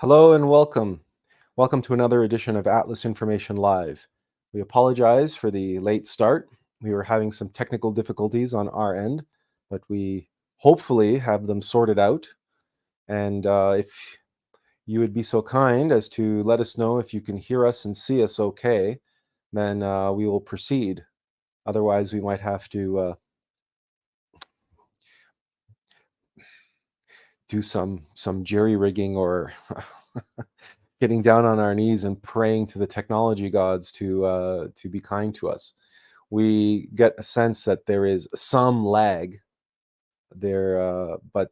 Hello and welcome. Welcome to another edition of Atlas Information Live. We apologize for the late start. We were having some technical difficulties on our end, but we hopefully have them sorted out. And if you would be so kind as to let us know if you can hear us and see us okay, then we will proceed. Otherwise, we might have to do some jerry-rigging or getting down on our knees and praying to the technology gods to be kind to us. We get a sense that there is some lag there, but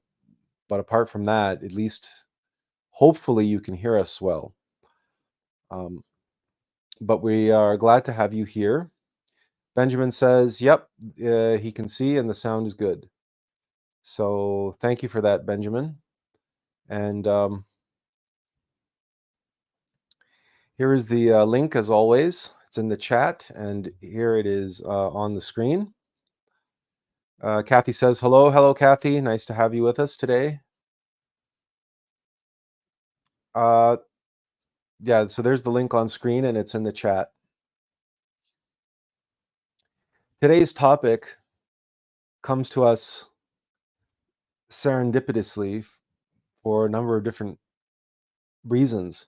apart from that, at least hopefully you can hear us well. But we are glad to have you here. Benjamin says, "Yep, he can see and the sound is good." So thank you for that, Benjamin. And here is the link, as always. It's in the chat, and here it is on the screen. Kathy says, hello. Hello, Kathy. Nice to have you with us today. Yeah, so there's the link on screen, and it's in the chat. Today's topic comes to us serendipitously for a number of different reasons,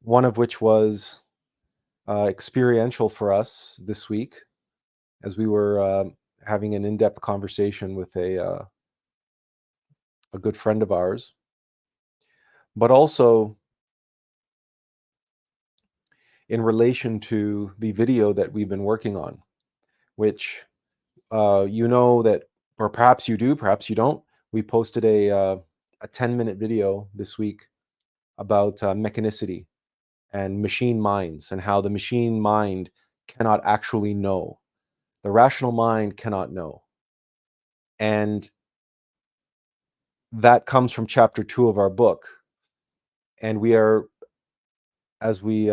one of which was experiential for us this week as we were having an in-depth conversation with a good friend of ours, but also in relation to the video that we've been working on, which you know that, or perhaps you do, perhaps you don't. We posted a 10-minute video this week about mechanicity and machine minds and how the machine mind cannot actually know. The rational mind cannot know. And that comes from chapter 2 of our book. And we are, as we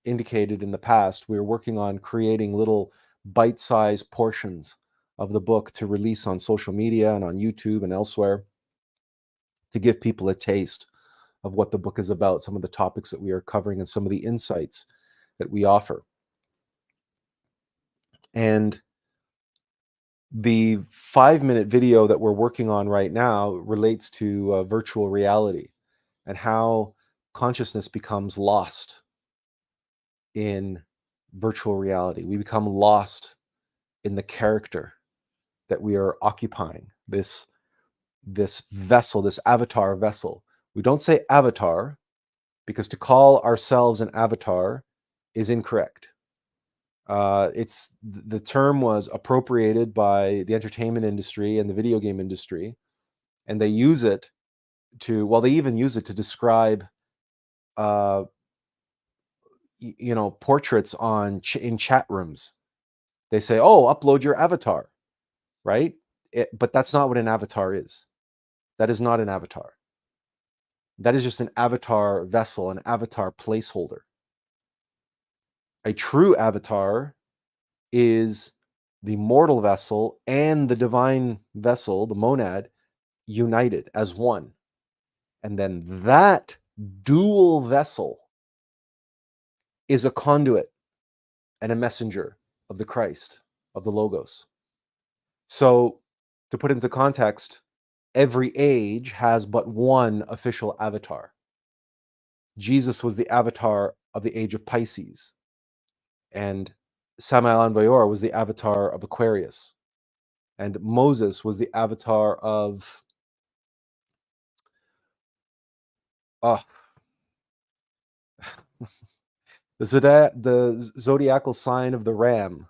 indicated in the past, we're working on creating little bite-sized portions of the book to release on social media and on YouTube and elsewhere to give people a taste of what the book is about, some of the topics that we are covering, and some of the insights that we offer. And the 5-minute video that we're working on right now relates to virtual reality and how consciousness becomes lost in virtual reality. We become lost in the character that we are occupying, this vessel, this avatar vessel. We don't say avatar because to call ourselves an avatar is incorrect. The term was appropriated by the entertainment industry and the video game industry, and they use it to, well, they even use it to describe portraits in chat rooms. They say, oh, upload your avatar, right? But that's not what an avatar is. That is not an avatar. That is just an avatar vessel, an avatar placeholder. A true avatar is the mortal vessel and the divine vessel, the monad, united as one. And then that dual vessel is a conduit and a messenger of the Christ, of the Logos. So, to put into context, every age has but one official avatar. Jesus was the avatar of the age of Pisces, and Samael Aun was the avatar of Aquarius, and Moses was the avatar of the zodiacal sign of the Ram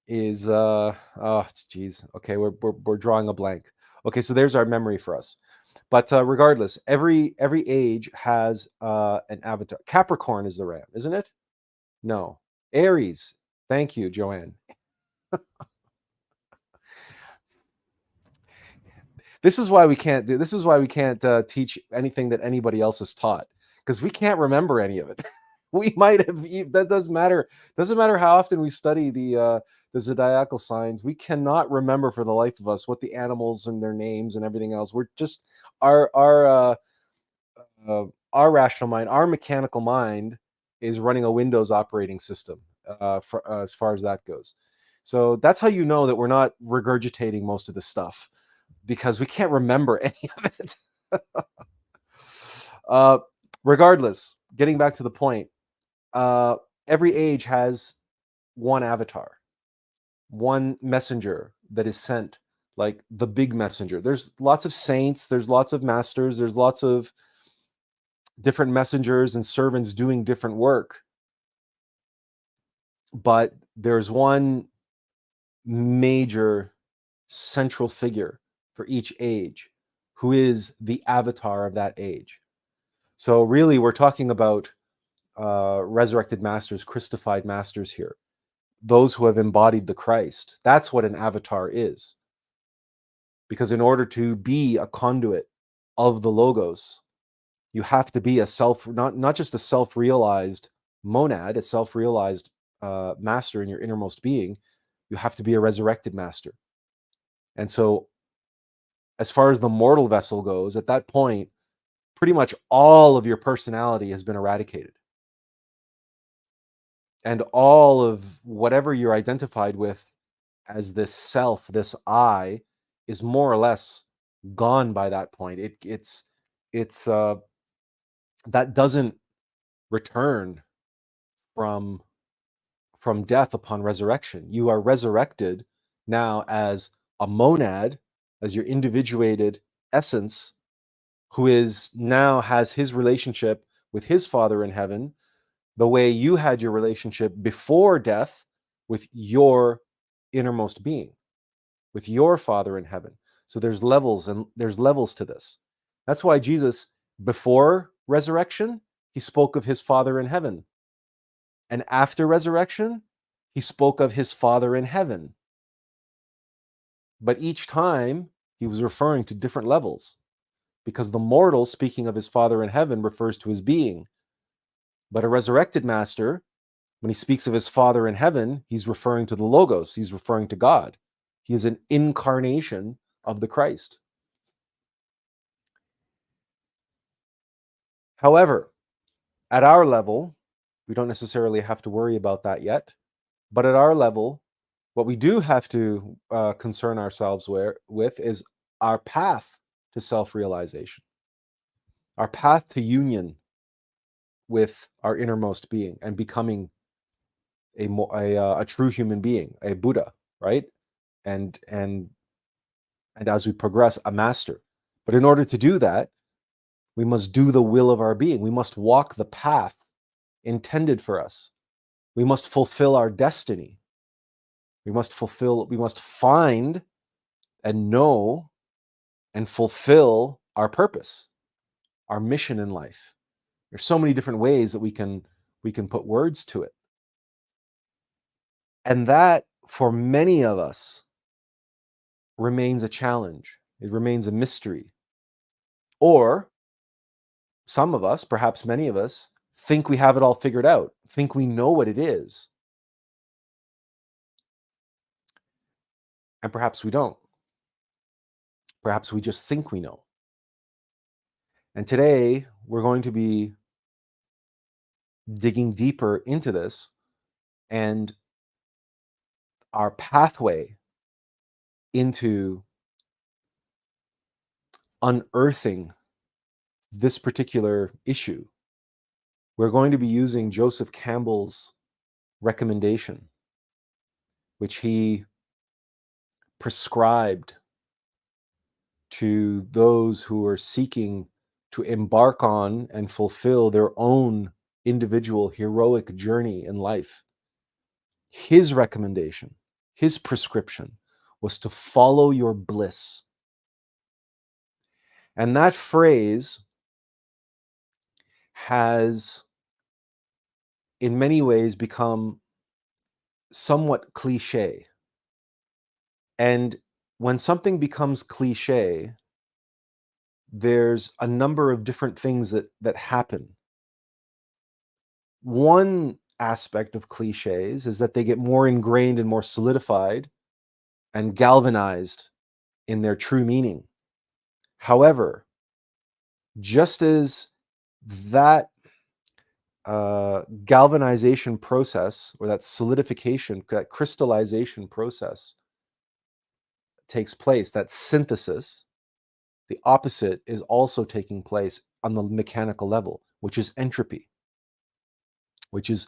is okay, we're drawing a blank. Okay, so there's our memory for us. But regardless, every age has an avatar. Capricorn is the Ram, isn't it? No, Aries. Thank you, Joanne. This is why we can't teach anything that anybody else has taught, because we can't remember any of it. We might have, that doesn't matter. Doesn't matter how often we study the zodiacal signs. We cannot remember for the life of us what the animals and their names and everything else. We're just our our rational mind, our mechanical mind, is running a Windows operating system, as far as that goes. So that's how you know that we're not regurgitating most of the stuff, because we can't remember any of it. uh, Regardless, getting back to the point, uh, every age has one avatar, one messenger that is sent, like the big messenger. There's lots of saints, there's lots of masters, there's lots of different messengers and servants doing different work. But there's one major central figure for each age who is the avatar of that age. So really, we're talking about resurrected masters, Christified masters here, those who have embodied the Christ. That's what an avatar is. Because in order to be a conduit of the Logos, you have to be a not just a self-realized monad, a self-realized master in your innermost being. You have to be a resurrected master. And so, as far as the mortal vessel goes, at that point, pretty much all of your personality has been eradicated. And all of whatever you're identified with as this self, this I, is more or less gone by that point. It's that doesn't return from death upon resurrection. You are resurrected now as a monad, as your individuated essence, who is now has his relationship with his Father in heaven, the way you had your relationship before death with your innermost being, with your Father in heaven. So there's levels to this. That's why Jesus, before resurrection, he spoke of his Father in heaven. And after resurrection, he spoke of his Father in heaven. But each time he was referring to different levels, because the mortal, speaking of his Father in heaven, refers to his being. But a resurrected master, when he speaks of his Father in heaven, he's referring to the Logos, he's referring to God. He is an incarnation of the Christ. However, at our level, we don't necessarily have to worry about that yet. But at our level, what we do have to concern ourselves with is our path to self-realization, our path to union with our innermost being and becoming a true human being, a Buddha, right? And as we progress, a master. But in order to do that, we must do the will of our being. We must walk the path intended for us. We must fulfill our destiny. We must find and know and fulfill our purpose, our mission in life. There's so many different ways that we can put words to it. And that, for many of us, remains a challenge. It remains a mystery. Or some of us, perhaps many of us, think we have it all figured out, think we know what it is. And perhaps we don't. Perhaps we just think we know. And today, we're going to be digging deeper into this and our pathway into unearthing this particular issue. We're going to be using Joseph Campbell's recommendation, which he prescribed to those who are seeking to embark on and fulfill their own individual heroic journey in life. His recommendation, his prescription, was to follow your bliss. And that phrase has, in many ways, become somewhat cliche. And when something becomes cliche, there's a number of different things that happen. One aspect of cliches is that they get more ingrained and more solidified and galvanized in their true meaning. However, just as that galvanization process, or that solidification, that crystallization process takes place, that synthesis, the opposite is also taking place on the mechanical level, which is entropy, which is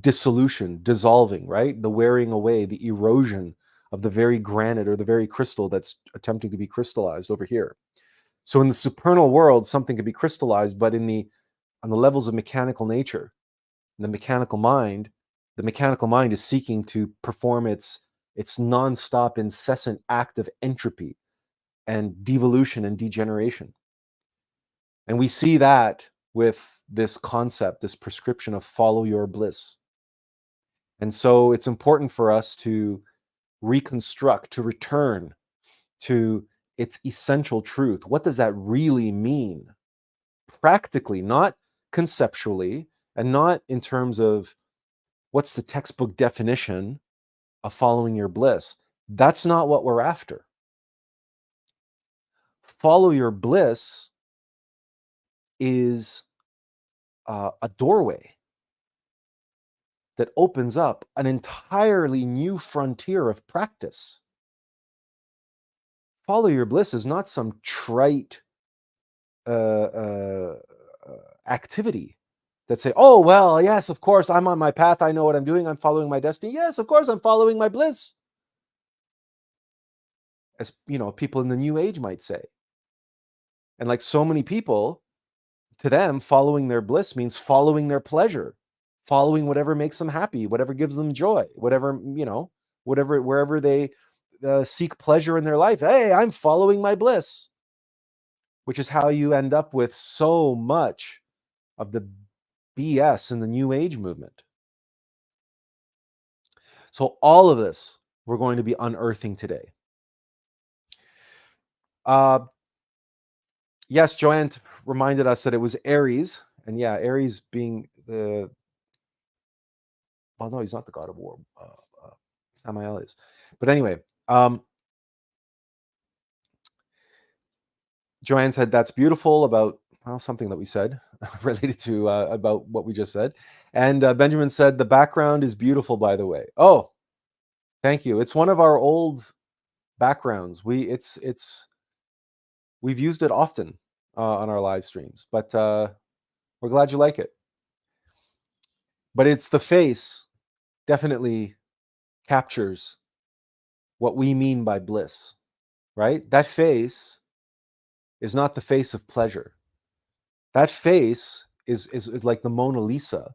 dissolution, dissolving, right? The wearing away, the erosion of the very granite or the very crystal that's attempting to be crystallized over here. So in the supernal world, something can be crystallized, but on the levels of mechanical nature, the mechanical mind is seeking to perform its nonstop, incessant act of entropy and devolution and degeneration. And we see that with this concept, this prescription of follow your bliss. And so it's important for us to reconstruct, to return to its essential truth. What does that really mean? Practically, not conceptually, and not in terms of what's the textbook definition of following your bliss. That's not what we're after. Follow your bliss is a doorway that opens up an entirely new frontier of practice. Follow your bliss is not some trite activity that say, oh, well, yes, of course, I'm on my path. I know what I'm doing. I'm following my destiny. Yes, of course, I'm following my bliss. As people in the New Age might say. And like so many people, to them, following their bliss means following their pleasure, following whatever makes them happy, whatever gives them joy, whatever, wherever they seek pleasure in their life. Hey, I'm following my bliss, which is how you end up with so much of the BS in the New Age movement. So all of this we're going to be unearthing today. Yes, Joanne reminded us that it was Aries, and yeah, Aries being the, well, no, he's not the god of war. Samael is, but anyway, Joanne said that's beautiful about, well, something that we said related to about what we just said, and Benjamin said the background is beautiful, by the way. Oh, thank you. It's one of our old backgrounds. We've used it often on our live streams, but we're glad you like it. But it's the face definitely captures what we mean by bliss, right? That face is not the face of pleasure. That face is like the Mona Lisa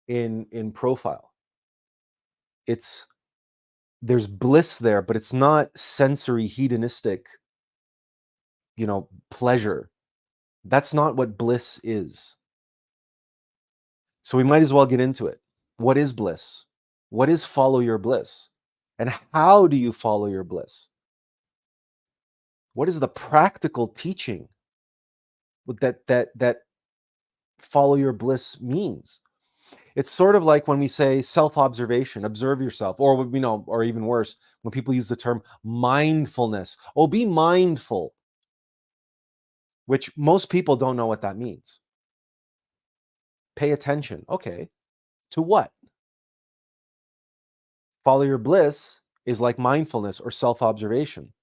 in profile. There's bliss there, but it's not sensory, hedonistic, pleasure. That's not what bliss is. So we might as well get into it. What is bliss? What is follow your bliss? And how do you follow your bliss? What is the practical teaching that follow your bliss means? It's sort of like when we say self-observation, observe yourself, or or even worse, when people use the term mindfulness. Oh, be mindful, which most people don't know what that means. Pay attention. Okay, to what? Follow your bliss is like mindfulness or self-observation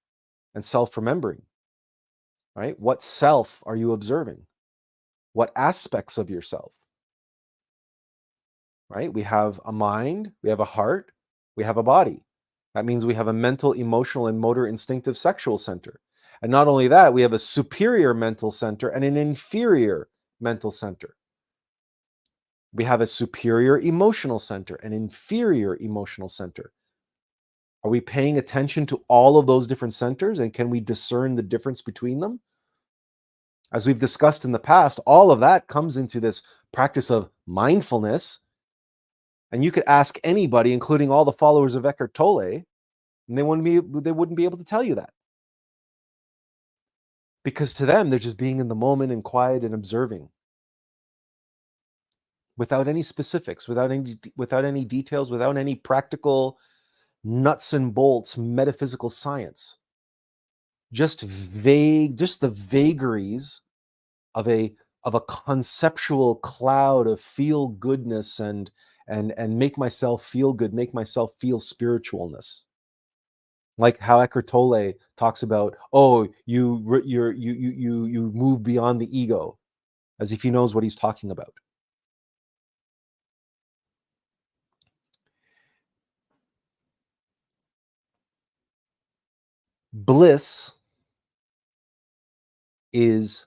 and self-remembering, right? What self are you observing? What aspects of yourself? Right? We have a mind, we have a heart, we have a body. That means we have a mental, emotional, and motor instinctive sexual center. And not only that, we have a superior mental center and an inferior mental center. We have a superior emotional center, an inferior emotional center. Are we paying attention to all of those different centers, and can we discern the difference between them? As we've discussed in the past, all of that comes into this practice of mindfulness. And you could ask anybody, including all the followers of Eckhart Tolle, and they wouldn't be able to tell you that. Because to them, they're just being in the moment and quiet and observing. Without any specifics, without any details, without any practical nuts and bolts metaphysical science. Just the vagaries of a of a conceptual cloud of feel goodness and make myself feel good, make myself feel spiritualness. Like how Eckhart Tolle talks about, oh, you move beyond the ego, as if he knows what he's talking about. Bliss is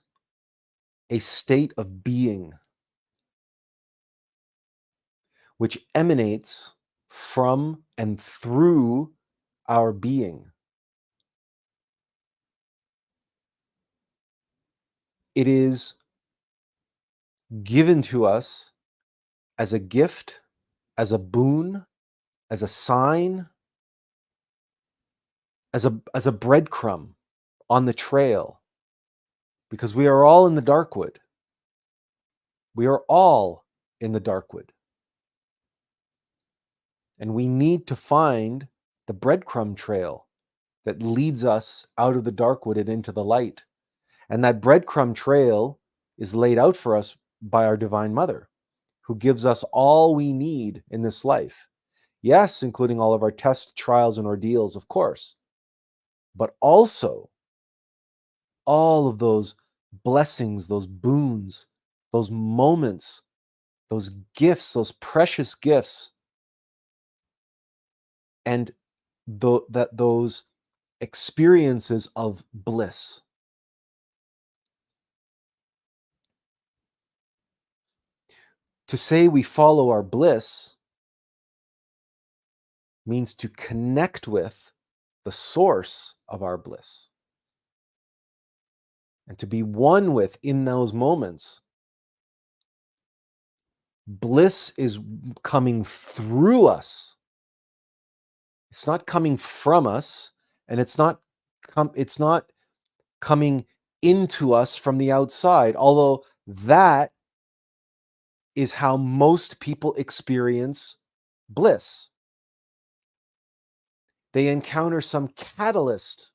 a state of being which emanates from and through our being. It is given to us as a gift, as a boon, as a sign, as a breadcrumb on the trail, because we are all in the dark wood. We are all in the dark wood. And we need to find the breadcrumb trail that leads us out of the dark wood and into the light. And that breadcrumb trail is laid out for us by our Divine Mother, who gives us all we need in this life. Yes, including all of our tests, trials, and ordeals, of course, but also all of those blessings, those boons, those moments, those gifts, those precious gifts, and those experiences of bliss. To say we follow our bliss means to connect with the source of our bliss and to be one with in those moments. Bliss is coming through us. It's not coming from us, and it's not coming into us from the outside, although that is how most people experience bliss. They encounter some catalyst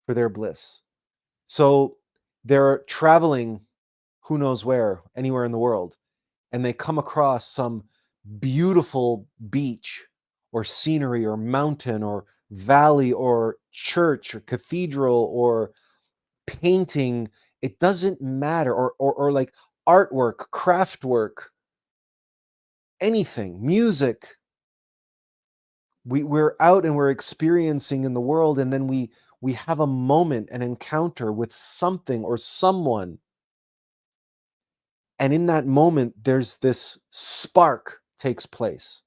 for their bliss. So they're traveling, who knows where, anywhere in the world, and they come across some beautiful beach or scenery or mountain or valley or church or cathedral or painting. It doesn't matter. Or like artwork, craft work, anything, music. We're out and we're experiencing in the world, and then we have a moment, an encounter with something or someone. And in that moment, there's this spark takes place.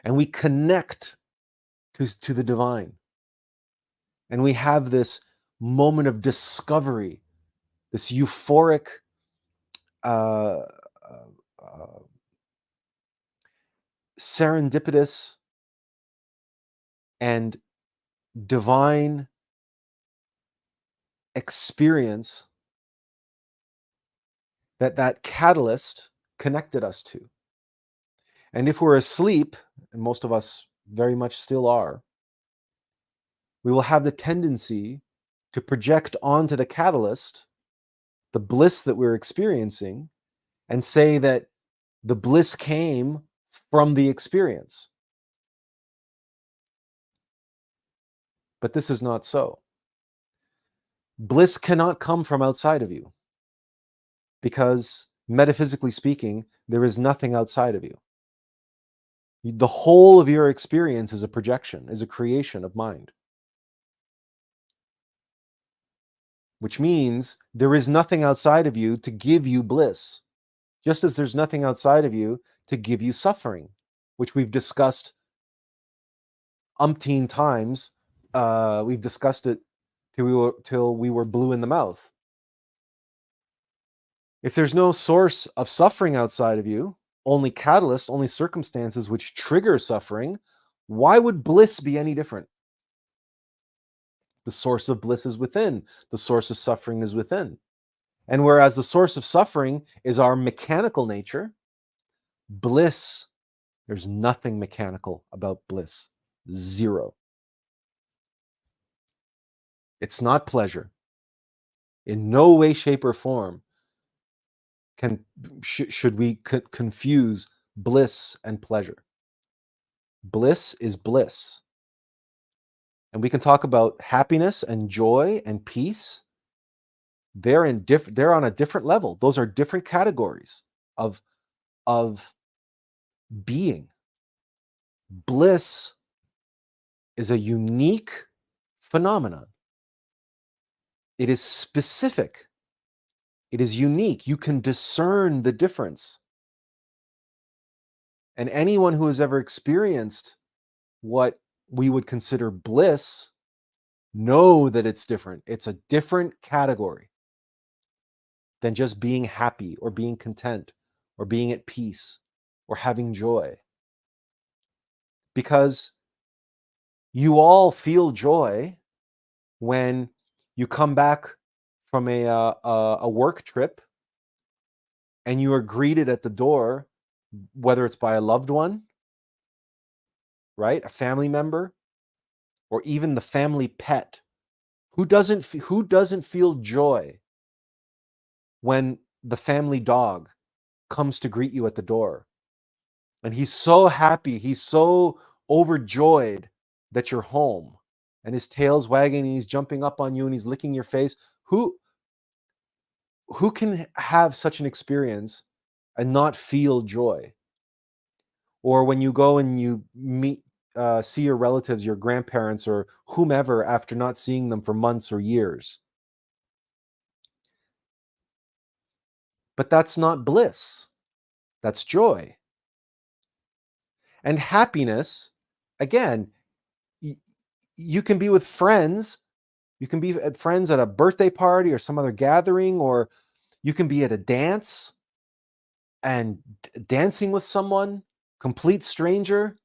And we connect to the divine. And we have this moment of discovery, this euphoric serendipitous and divine experience that catalyst connected us to. And if we're asleep, and most of us very much still are, we will have the tendency to project onto the catalyst the bliss that we're experiencing and say that the bliss came from the experience. But this is not so. Bliss cannot come from outside of you because, metaphysically speaking, there is nothing outside of you. The whole of your experience is a projection, is a creation of mind. Which means there is nothing outside of you to give you bliss, just as there's nothing outside of you to give you suffering, which we've discussed umpteen times. We've discussed it till we were blue in the mouth. If there's no source of suffering outside of you, only catalysts, only circumstances which trigger suffering, why would bliss be any different? The source of bliss is within. The source of suffering is within. And whereas the source of suffering is our mechanical nature, bliss, there's nothing mechanical about bliss. Zero. It's not pleasure. In no way, shape, or form should we confuse bliss and pleasure? Bliss is bliss. And we can talk about happiness and joy and peace. They're on a different level. Those are different categories of being. Bliss is a unique phenomenon. It is specific. It is unique. You can discern the difference. And anyone who has ever experienced what we would consider bliss know that it's different. It's a different category than just being happy or being content or being at peace or having joy. Because you all feel joy when you come back from a work trip and you are greeted at the door, whether it's by a loved one, right, a family member, or even the family pet. Who doesn't feel joy when the family dog comes to greet you at the door? And he's so happy, he's so overjoyed that you're home, and his tail's wagging, and he's jumping up on you, and he's licking your face. Who can have such an experience and not feel joy? Or when you go and you see your relatives, your grandparents, or whomever, after not seeing them for months or years. But that's not bliss. That's joy. And happiness, again, you can be with friends. You can be at friends at a birthday party or some other gathering, or you can be at a dance and dancing with someone, complete stranger,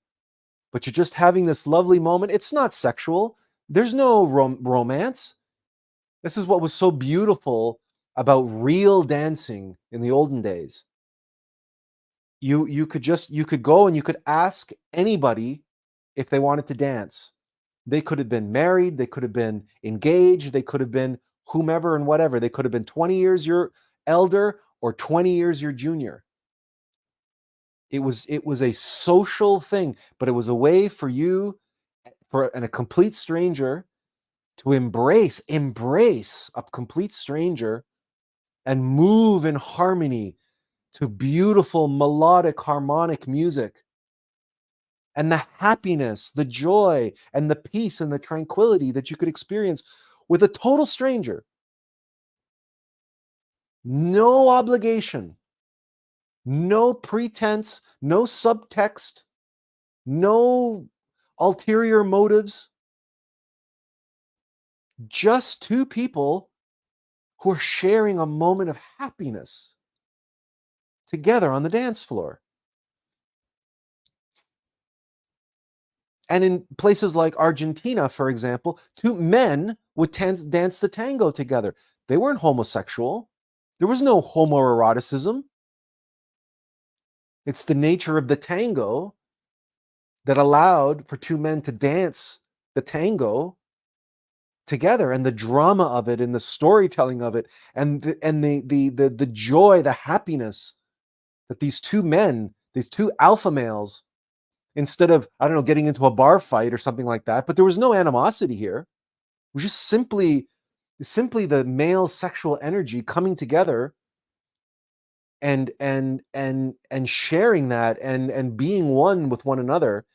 but you're just having this lovely moment. It's not sexual. There's no romance. This is what was so beautiful about real dancing in the olden days. You could go and you could ask anybody if they wanted to dance. They could have been married, they could have been engaged, they could have been whomever and whatever. They could have been 20 years your elder or 20 years your junior. It was a social thing, but it was a way for you, a complete stranger, to embrace a complete stranger and move in harmony to beautiful melodic harmonic music. And the happiness, the joy, and the peace and the tranquility that you could experience with a total stranger. No obligation, no pretense, no subtext, no ulterior motives. Just two people who are sharing a moment of happiness together on the dance floor. And in places like Argentina, for example, two men would dance the tango together. They weren't homosexual. There was no homoeroticism. It's the nature of the tango that allowed for two men to dance the tango together, and the drama of it and the storytelling of it and the joy, the happiness that these two men, these two alpha males, instead of, I don't know, getting into a bar fight or something like that, but there was no animosity here. It was just simply the male sexual energy coming together and sharing that and being one with one another,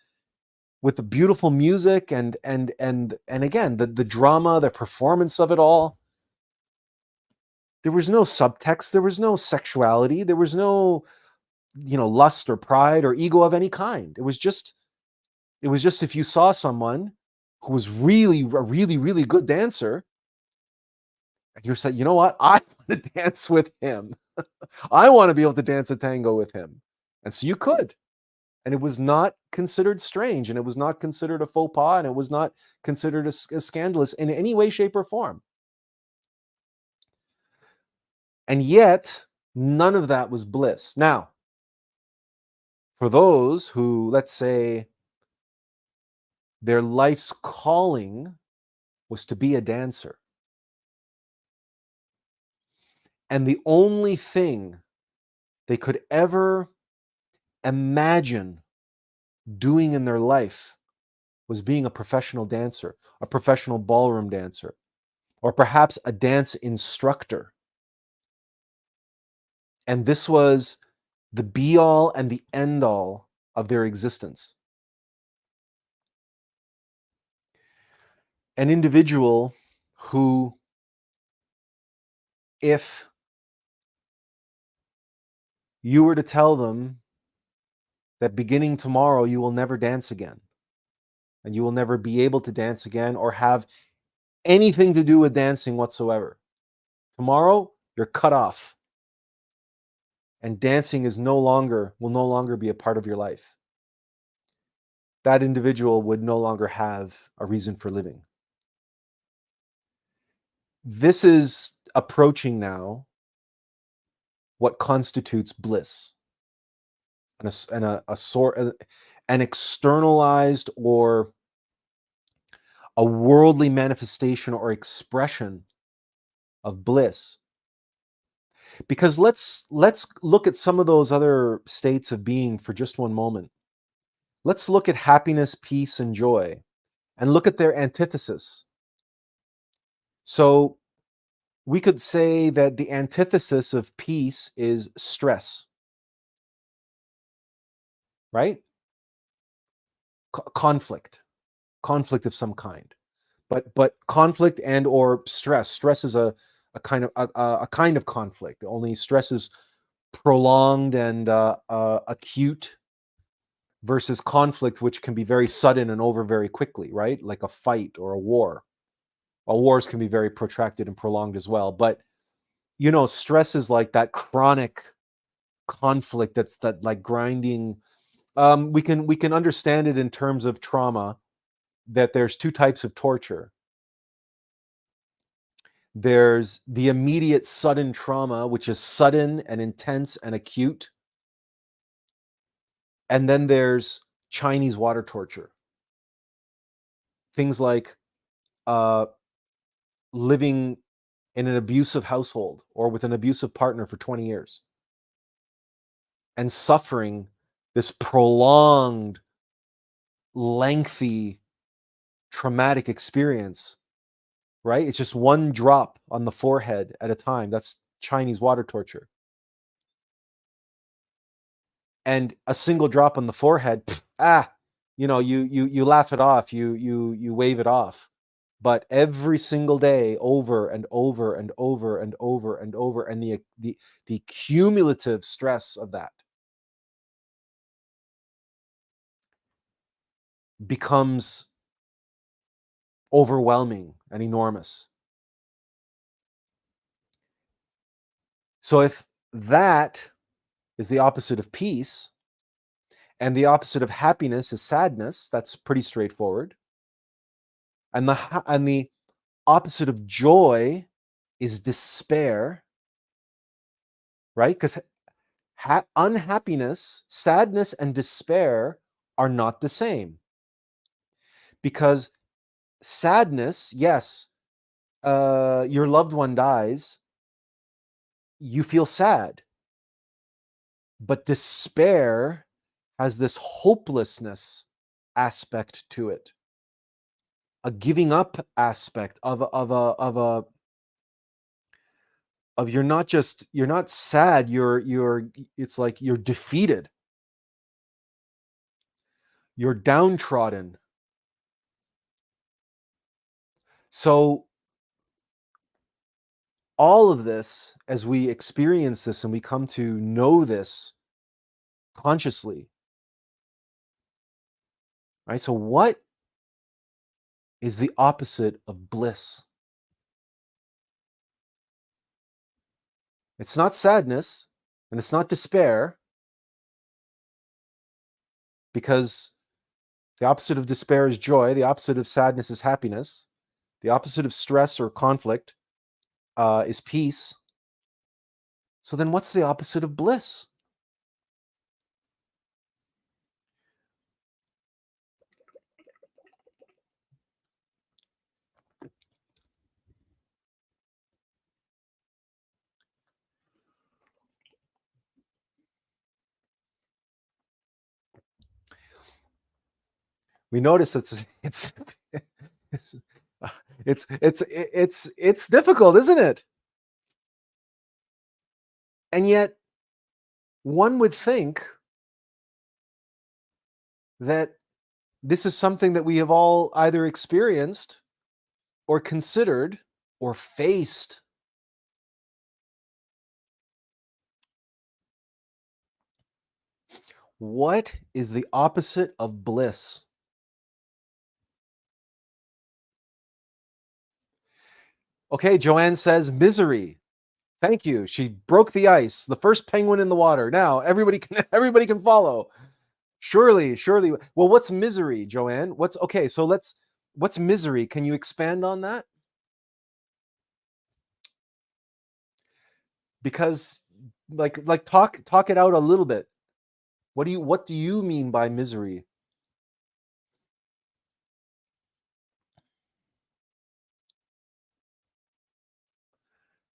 with the beautiful music and again the drama, the performance of it all. There was no subtext, there was no sexuality, there was no lust or pride or ego of any kind. It was just if you saw someone who was really a really good dancer, and you said, you know what, I want to dance with him. I want to be able to dance a tango with him. And so you could. And it was not considered strange, and it was not considered a faux pas, and it was not considered a scandalous in any way, shape, or form. And yet, none of that was bliss. Now, for those who, let's say, their life's calling was to be a dancer, and the only thing they could ever imagine doing in their life was being a professional dancer, a professional ballroom dancer, or perhaps a dance instructor. And this was the be all and the end all of their existence. An individual who, if you were to tell them that beginning tomorrow you will never dance again, and you will never be able to dance again or have anything to do with dancing whatsoever. Tomorrow, you're cut off. And dancing will no longer be a part of your life. That individual would no longer have a reason for living. This is approaching now what constitutes bliss, an externalized or a worldly manifestation or expression of bliss. Because let's look at some of those other states of being for just one moment. Let's look at happiness, peace, and joy, and look at their antithesis. So we could say that the antithesis of peace is stress, right? Conflict of some kind, but conflict and or stress. Stress is a kind of conflict. Only stress is prolonged and acute, versus conflict, which can be very sudden and over very quickly, right? Like a fight or a war. Well, wars can be very protracted and prolonged as well. But stress is like that chronic conflict that like grinding. We can understand it in terms of trauma, that there's two types of torture. There's the immediate sudden trauma, which is sudden and intense and acute. And then there's Chinese water torture. Things like living in an abusive household or with an abusive partner for 20 years and suffering this prolonged, lengthy, traumatic experience, right? It's just one drop on the forehead at a time. That's Chinese water torture. And a single drop on the forehead, you laugh it off, you wave it off. But every single day, over and over and over and over and over, and the cumulative stress of that becomes overwhelming and enormous. So if that is the opposite of peace, and the opposite of happiness is sadness, that's pretty straightforward. And the opposite of joy is despair, right? Because unhappiness, sadness, and despair are not the same. Because sadness, yes, your loved one dies, you feel sad. But despair has this hopelessness aspect to it, a giving up aspect of you're not sad, it's like you're defeated, you're downtrodden. So all of this, as we experience this and we come to know this consciously, right? So what is the opposite of bliss? It's not sadness and it's not despair, because the opposite of despair is joy. The opposite of sadness is happiness. The opposite of stress or conflict is peace. So then what's the opposite of bliss? We notice it's difficult, isn't it? And yet one would think that this is something that we have all either experienced or considered or faced. What is the opposite of bliss? Okay, Joanne says misery. Thank you. She broke the ice. The first penguin in the water. Now everybody can follow. Surely. Well, what's misery, Joanne? What's misery? Can you expand on that? Because like talk it out a little bit. What do you mean by misery?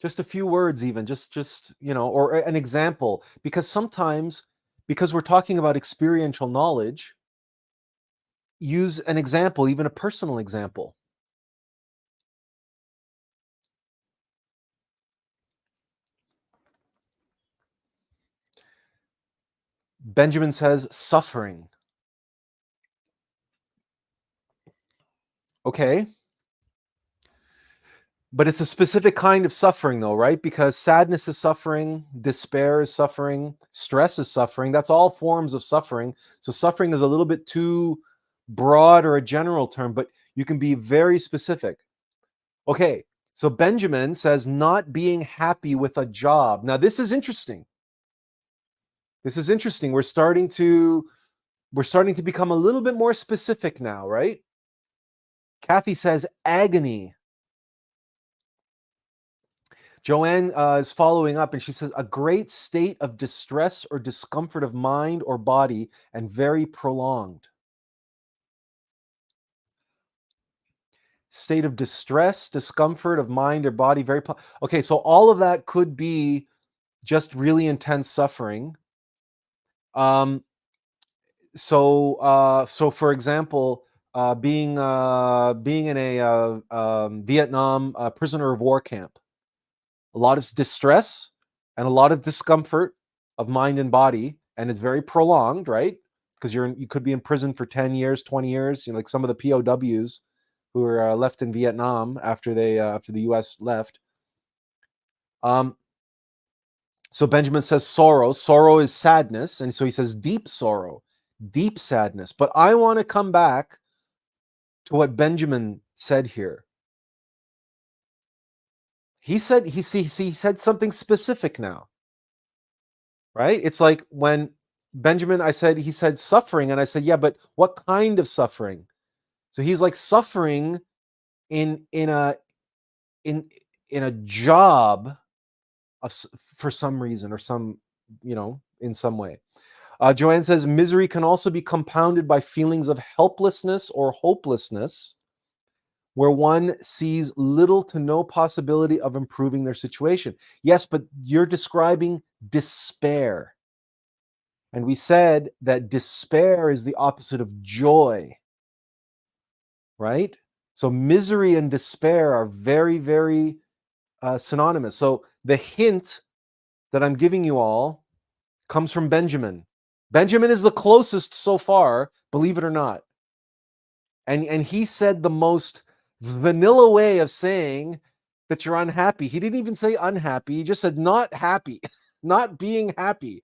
Just a few words, even just or an example, because sometimes, because we're talking about experiential knowledge, use an example, even a personal example. Benjamin says suffering. Okay, but it's a specific kind of suffering though, right? Because sadness is suffering, despair is suffering, stress is suffering. That's all forms of suffering. So suffering is a little bit too broad or a general term, but you can be very specific. Okay, so Benjamin says not being happy with a job. Now this is interesting. We're starting to become a little bit more specific now, right? Kathy says agony. Joanne is following up and she says a great state of distress or discomfort of mind or body and very prolonged. State of distress, discomfort of mind or body, okay, so all of that could be just really intense suffering. So for example, being in a Vietnam prisoner of war camp, a lot of distress and a lot of discomfort of mind and body, and it's very prolonged, right? Because you could be in prison for 10 years, 20 years, like some of the POWs who were left in Vietnam after the US left. So Benjamin says sorrow. Sorrow is sadness, and so he says deep sorrow, deep sadness. But I want to come back to what Benjamin said here. He said he said something specific now, right? It's like when Benjamin, he said suffering, and I said, yeah, but what kind of suffering? So he's like suffering in a job for some reason or some, in some way. Joanne says misery can also be compounded by feelings of helplessness or hopelessness, where one sees little to no possibility of improving their situation. Yes, but you're describing despair. And we said that despair is the opposite of joy, right? So misery and despair are very, very synonymous. So the hint that I'm giving you all comes from Benjamin. Benjamin is the closest so far, believe it or not. And he said the most vanilla way of saying that you're unhappy. He didn't even say unhappy. He just said not happy, not being happy.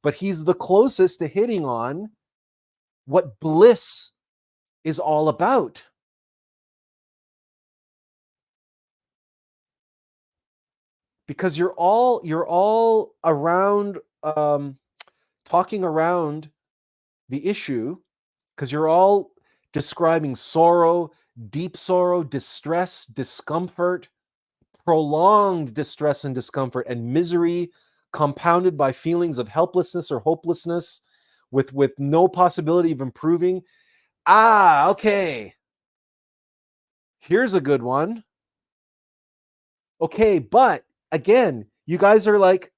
But he's the closest to hitting on what bliss is all about. Because you're all around talking around the issue, because you're all describing sorrow, deep sorrow, distress, discomfort, prolonged distress and discomfort, and misery compounded by feelings of helplessness or hopelessness with no possibility of improving. Okay. Here's a good one. Okay, but again, you guys are like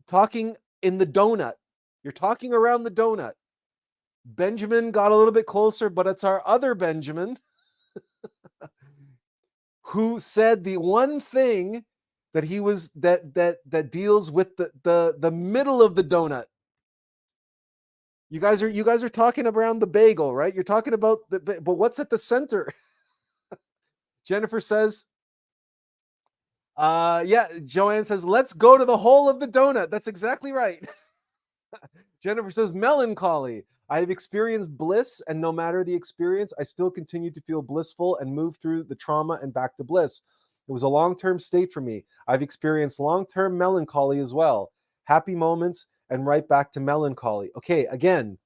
talking in the donut. You're talking around the donut. Benjamin got a little bit closer, but it's our other Benjamin who said the one thing that he was that deals with the middle of the donut. You guys are talking around the bagel, right? You're talking about but what's at the center? Jennifer says, yeah, Joanne says, let's go to the hole of the donut. That's exactly right. Jennifer says, melancholy. I have experienced bliss, and no matter the experience, I still continue to feel blissful and move through the trauma and back to bliss. It was a long-term state for me. I've experienced long-term melancholy as well. Happy moments and right back to melancholy. Okay, again,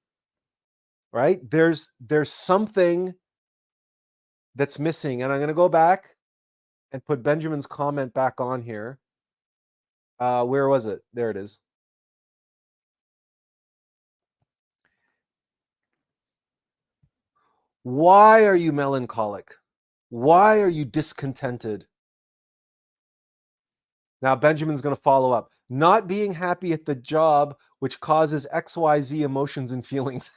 right? There's something that's missing, and I'm going to go back and put Benjamin's comment back on here. Where was it? There it is. Why are you melancholic? Why are you discontented? Now, Benjamin's going to follow up. Not being happy at the job, which causes XYZ emotions and feelings.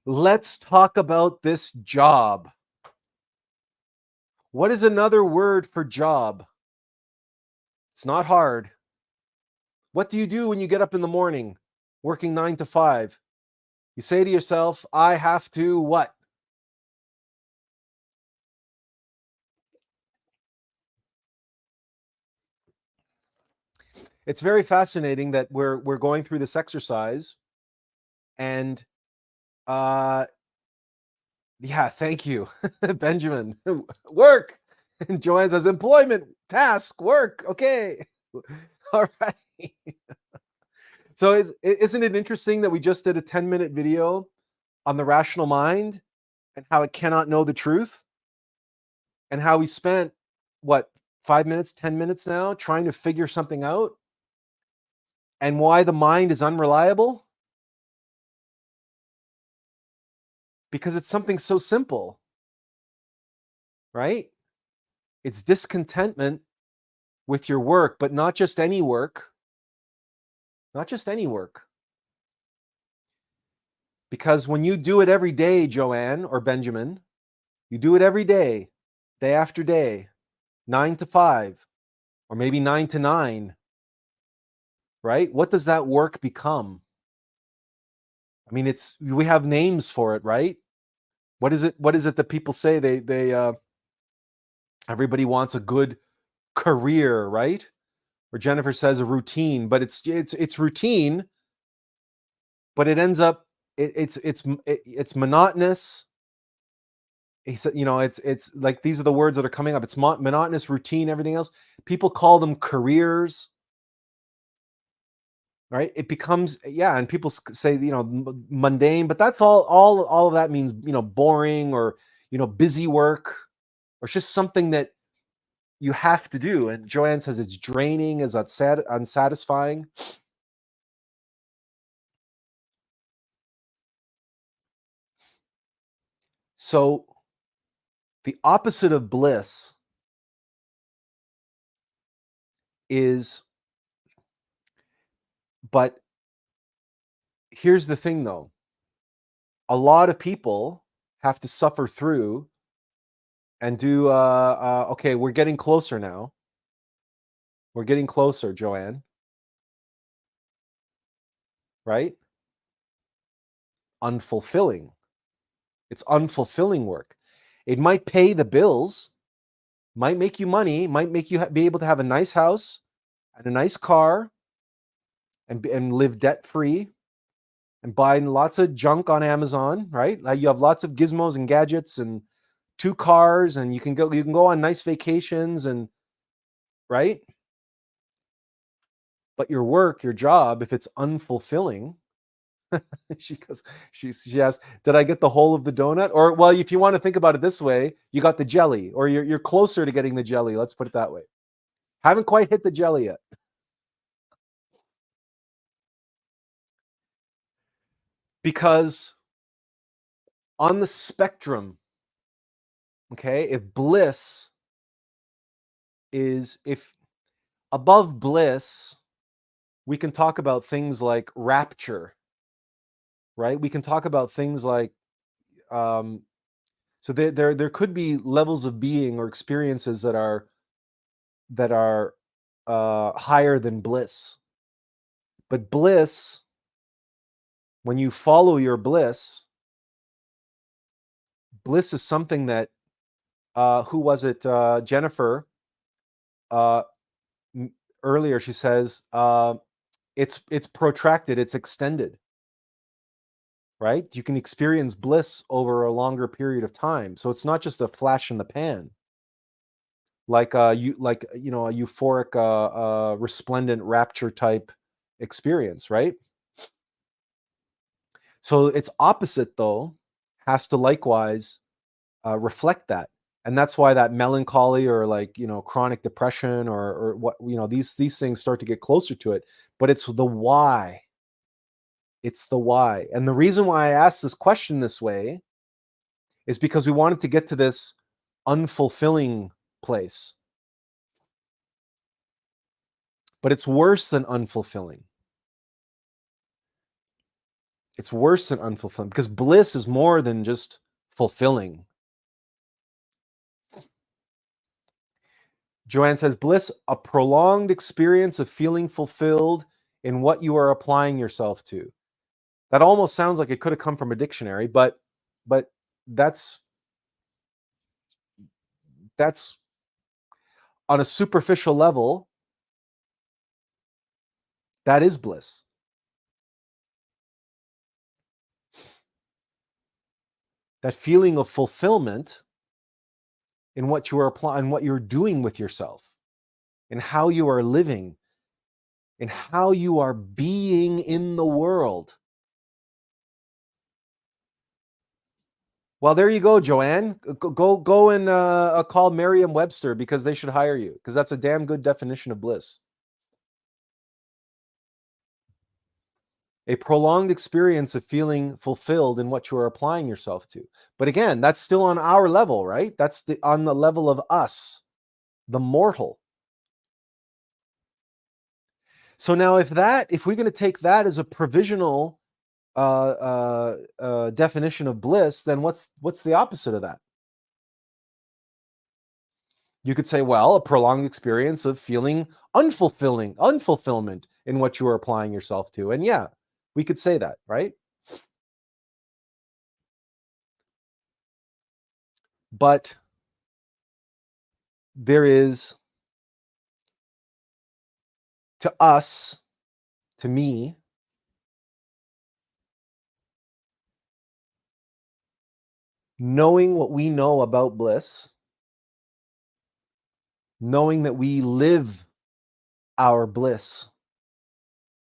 Let's talk about this job. What is another word for job? It's not hard. What do you do when you get up in the morning, working 9 to 5? You say to yourself, I have to what? It's very fascinating that we're going through this exercise, and yeah, thank you, Benjamin. Work. And Joanne says employment, task, work. Okay. All right. So isn't it interesting that we just did a 10-minute video on the rational mind and how it cannot know the truth, and how we spent what, 5 minutes, 10 minutes now trying to figure something out, and why the mind is unreliable? Because it's something so simple, right? It's discontentment with your work, but not just any work. Not just any work. Because when you do it every day, Joanne or Benjamin, you do it every day, day after day, 9 to 5, or maybe 9 to 9, right? What does that work become? I mean, we have names for it, right? What is it that people say? Everybody wants a good career, right? Or Jennifer says a routine, but it's routine, but it ends up it's monotonous. He said, it's like, these are the words that are coming up. It's monotonous, routine, everything else. People call them careers, right? It becomes, yeah, and people say, mundane, but that's all of that means, boring, or busy work, or it's just something that you have to do. And Joanne says it's draining, is unsatisfying. So the opposite of bliss is, but here's the thing though, a lot of people have to suffer through and do, okay, we're getting closer now. We're getting closer, Joanne. Right? Unfulfilling. It's unfulfilling work. It might pay the bills, might make you money, might make you be able to have a nice house and a nice car, and live debt-free, and buy lots of junk on Amazon, right? Like, you have lots of gizmos and gadgets and 2 cars, and you can go on nice vacations, and right? But your work, your job, if it's unfulfilling, she goes, she asks, did I get the whole of the donut? Or, well, if you want to think about it this way, you got the jelly, or you're closer to getting the jelly. Let's put it that way. Haven't quite hit the jelly yet. Because on the spectrum, okay, if above bliss, we can talk about things like rapture, right? We can talk about things like, so there could be levels of being or experiences that are higher than bliss. But bliss, when you follow your bliss is something that, who was it? Jennifer, earlier, she says, it's protracted, it's extended, right? You can experience bliss over a longer period of time. So it's not just a flash in the pan, like a euphoric, resplendent rapture type experience, right? So its opposite, though, has to likewise reflect that. And that's why that melancholy, or like, chronic depression, or what, these things start to get closer to it. But it's the why. It's the why. And the reason why I asked this question this way is because we wanted to get to this unfulfilling place. But it's worse than unfulfilling. It's worse than unfulfilling, because bliss is more than just fulfilling. Joanne says, bliss, a prolonged experience of feeling fulfilled in what you are applying yourself to. That almost sounds like it could have come from a dictionary, but that's on a superficial level, that is bliss. That feeling of fulfillment in what you are applying, what you're doing with yourself, in how you are living, in how you are being in the world. Well, there you go, Joanne. Go and call Merriam-Webster, because they should hire you, because that's a damn good definition of bliss. A prolonged experience of feeling fulfilled in what you are applying yourself to. But again, that's still on our level, right? That's on the level of us, the mortal. So now, if we're going to take that as a provisional definition of bliss, then what's the opposite of that? You could say, well, a prolonged experience of feeling unfulfillment in what you are applying yourself to. And yeah, we could say that, right? But there is, to us, to me, knowing what we know about bliss, knowing that we live our bliss,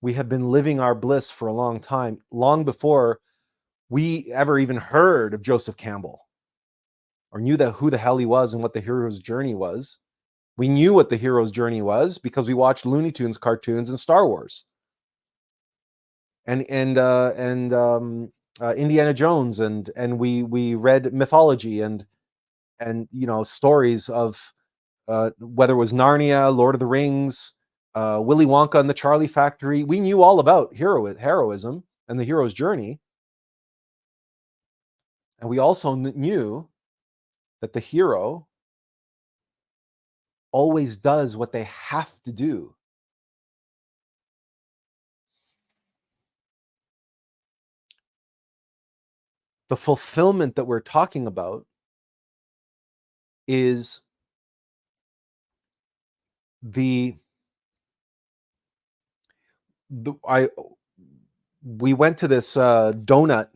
we have been living our bliss for a long time, long before we ever even heard of Joseph Campbell, or knew who the hell he was and what the hero's journey was. We knew what the hero's journey was because we watched Looney Tunes cartoons and Star Wars, and Indiana Jones, and we read mythology and stories of whether it was Narnia, Lord of the Rings, Willy Wonka and the Charlie Factory. We knew all about heroism and the hero's journey, and we also knew that the hero always does what they have to do. The fulfillment that we're talking about is we went to this donut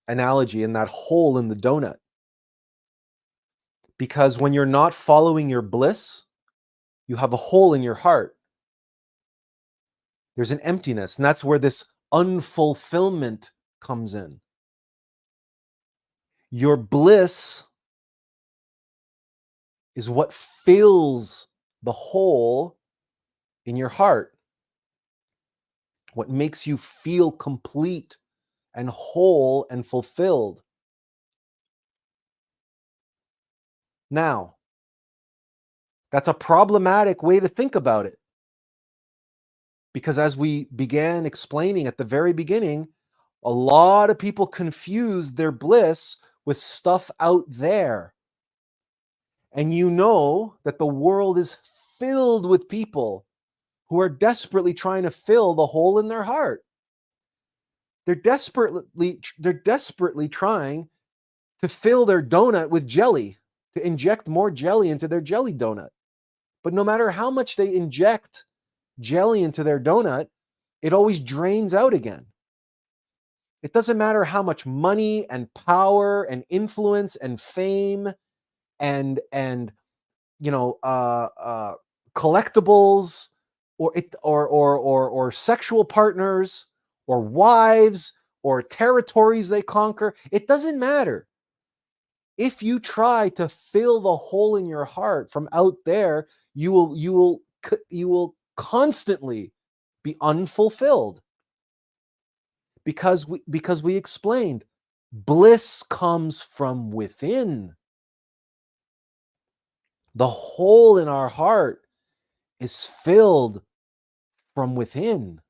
analogy, and that hole in the donut, because when you're not following your bliss, you have a hole in your heart. There's an emptiness, and that's where this unfulfillment comes in. Your bliss is what fills the hole in your heart, what makes you feel complete and whole and fulfilled. Now, that's a problematic way to think about it. Because as we began explaining at the very beginning, a lot of people confuse their bliss with stuff out there. And you know that the world is filled with people who are desperately trying to fill the hole in their heart. They're desperately trying to fill their donut with jelly, to inject more jelly into their jelly donut. But no matter how much they inject jelly into their donut, it always drains out again. It doesn't matter how much money and power and influence and fame and collectibles or sexual partners or wives or territories they conquer. It doesn't matter. If you try to fill the hole in your heart from out there, you will constantly be unfulfilled, because we explained bliss comes from within. The hole in our heart is filled from within.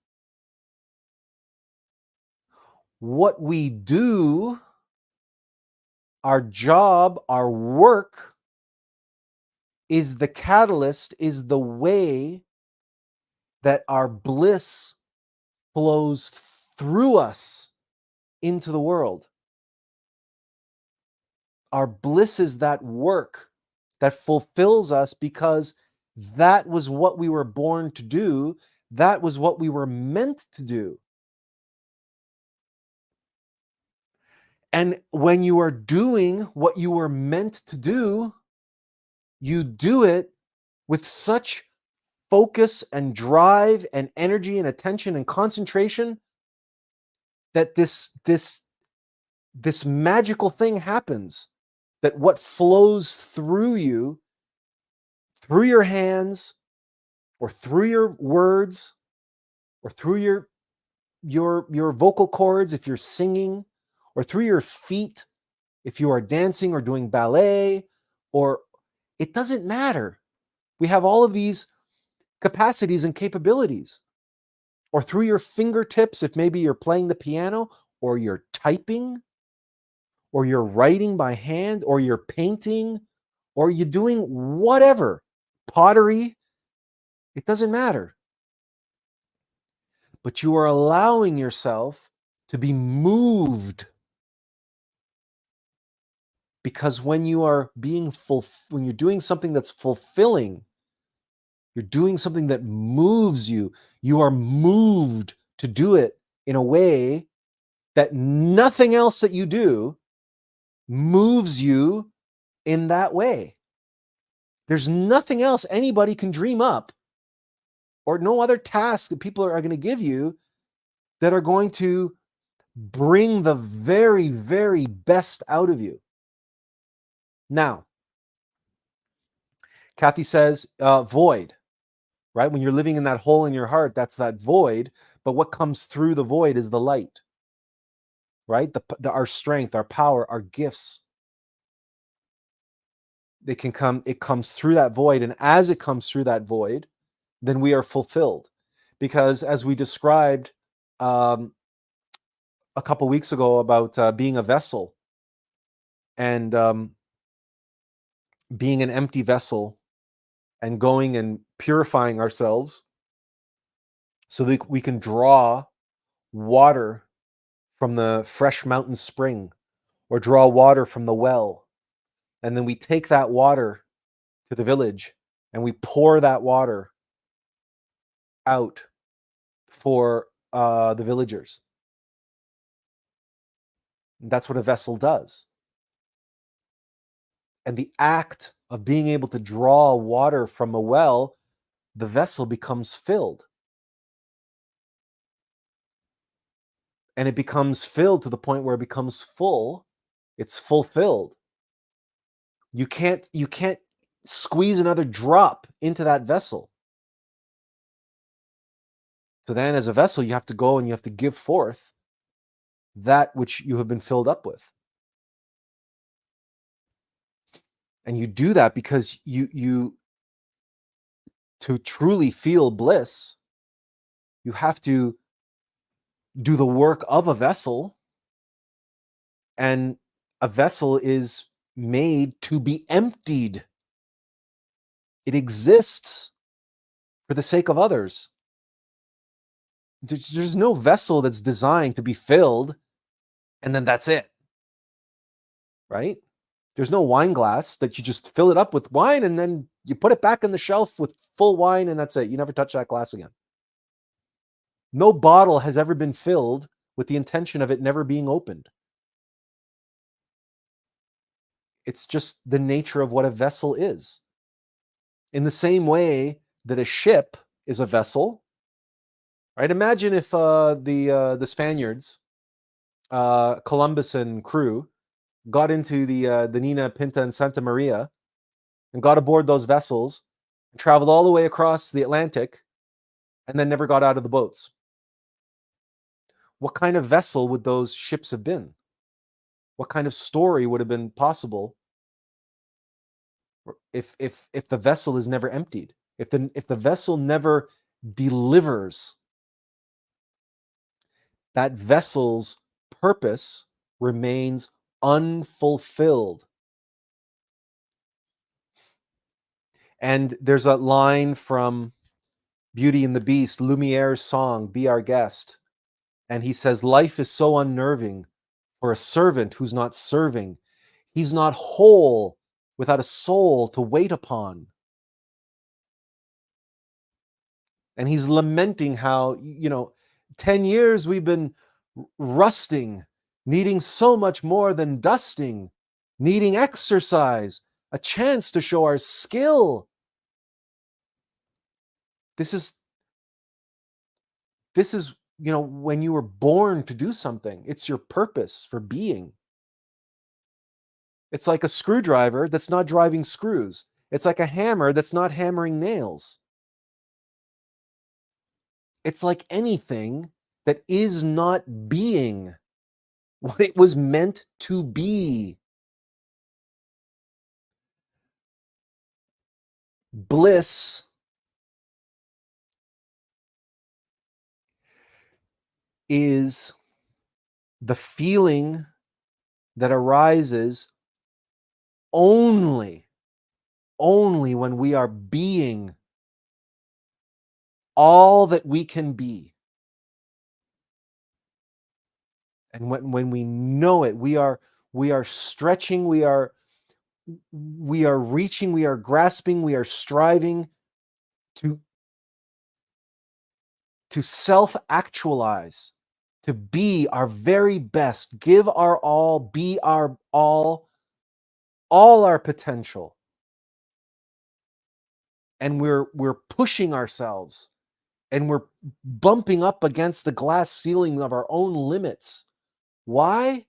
What we do, our job, our work, is the catalyst, is the way that our bliss flows through us into the world. Our bliss is that work that fulfills us, because that was what we were born to do. That was what we were meant to do. And when you are doing what you were meant to do, you do it with such focus and drive and energy and attention and concentration that this magical thing happens, that what flows through you, through your hands, or through your words, or through your vocal cords if you're singing, or through your feet if you are dancing or doing ballet, or it doesn't matter. We have all of these capacities and capabilities. Or through your fingertips if maybe you're playing the piano, or you're typing, or you're writing by hand, or you're painting, or you're doing whatever, pottery, it doesn't matter. But you are allowing yourself to be moved, because when you are when you're doing something that's fulfilling, you're doing something that moves you, you are moved to do it in a way that nothing else that you do moves you in that way. There's nothing else anybody can dream up, or no other task that people are going to give you, that are going to bring the very, very best out of you. Now, Kathy says, void, right? When you're living in that hole in your heart, that's that void. But what comes through the void is the light, right? Our strength, our power, our gifts. It comes through that void. And as it comes through that void, then we are fulfilled. Because as we described a couple weeks ago about being a vessel, and being an empty vessel, and going and purifying ourselves so that we can draw water from the fresh mountain spring, or draw water from the well. And then we take that water to the village and we pour that water out for the villagers. And that's what a vessel does. And the act of being able to draw water from a well, the vessel becomes filled. And it becomes filled to the point where it becomes full. It's fulfilled. You can't squeeze another drop into that vessel. So then as a vessel, you have to go and you have to give forth that which you have been filled up with. And you do that because you to truly feel bliss, You have to do the work of a vessel, and a vessel is made to be emptied. It exists for the sake of others. There's no vessel that's designed to be filled and then that's it, right? There's no wine glass that you just fill it up with wine and then you put it back on the shelf with full wine and that's it. You never touch that glass again. No bottle has ever been filled with the intention of it never being opened. It's just the nature of what a vessel is. In the same way that a ship is a vessel, right? Imagine if the Spaniards, Columbus and crew, got into the Nina, Pinta, and Santa Maria and got aboard those vessels and traveled all the way across the Atlantic and then never got out of the boats. What kind of vessel would those ships have been? What kind of story would have been possible if the vessel is never emptied? If the vessel never delivers, that vessel's purpose remains unfulfilled. And there's a line from Beauty and the Beast, Lumiere's song, Be Our Guest. And he says, life is so unnerving for a servant who's not serving. He's not whole without a soul to wait upon. And he's lamenting how, 10 years we've been rusting, needing so much more than dusting, needing exercise, a chance to show our skill. This is, when you were born to do something, it's your purpose for being. It's like a screwdriver that's not driving screws. It's like a hammer that's not hammering nails. It's like anything that is not being what it was meant to be. Bliss is the feeling that arises only when we are being all that we can be. And when we know it, we are stretching, we are reaching, we are grasping, we are striving to self-actualize, to be our very best, give our all, be our all our potential. And we're pushing ourselves and we're bumping up against the glass ceiling of our own limits. Why?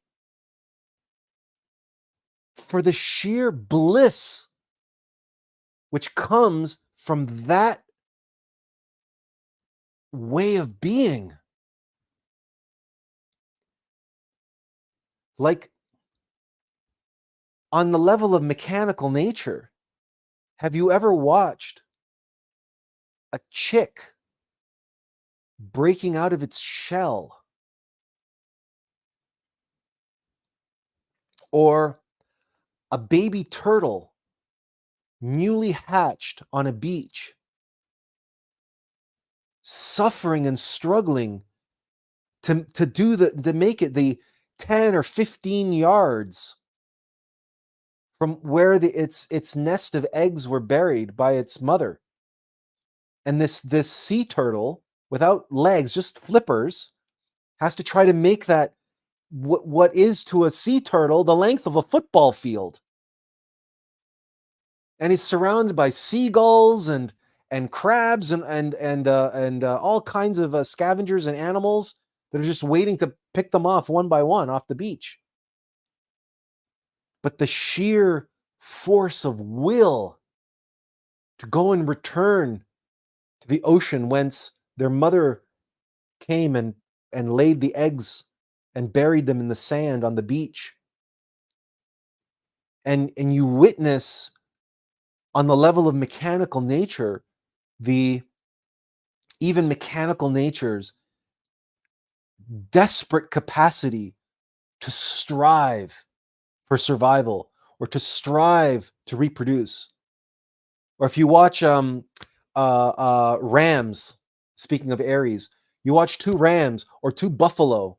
For the sheer bliss which comes from that way of being. Like, on the level of mechanical nature, have you ever watched a chick breaking out of its shell? Or a baby turtle newly hatched on a beach, suffering and struggling to make it the 10 or 15 yards from where its nest of eggs were buried by its mother. And this sea turtle, without legs, just flippers, has to try to make that what is to a sea turtle the length of a football field. And he's surrounded by seagulls and crabs and all kinds of scavengers and animals that are just waiting to pick them off one by one off the beach. But the sheer force of will to go and return to the ocean whence their mother came and laid the eggs and buried them in the sand on the beach. And you witness, on the level of mechanical nature, the even mechanical nature's desperate capacity to strive for survival or to strive to reproduce. Or if you watch rams, speaking of Aries, you watch two rams or two buffalo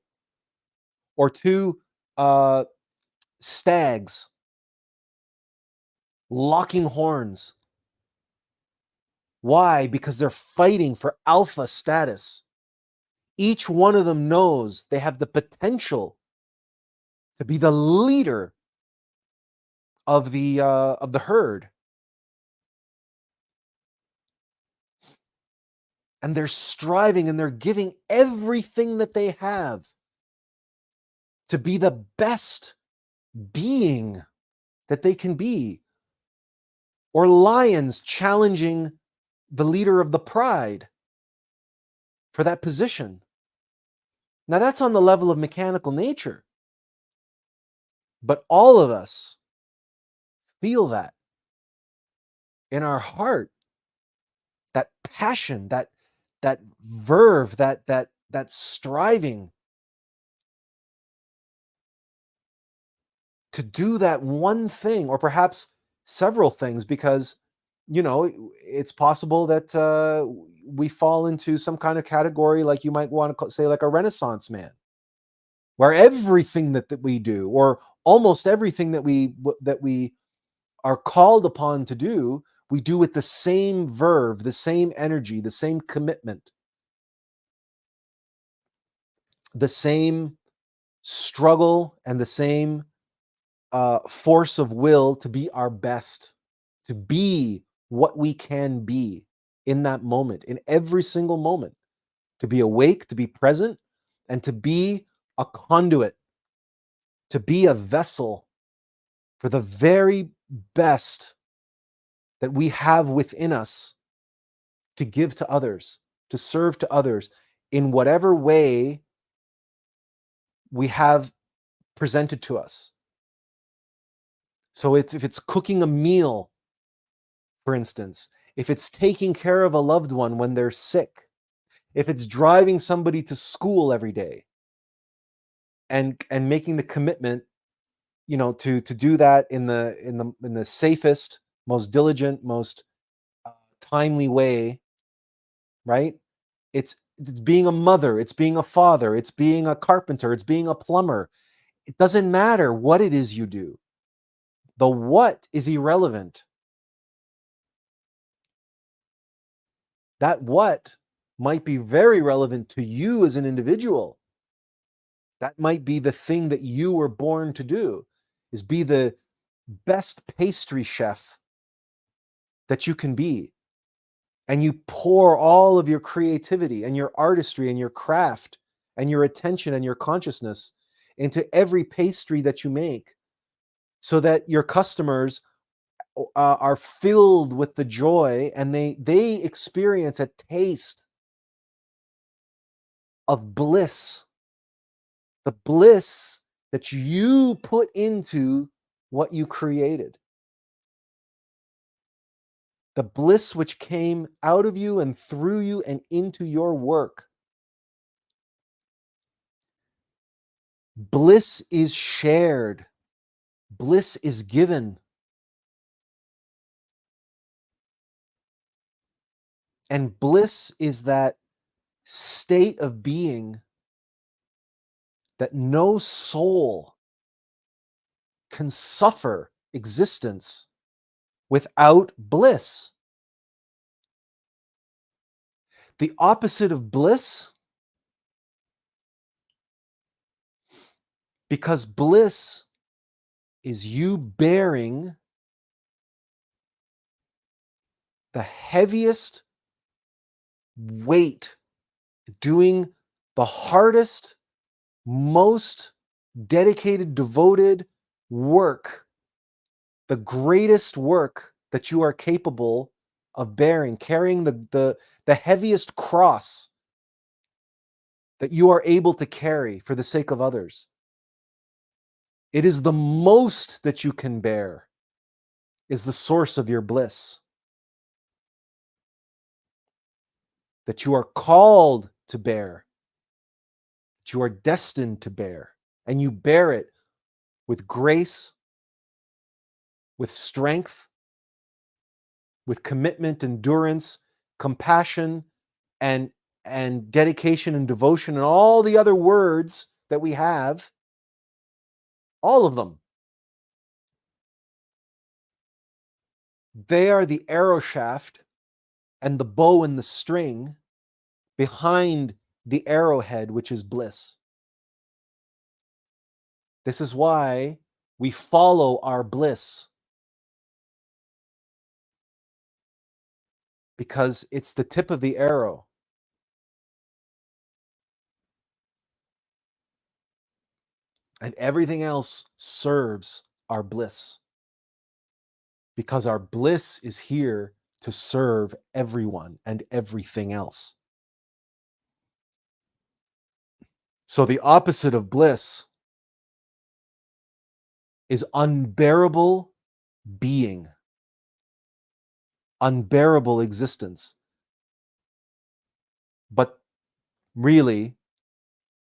or two uh, stags locking horns. Why? Because they're fighting for alpha status. Each one of them knows they have the potential to be the leader of the herd, and they're striving and they're giving everything that they have to be the best being that they can be. Or lions challenging the leader of the pride for that position. Now that's on the level of mechanical nature, but all of us feel that in our heart, that passion, that verve, that striving to do that one thing, or perhaps several things, because it's possible that we fall into some kind of category, like you might want to say, like a Renaissance man, where everything that we do, or almost everything that we are called upon to do, we do with the same verve, the same energy, the same commitment, the same struggle, and the same force of will to be our best, to be what we can be in that moment, in every single moment, to be awake, to be present, and to be a conduit, to be a vessel for the very best that we have within us to give to others, to serve to others in whatever way we have presented to us. So if it's cooking a meal, for instance, if it's taking care of a loved one when they're sick, if it's driving somebody to school every day and making the commitment, to do that in the safest, most diligent, most timely way, right? It's being a mother, it's being a father, it's being a carpenter, it's being a plumber. It doesn't matter what it is you do. The what is irrelevant. That what might be very relevant to you as an individual. That might be the thing that you were born to do, is be the best pastry chef that you can be. And you pour all of your creativity and your artistry and your craft and your attention and your consciousness into every pastry that you make, so that your customers are filled with the joy, and they experience a taste of bliss, the bliss that you put into what you created, the bliss which came out of you and through you and into your work. Bliss is shared. Bliss is given. And bliss is that state of being that no soul can suffer existence without bliss. The opposite of bliss, because bliss is you bearing the heaviest weight, doing the hardest, most dedicated, devoted work, the greatest work that you are capable of bearing, carrying the heaviest cross that you are able to carry for the sake of others. It is the most that you can bear, is the source of your bliss. that you are called to bear, that you are destined to bear, and you bear it with grace, with strength, with commitment, endurance, compassion, and dedication and devotion, and all the other words that we have, all of them. They are the arrow shaft and the bow and the string behind the arrowhead, which is bliss. This is why we follow our bliss, because it's the tip of the arrow. And everything else serves our bliss, because our bliss is here to serve everyone and everything else. So the opposite of bliss is unbearable being, unbearable existence. But really,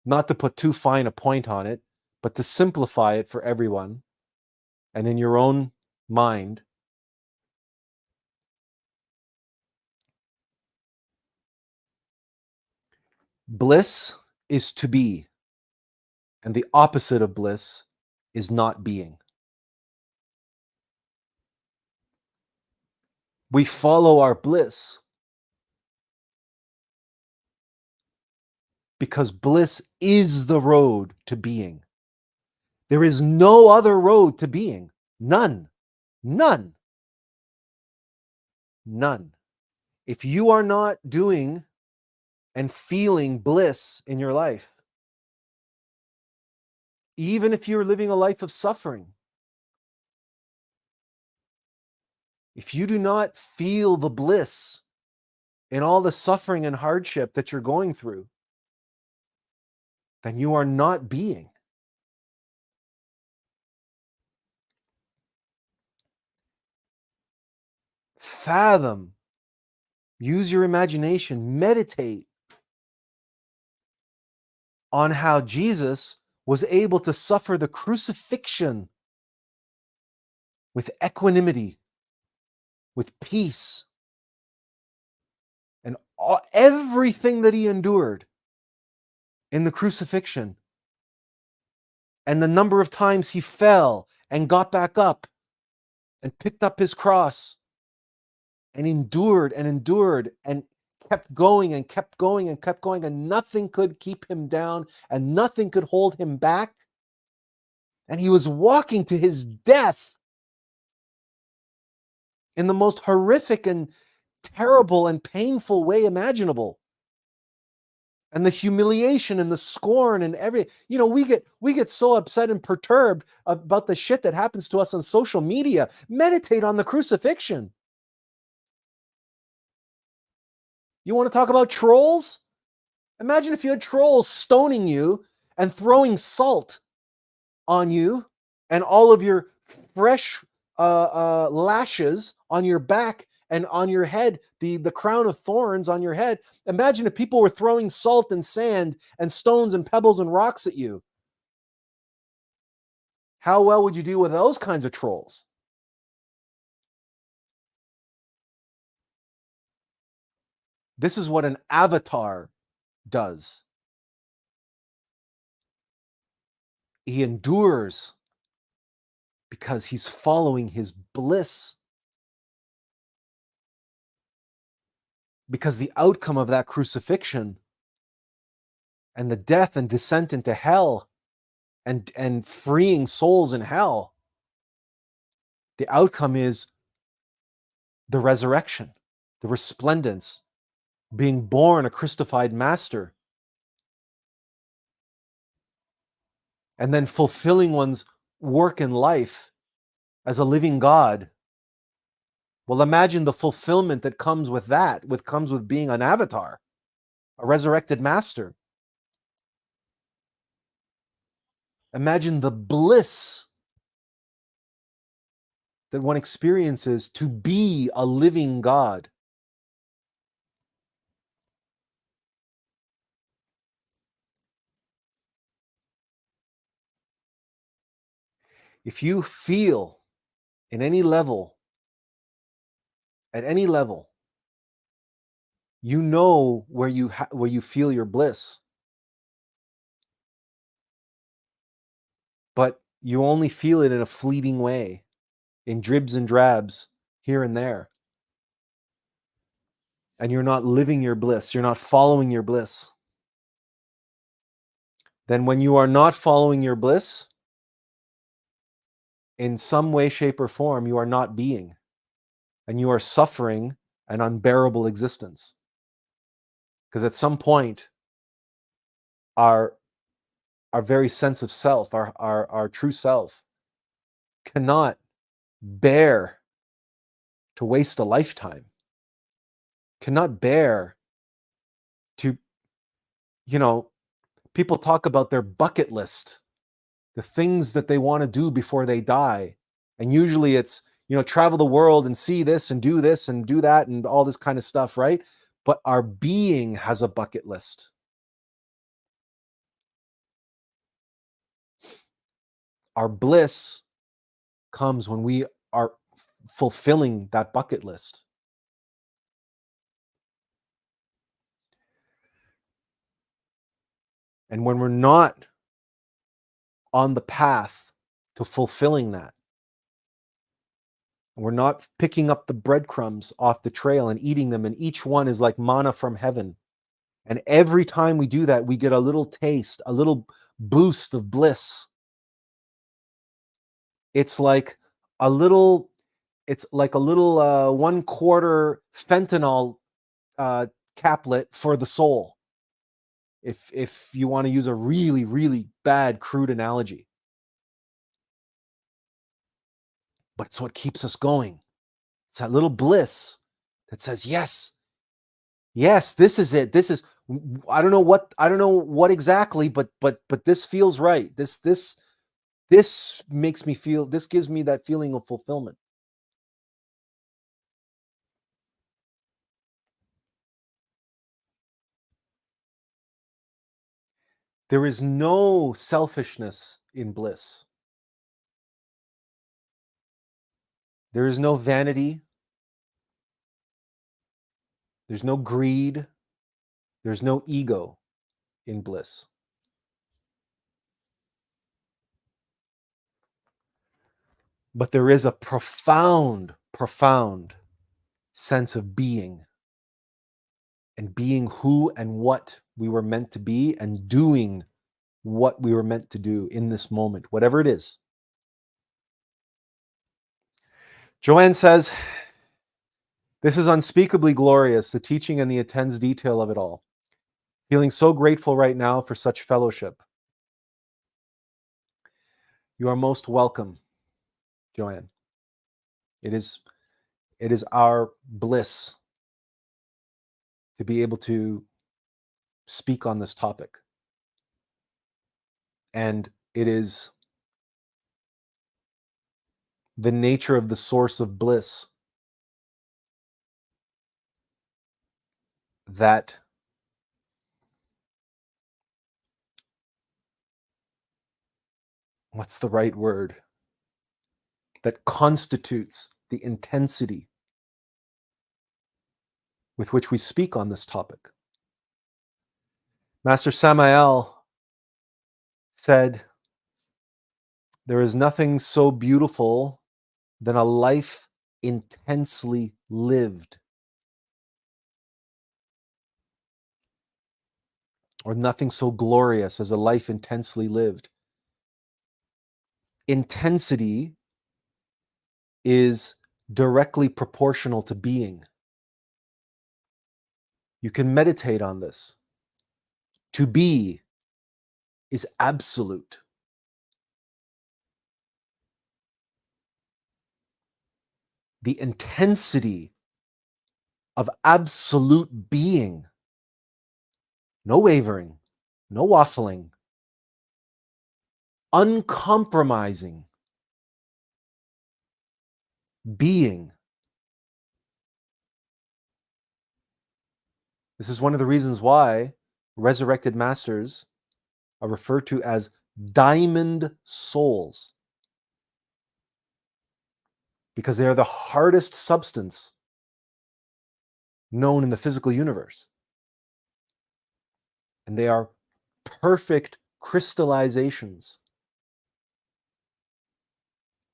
not to put too fine a point on it, but to simplify it for everyone and in your own mind, bliss is to be, and the opposite of bliss is not being. We follow our bliss because bliss is the road to being. There is no other road to being. None. None. None. If you are not doing and feeling bliss in your life, even if you're living a life of suffering, if you do not feel the bliss in all the suffering and hardship that you're going through, then you are not being. Fathom, use your imagination, meditate on how Jesus was able to suffer the crucifixion with equanimity, with peace, and everything that he endured in the crucifixion, and the number of times he fell and got back up and picked up his cross and endured and kept going and kept going and kept going, and nothing could keep him down and nothing could hold him back. And he was walking to his death in the most horrific and terrible and painful way imaginable. And the humiliation and the scorn and we get so upset and perturbed about the shit that happens to us on social media. Meditate on the crucifixion. You want to talk about trolls? Imagine if you had trolls stoning you and throwing salt on you and all of your fresh lashes on your back and on your head, the crown of thorns on your head. Imagine if people were throwing salt and sand and stones and pebbles and rocks at you. How well would you deal with those kinds of trolls? This is what an avatar does. He endures because he's following his bliss. Because the outcome of that crucifixion and the death and descent into hell and freeing souls in hell, the outcome is the resurrection, the resplendence, being born a Christified master, and then fulfilling one's work in life as a living God. Well, imagine the fulfillment that comes with that, comes with being an avatar, a resurrected master. Imagine the bliss that one experiences to be a living God. If you feel in any level, at any level, you know where you feel your bliss, but you only feel it in a fleeting way, in dribs and drabs here and there. And you're not living your bliss, you're not following your bliss. Then when you are not following your bliss, in some way, shape, or form, you are not being, and you are suffering an unbearable existence. Because at some point, our very sense of self, our true self, cannot bear to waste a lifetime, cannot bear to, people talk about their bucket list, the things that they want to do before they die. And usually it's, travel the world and see this and do that and all this kind of stuff, right? But our being has a bucket list. Our bliss comes when we are fulfilling that bucket list. And when we're not on the path to fulfilling that, we're not picking up the breadcrumbs off the trail and eating them, and each one is like manna from heaven. And every time we do that, we get a little taste, a little boost of bliss. It's like a little 1/4 fentanyl caplet for the soul. If you want to use a really, really bad, crude analogy. But it's what keeps us going. It's that little bliss that says, yes, this is it. This is, I don't know what exactly, but this feels right. This makes me feel, this gives me that feeling of fulfillment. There is no selfishness in bliss. There is no vanity. There's no greed. There's no ego in bliss. But there is a profound, profound sense of being, and being who and what we were meant to be, and doing what we were meant to do in this moment, whatever it is. Joanne says, this is unspeakably glorious, the teaching and the intense detail of it all. Feeling so grateful right now for such fellowship. You are most welcome, Joanne. It is our bliss to be able to speak on this topic. And it is the nature of the source of bliss that what's the right word? That constitutes the intensity with which we speak on this topic. Master Samael said, there is nothing so beautiful than a life intensely lived. Or nothing so glorious as a life intensely lived. Intensity is directly proportional to being. You can meditate on this. To be is absolute. The intensity of absolute being. No wavering, no waffling, uncompromising being. This is one of the reasons why resurrected masters are referred to as diamond souls. because they are the hardest substance known in the physical universe. And they are perfect crystallizations.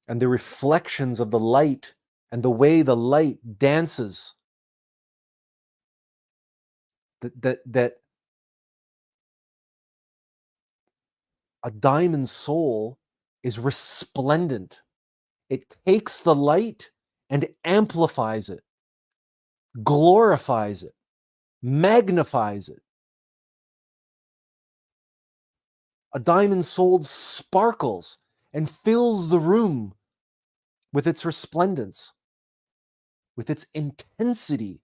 And the reflections of the light and the way the light dances, that a diamond soul is resplendent. It takes the light and amplifies it, glorifies it, magnifies it. A diamond soul sparkles and fills the room with its resplendence, with its intensity.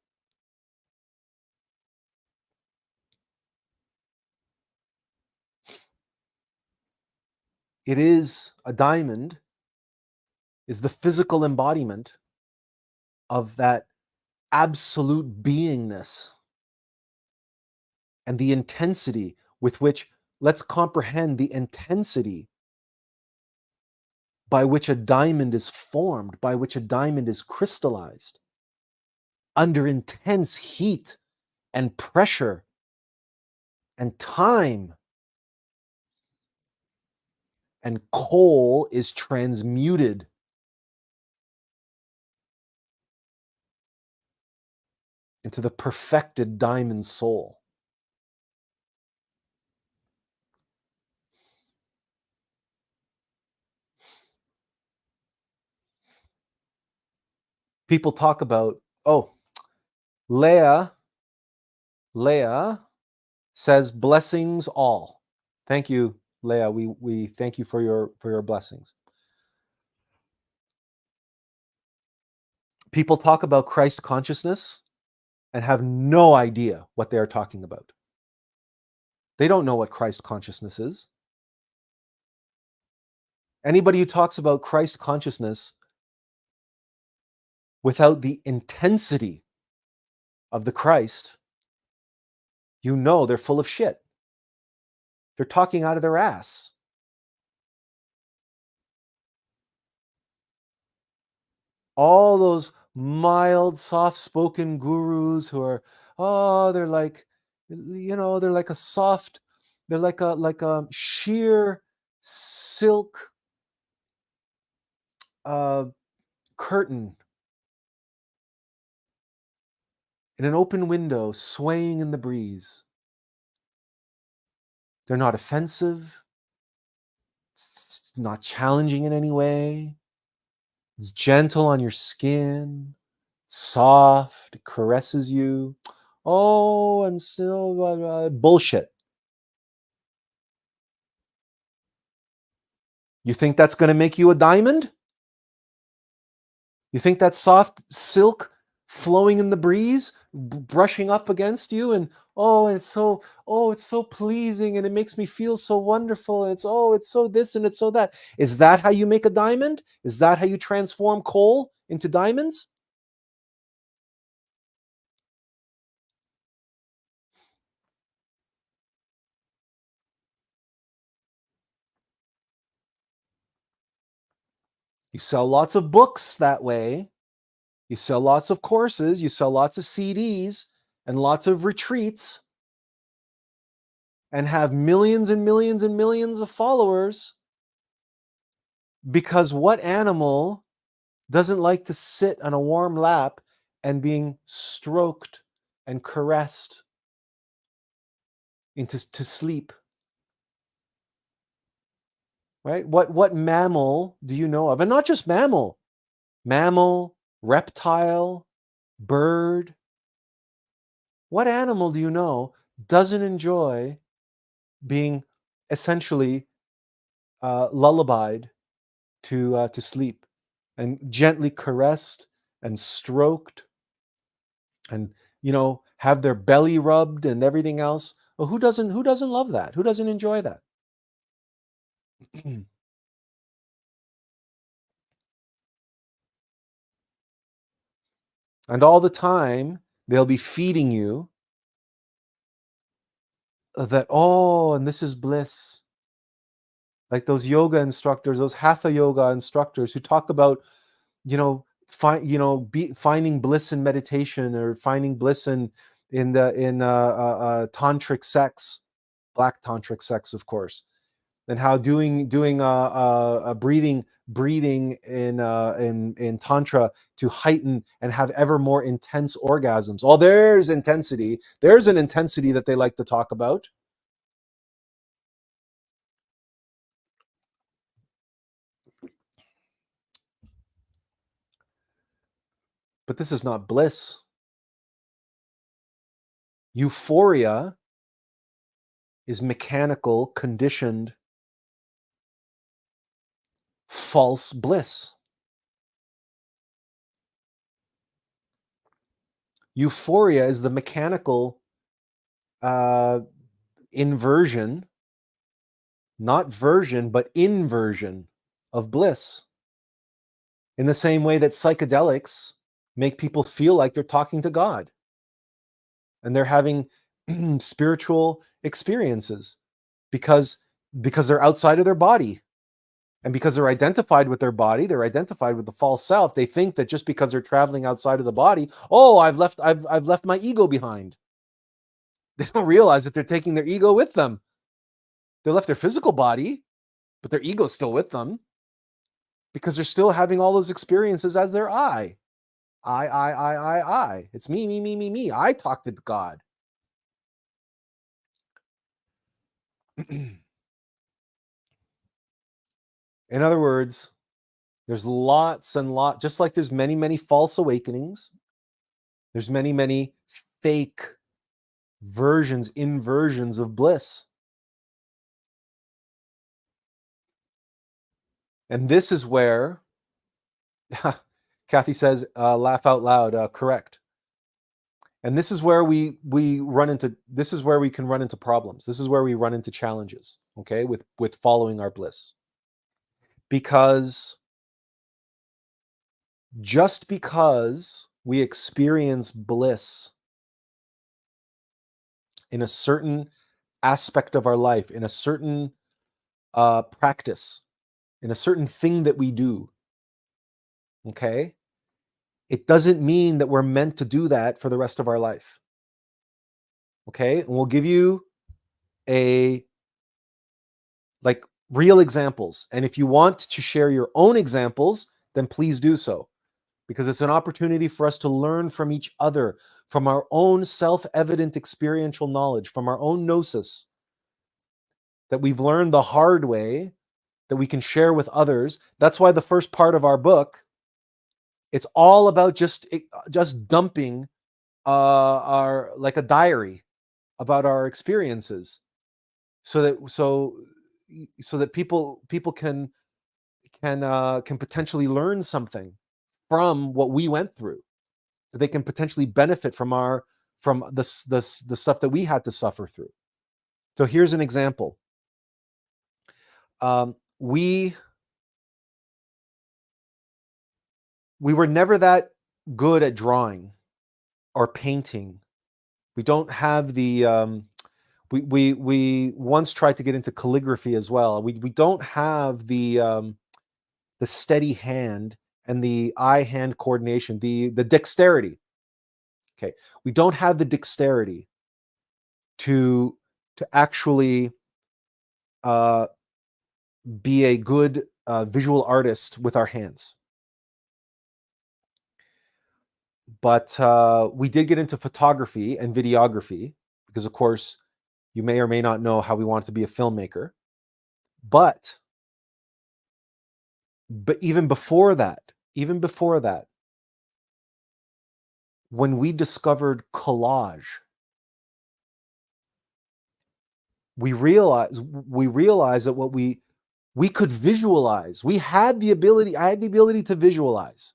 It is a diamond, is the physical embodiment of that absolute beingness and the intensity with which, let's comprehend the intensity by which a diamond is formed, by which a diamond is crystallized under intense heat and pressure and time. And coal is transmuted into the perfected diamond soul. People talk about, Leah says blessings all. Thank you, Leah. We thank you for your blessings. People talk about Christ consciousness and have no idea what they are talking about. They don't know what Christ consciousness is. Anybody who talks about Christ consciousness without the intensity of the Christ, you know they're full of shit. They're talking out of their ass. All those mild, soft-spoken gurus who are, they're like, they're like a soft, they're like a sheer silk curtain in an open window swaying in the breeze. They're not offensive. It's not challenging in any way. It's gentle on your skin, soft, it caresses you. And still bullshit. You think that's going to make you a diamond? You think that soft silk flowing in the breeze, brushing up against you, and it's so pleasing, and it makes me feel so wonderful. It's so this and it's so that. Is that how you make a diamond? Is that how you transform coal into diamonds? You sell lots of books that way. You sell lots of courses. You sell lots of CDs and lots of retreats, and have millions and millions and millions of followers. Because what animal doesn't like to sit on a warm lap and being stroked and caressed into sleep? Right? What mammal do you know of? And not just mammal, reptile, bird. What animal do you know doesn't enjoy being essentially lullabied to sleep, and gently caressed and stroked, and have their belly rubbed and everything else? Well, who doesn't love that? Who doesn't enjoy that? And all the time they'll be feeding you that, and this is bliss. Like those yoga instructors, those hatha yoga instructors who talk about finding bliss in meditation, or finding bliss in tantric sex, black tantric sex, of course, and how doing breathing in tantra to heighten and have ever more intense orgasms. Oh, there's intensity. There's an intensity that they like to talk about. But this is not bliss. Euphoria is mechanical, conditioned, false bliss. Euphoria is the mechanical inversion, not version, but inversion of bliss. In the same way that psychedelics make people feel like they're talking to God and they're having spiritual experiences because they're outside of their body. And because they're identified with their body, they're identified with the false self. They think that just because they're traveling outside of the body, oh, I've left my ego behind. They don't realize that they're taking their ego with them. They left their physical body, but their ego's still with them because they're still having all those experiences as their I. I. It's me. I talk to God. In other words, there's lots and lots, just like there's many false awakenings, there's many fake inversions of bliss. And this is where Kathy says, laugh out loud, correct. And this is where we run into, this is where we can run into problems. This is where we run into challenges, okay, with following our bliss. Because just because we experience bliss in a certain aspect of our life, in a certain practice, in a certain thing that we do, okay, it doesn't mean that we're meant to do that for the rest of our life. Okay, and we'll give you real examples. And if you want to share your own examples, then please do so, because it's an opportunity for us to learn from each other, from our own self-evident experiential knowledge, from our own gnosis that we've learned the hard way, that we can share with others. That's why the first part of our book, it's all about just dumping our, like, a diary about our experiences, so that people can potentially learn something from what we went through, so they can potentially benefit from the stuff that we had to suffer through. So here's an example. We were never that good at drawing or painting. We don't have the we once tried to get into calligraphy as well. We don't have the steady hand and the eye-hand coordination, the dexterity. Okay, we don't have the dexterity to actually be a good visual artist with our hands. But we did get into photography and videography because, of course, you may or may not know how we want to be a filmmaker. But even before that, when we discovered collage, we realized that what we could visualize. I had the ability to visualize.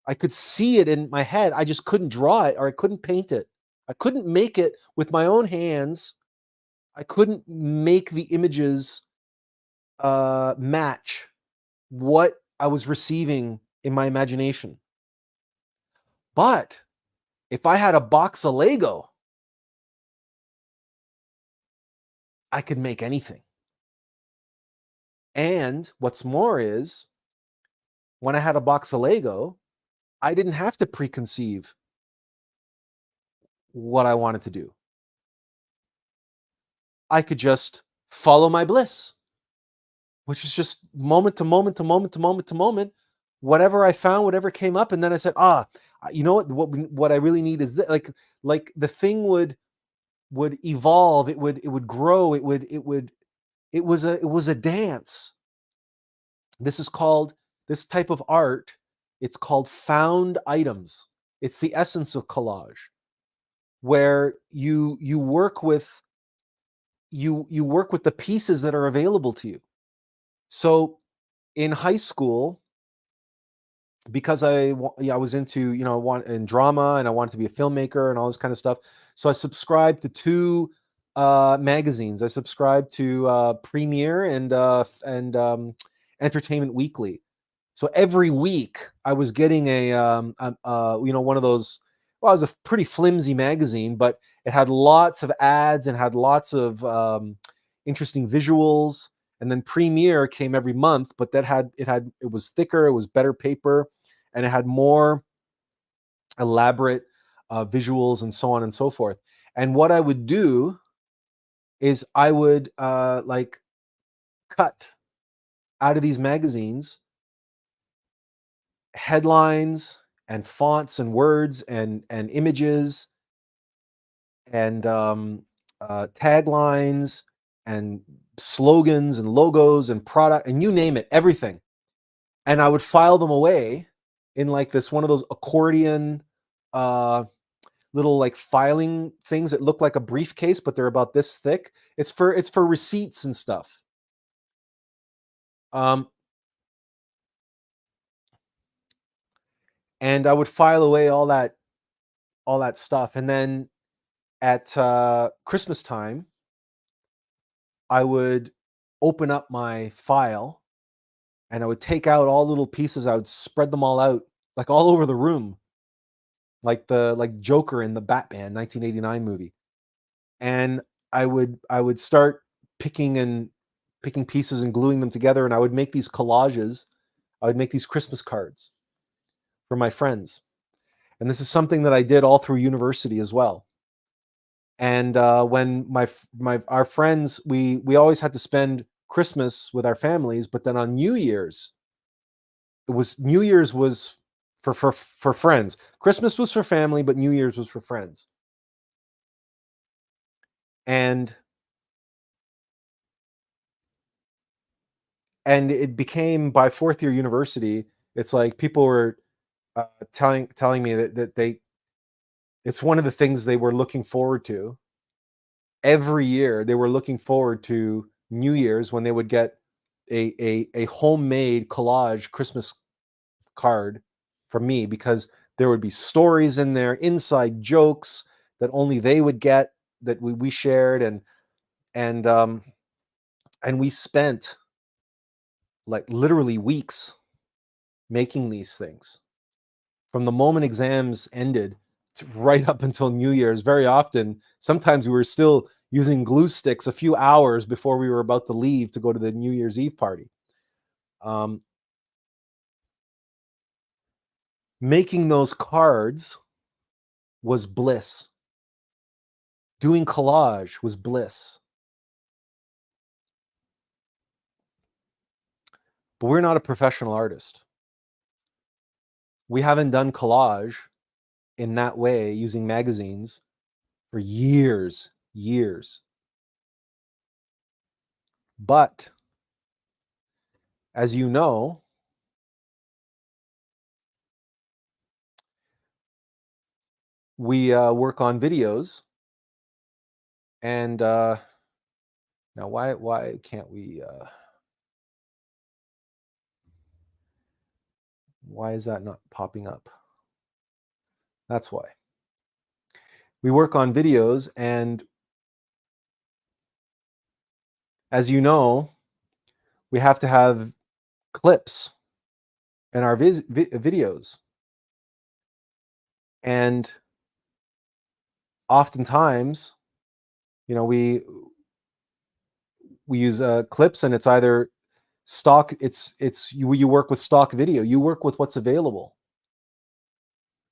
I could see it in my head. I just couldn't draw it, or I couldn't paint it. I couldn't make it with my own hands. I couldn't make the images match what I was receiving in my imagination. But if I had a box of Lego, I could make anything. And what's more is, when I had a box of Lego, I didn't have to preconceive what I wanted to do. I could just follow my bliss, which is just moment to moment to moment to moment to moment, whatever I found, whatever came up, and then I said, you know what I really need is that, like the thing would evolve, it would grow, it was a dance. This type of art, it's called found items. It's the essence of collage, where you work with the pieces that are available to you. So in high school, because I was into, in drama, and I wanted to be a filmmaker and all this kind of stuff. So I subscribed to two magazines. I subscribed to Premiere and Entertainment Weekly. So every week I was getting one of those. Well, it was a pretty flimsy magazine, but it had lots of ads and had lots of interesting visuals. And then Premiere came every month, but it was thicker, it was better paper, and it had more elaborate visuals and so on and so forth. And what I would do is I would cut out of these magazines headlines and fonts and words and images and taglines and slogans and logos and product and you name it, everything. And I would file them away in like this one of those accordion little like filing things that look like a briefcase, but they're about this thick. It's for receipts and stuff. And I would file away all that stuff. And then at Christmas time, I would open up my file and I would take out all little pieces. I would spread them all out, like all over the room, like Joker in the Batman 1989 movie. And I would start picking pieces and gluing them together, and I would make these collages. I would make these Christmas cards for my friends. And this is something that I did all through university as well. And when our friends, we always had to spend Christmas with our families, but then on New Year's was for friends. Christmas was for family, but New Year's was for friends. And it became, by fourth year university, it's like people were telling me that it's one of the things they were looking forward to. Every year they were looking forward to New Year's, when they would get a homemade collage Christmas card from me, because there would be stories in there, inside jokes that only they would get, that we shared, and we spent like literally weeks making these things from the moment exams ended to right up until New Year's. Very often, sometimes we were still using glue sticks a few hours before we were about to leave to go to the New Year's Eve party. Making those cards was bliss. Doing collage was bliss. But we're not a professional artist. We haven't done collage in that way using magazines for years. But as you know, we work on videos, and now why can't we? Why is that not popping up? That's why. We work on videos, and as you know, we have to have clips in our videos. And oftentimes, we use clips, and it's either Stock, you work with stock video, you work with what's available.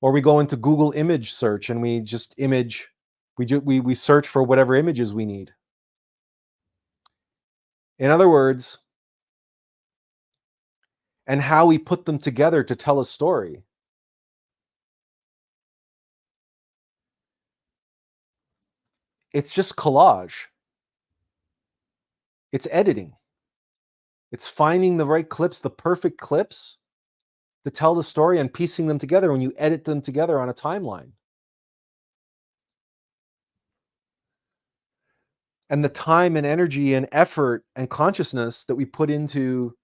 Or we go into Google image search and we just we search for whatever images we need. In other words, and how we put them together to tell a story. It's just collage. It's editing. It's finding the right clips, the perfect clips to tell the story and piecing them together when you edit them together on a timeline. And the time and energy and effort and consciousness that we put into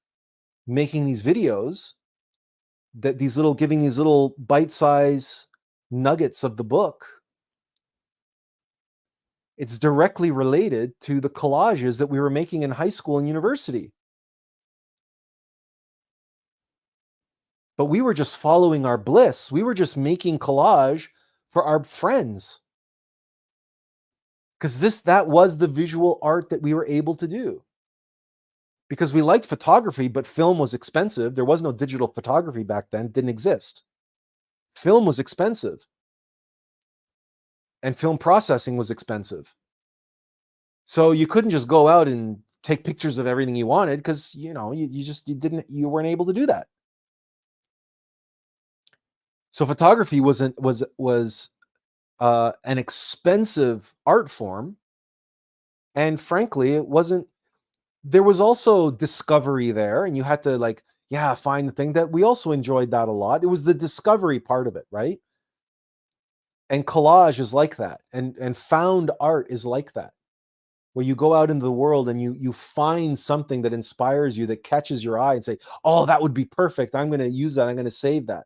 making these videos, that giving these little bite-size nuggets of the book, it's directly related to the collages that we were making in high school and university. But we were just following our bliss. We were just making collage for our friends. Because that was the visual art that we were able to do. Because we liked photography, but film was expensive. There was no digital photography back then. It didn't exist. Film was expensive. And film processing was expensive. So you couldn't just go out and take pictures of everything you wanted, because you weren't able to do that. So photography was an expensive art form, and frankly, it wasn't. There was also discovery there, and you had to find the thing. That we also enjoyed that a lot. It was the discovery part of it, right? And collage is like that, and found art is like that, where you go out into the world and you find something that inspires you, that catches your eye, and say, "Oh, that would be perfect. I'm going to use that. I'm going to save that."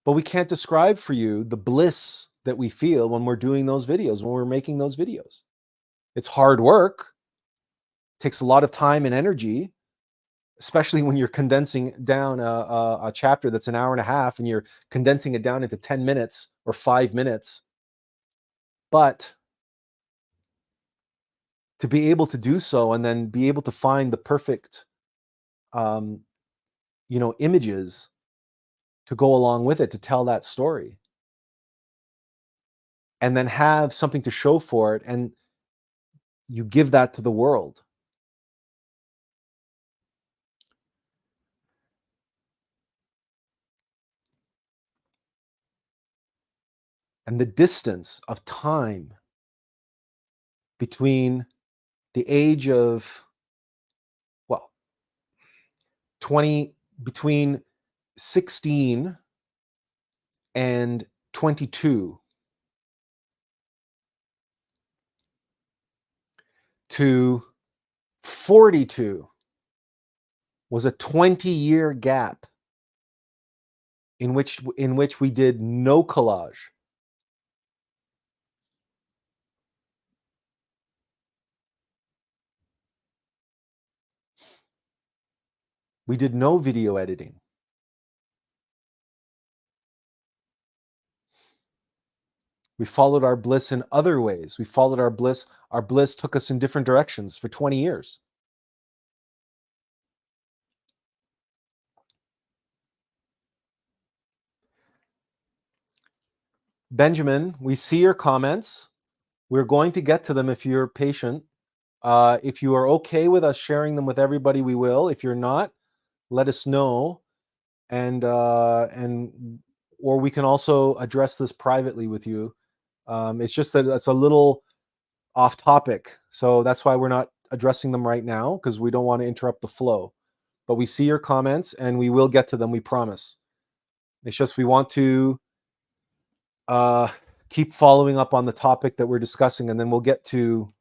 But we can't describe for you the bliss that we feel when we're doing those videos, when we're making those videos. It's hard work. It takes a lot of time and energy, especially when you're condensing down a chapter that's an hour and a half and you're condensing it down into 10 minutes or 5 minutes. But to be able to do so and then be able to find the perfect, images to go along with it, to tell that story, and then have something to show for it, and you give that to the world. And the distance of time between the age of, well, between 16 and 22 to 42 was a 20-year gap in which we did no collage. We did no video editing. We followed our bliss in other ways. We followed our bliss. Our bliss took us in different directions for 20 years. Benjamin, we see your comments. We're going to get to them if you're patient. If you are okay with us sharing them with everybody, we will. If you're not, let us know, and or we can also address this privately with you. It's just that it's a little off topic, so that's why we're not addressing them right now, because we don't want to interrupt the flow. But we see your comments and we will get to them, we promise. It's just we want to keep following up on the topic that we're discussing, and then we'll get to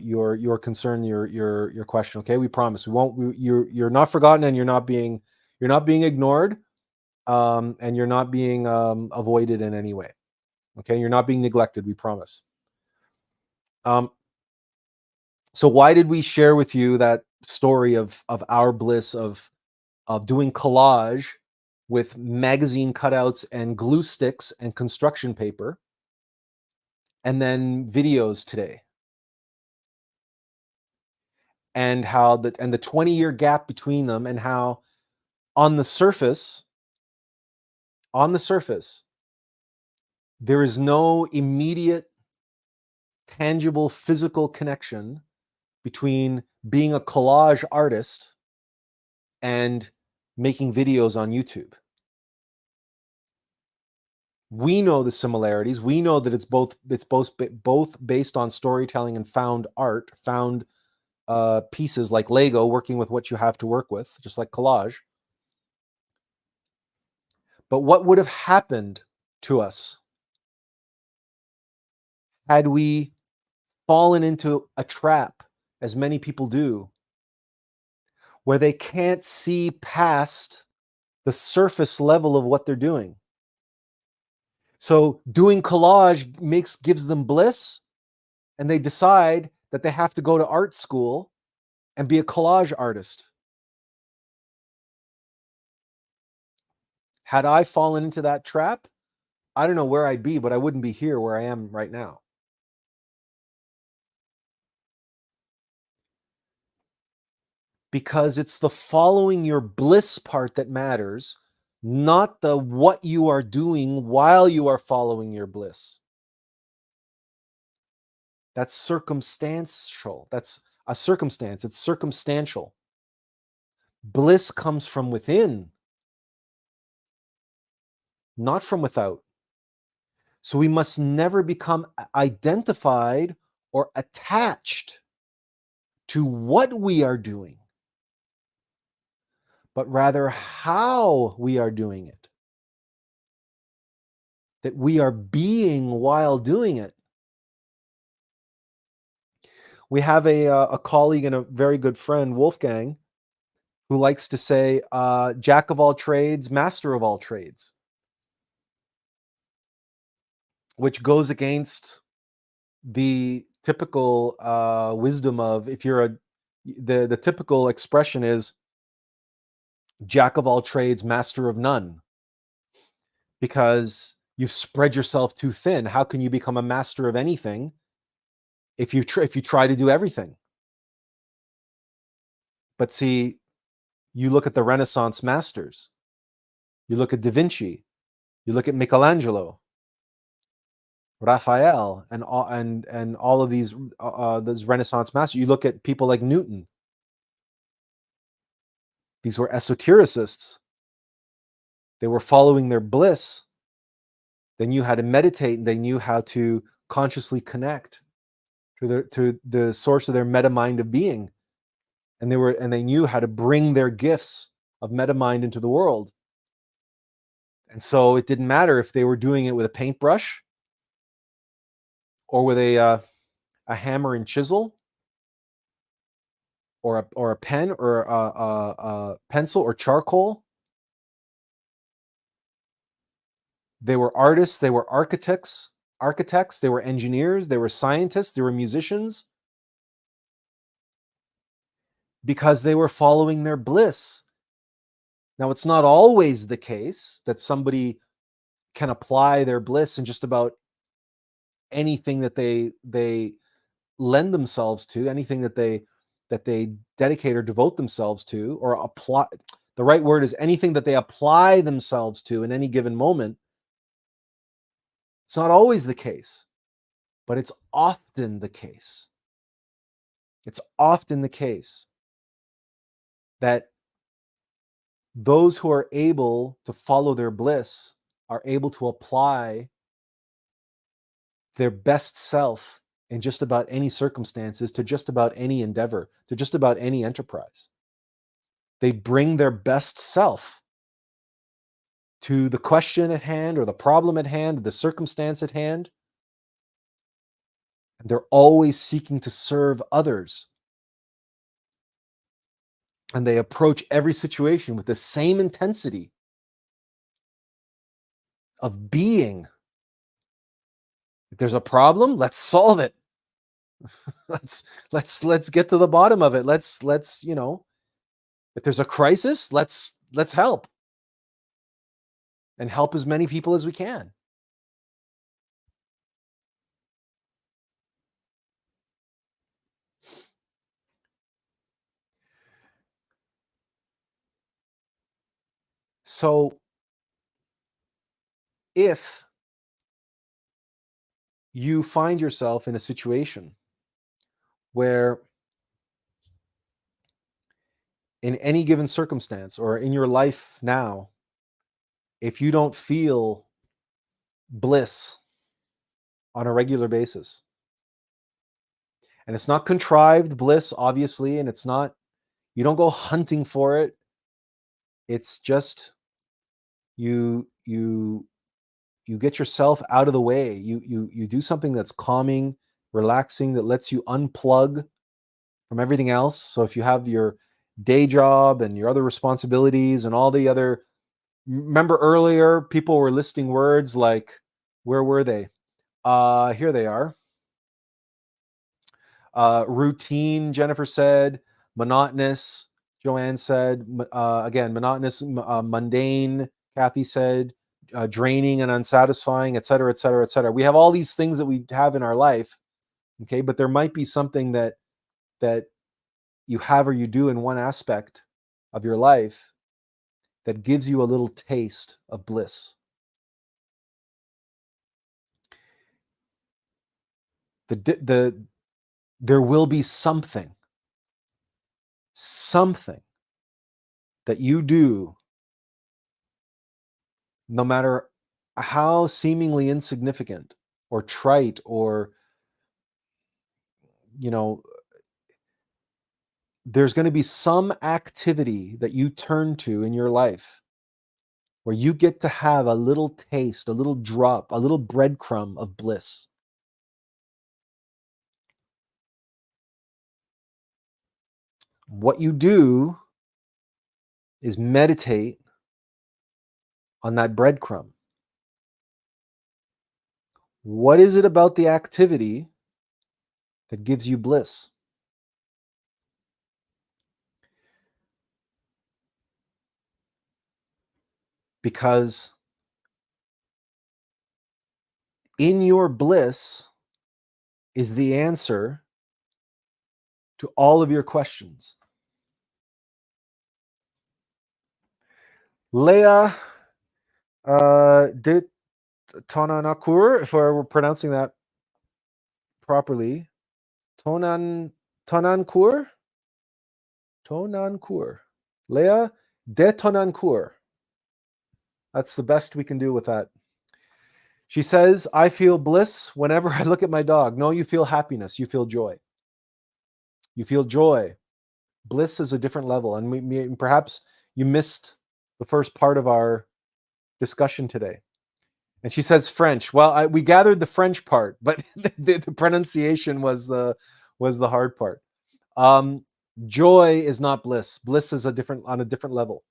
your concern, your question. Okay, we promise we won't. You're not forgotten, and you're not being ignored, and you're not being avoided in any way. Okay, you're not being neglected. We promise. So why did we share with you that story of our bliss of doing collage with magazine cutouts and glue sticks and construction paper, and then videos today. And how the 20-year gap between them, and how on the surface, there is no immediate, tangible, physical connection between being a collage artist and making videos on YouTube. We know the similarities. We know that it's both based on storytelling and found art, found pieces like Lego, working with what you have to work with, just like collage. But what would have happened to us had we fallen into a trap, as many people do, where they can't see past the surface level of what they're doing? So doing collage gives them bliss, and they decide that they have to go to art school and be a collage artist. Had I fallen into that trap, I don't know where I'd be, but I wouldn't be here where I am right now. Because it's the following your bliss part that matters, not the what you are doing while you are following your bliss. That's circumstantial. That's a circumstance. It's circumstantial. Bliss comes from within, not from without. So we must never become identified or attached to what we are doing, but rather how we are doing it. That we are being while doing it. We have a colleague and a very good friend, Wolfgang, who likes to say, jack of all trades, master of all trades, which goes against the typical wisdom of, if you're the typical expression is jack of all trades, master of none, because you've spread yourself too thin. How can you become a master of anything if you try to do everything? But see, you look at the Renaissance masters, you look at Da Vinci, you look at Michelangelo, Raphael, and all of these Renaissance masters. You look at people like Newton. These were esotericists. They were following their bliss. They knew how to meditate, and they knew how to consciously connect to the source of their meta mind of being. And they knew how to bring their gifts of meta mind into the world. And so it didn't matter if they were doing it with a paintbrush or with a hammer and chisel, or a pen, or a pencil, or charcoal. They were artists, they were architects, they were engineers, they were scientists, they were musicians, because they were following their bliss. Now, it's not always the case that somebody can apply their bliss in just about anything that they lend themselves to, anything that they dedicate or devote themselves to, or apply. The right word is anything that they apply themselves to in any given moment. It's not always the case, but it's often the case. It's often the case that those who are able to follow their bliss are able to apply their best self in just about any circumstances, to just about any endeavor, to just about any enterprise. They bring their best self to the question at hand, or the problem at hand, the circumstance at hand. And they're always seeking to serve others. And they approach every situation with the same intensity of being. If there's a problem, let's solve it. let's get to the bottom of it. Let's if there's a crisis, let's help. and help as many people as we can. So if you find yourself in a situation where in any given circumstance or in your life now, if you don't feel bliss on a regular basis, and it's not contrived bliss, obviously, and it's not, you don't go hunting for it. It's just you get yourself out of the way. You do something that's calming, relaxing, that lets you unplug from everything else. So if you have your day job and your other responsibilities and all the other, remember earlier people were listing words like, where were they? Here they are. Routine, Jennifer said. Monotonous, Joanne said. Again, monotonous, mundane, Kathy said. Draining and unsatisfying, et cetera, et cetera, et cetera. We have all these things that we have in our life, okay? But there might be something that you have or you do in one aspect of your life that gives you a little taste of bliss. There will be something that you do, no matter how seemingly insignificant or trite or, there's going to be some activity that you turn to in your life where you get to have a little taste, a little drop, a little breadcrumb of bliss. What you do is meditate on that breadcrumb. What is it about the activity that gives you bliss? Because in your bliss is the answer to all of your questions. Leah de Tonanakur, if we're pronouncing that properly. Tonankur? Leah de Tonankur. That's the best we can do with that. She says, I feel bliss whenever I look at my dog. No, you feel happiness. You feel joy. You feel joy. Bliss is a different level. And perhaps you missed the first part of our discussion today. And she says French. Well, we gathered the French part, but the pronunciation was the hard part. Joy is not bliss. Bliss is on a different level.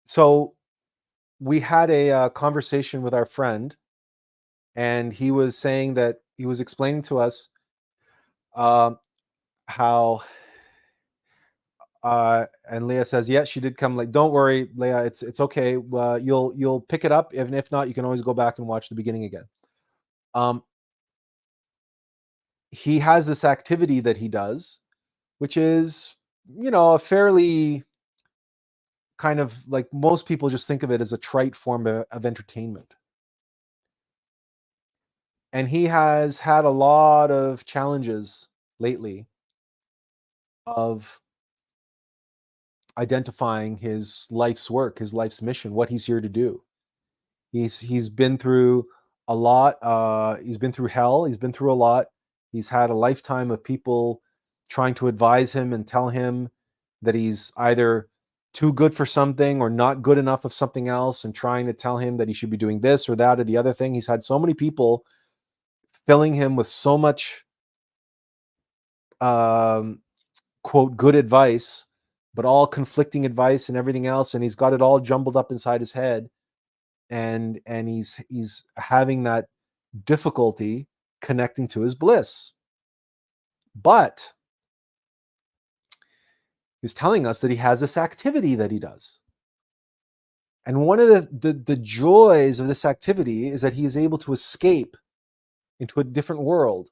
So we had a conversation with our friend, and he was saying that he was explaining to us how and Leah says, yeah, she did come. Like, don't worry, Leah, it's okay. You'll pick it up, and if not, you can always go back and watch the beginning again. He has this activity that he does, which is, a fairly kind of, like, most people just think of it as a trite form of entertainment. And he has had a lot of challenges lately of identifying his life's work, his life's mission, what he's here to do. He's been through a lot. He's been through hell. He's been through a lot. He's had a lifetime of people trying to advise him and tell him that he's either too good for something or not good enough of something else, and trying to tell him that he should be doing this or that or the other thing. He's had so many people filling him with so much quote good advice, but all conflicting advice and everything else, and he's got it all jumbled up inside his head, and he's having that difficulty connecting to his bliss. But he's telling us that he has this activity that he does. And one of the joys of this activity is that he is able to escape into a different world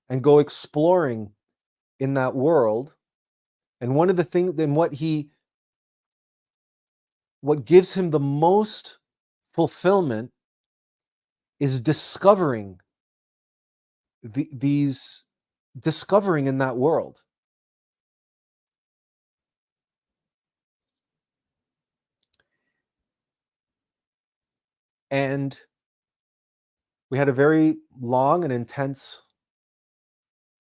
and go exploring in that world. And one of the things, then what gives him the most fulfillment is discovering discovering in that world. And we had a very long and intense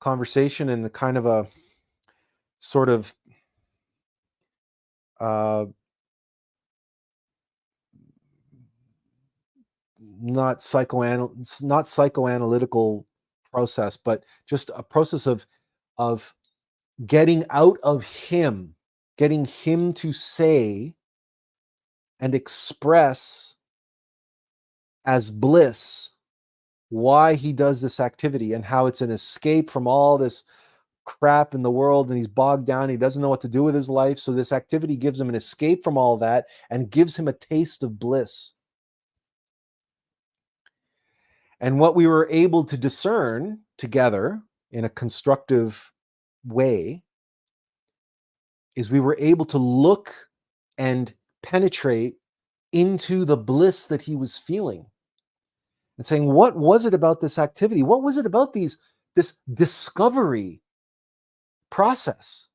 conversation in a kind of a sort of not psychoanalytical process, but just a process of getting out of him, getting him to say and express as Bliss why he does this activity and how it's an escape from all this crap in the world, and he's bogged down. He doesn't know what to do with his life. So this activity gives him an escape from all that and gives him a taste of bliss. And what we were able to discern together in a constructive way is we were able to look and penetrate into the bliss that he was feeling and saying, what was it about this activity? What was it about this discovery process?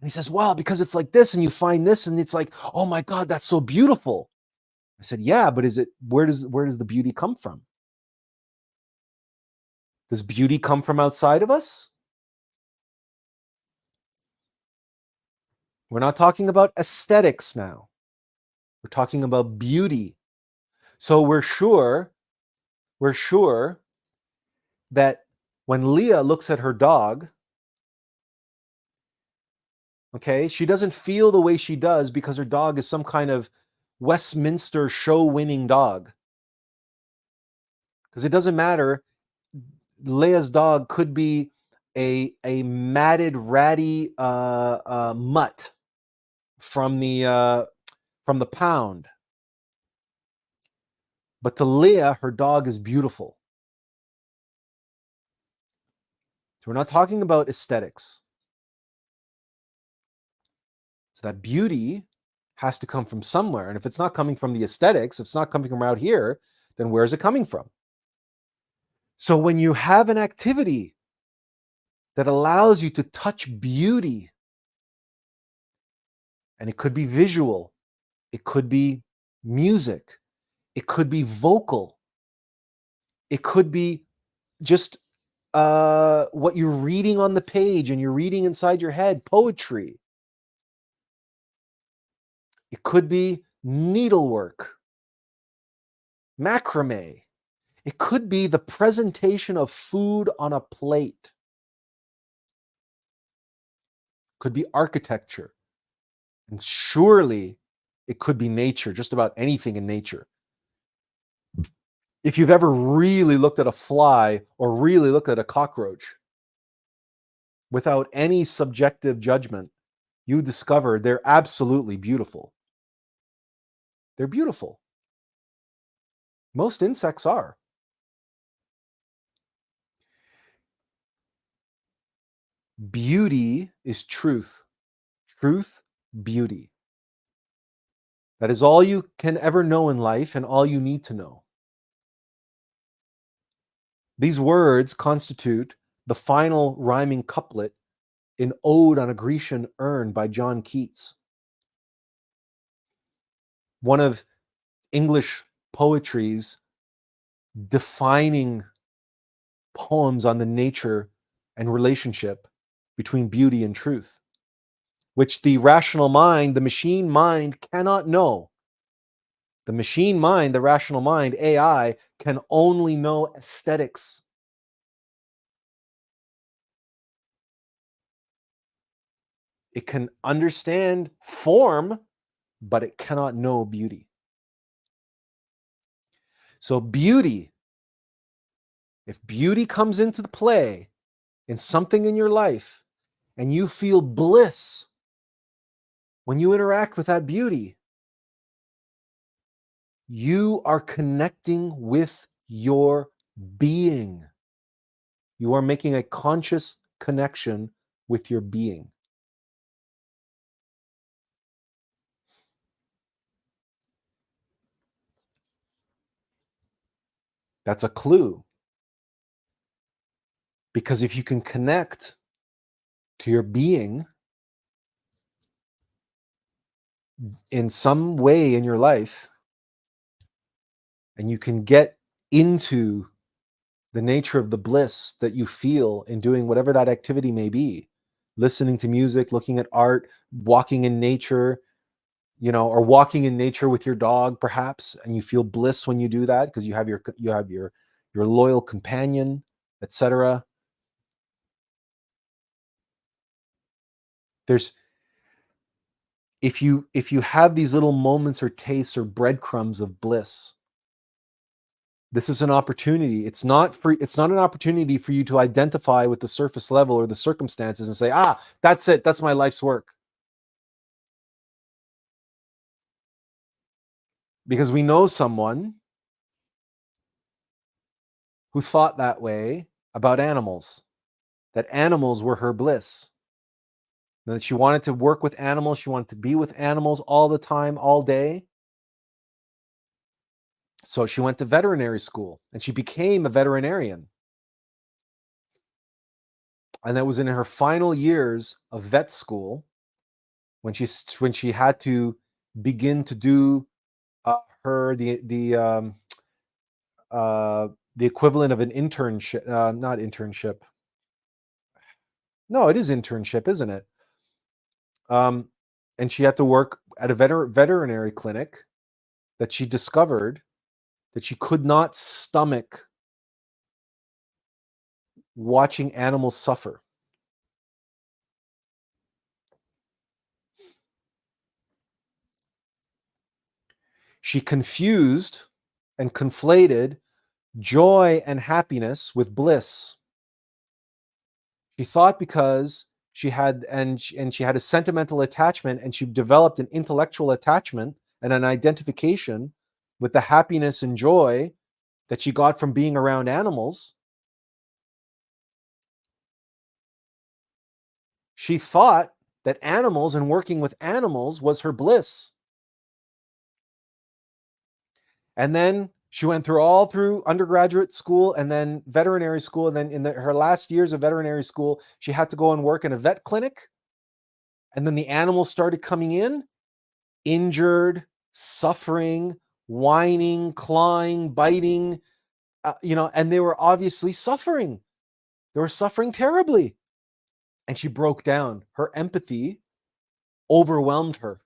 And he says, well, because it's like this, and you find this, and it's like, oh my God, that's so beautiful. I said, yeah, but where does the beauty come from? Does beauty come from outside of us? We're not talking about aesthetics now. We're talking about beauty. So we're sure that when Leah looks at her dog, okay, she doesn't feel the way she does because her dog is some kind of Westminster show-winning dog. Because it doesn't matter. Leah's dog could be a matted, ratty mutt from the pound. But to Leah, her dog is beautiful. So we're not talking about aesthetics. So that beauty has to come from somewhere. And if it's not coming from the aesthetics, if it's not coming from out here, then where is it coming from? So when you have an activity that allows you to touch beauty, and it could be visual, it could be music, it could be vocal, it could be just what you're reading on the page and you're reading inside your head, poetry. It could be needlework, macrame. It could be the presentation of food on a plate. It could be architecture. And surely it could be nature, just about anything in nature. If you've ever really looked at a fly or really looked at a cockroach without any subjective judgment, you discover they're absolutely beautiful. They're beautiful. Most insects are. Beauty is truth. Truth, beauty. That is all you can ever know in life and all you need to know. These words constitute the final rhyming couplet in Ode on a Grecian Urn by John Keats. One of English poetry's defining poems on the nature and relationship between beauty and truth, which the rational mind, the machine mind, cannot know. The machine mind, the rational mind, AI, can only know aesthetics. It can understand form, but it cannot know beauty. So beauty, if beauty comes into the play, in something in your life, and you feel bliss when you interact with that beauty, you are connecting with your being. You are making a conscious connection with your being. That's a clue. Because if you can connect to your being in some way in your life, and you can get into the nature of the bliss that you feel in doing whatever that activity may be, listening to music, looking at art, walking in nature, or walking in nature with your dog perhaps, and you feel bliss when you do that because you have your loyal companion, etc. There's if you have these little moments or tastes or breadcrumbs of bliss, this is an opportunity. It's not an opportunity for you to identify with the surface level or the circumstances and say, that's it, that's my life's work. Because we know someone who thought that way about animals, that animals were her bliss. And that she wanted to work with animals, she wanted to be with animals all the time, all day. So she went to veterinary school and she became a veterinarian. And that was in her final years of vet school when she had to begin to do the equivalent of an internship, not internship. No, it is internship, isn't it? And she had to work at a veterinary clinic that she discovered that she could not stomach watching animals suffer. She confused and conflated joy and happiness with bliss. She thought because she had a sentimental attachment, and she developed an intellectual attachment and an identification with the happiness and joy that she got from being around animals. She thought that animals and working with animals was her bliss. And then she went through undergraduate school and then veterinary school. And then in her last years of veterinary school, she had to go and work in a vet clinic. And then the animals started coming in, injured, suffering, whining, clawing, biting, and they were obviously suffering. They were suffering terribly. And she broke down. Her empathy overwhelmed her.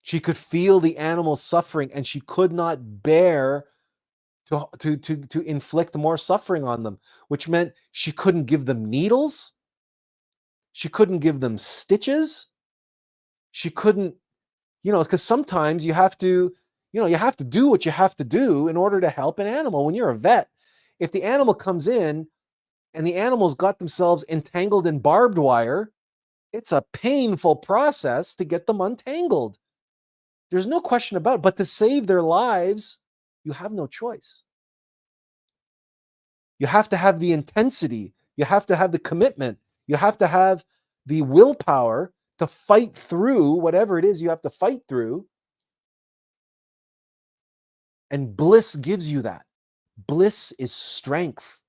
She could feel the animals suffering, and she could not bear to inflict more suffering on them, which meant she couldn't give them needles. She couldn't give them stitches. She couldn't, because sometimes you have to do what you have to do in order to help an animal. When you're a vet, if the animal comes in and the animal's got themselves entangled in barbed wire, it's a painful process to get them untangled. There's no question about it. But to save their lives, you have no choice. You have to have the intensity. You have to have the commitment. You have to have the willpower to fight through whatever it is you have to fight through. And bliss gives you that. Bliss is strength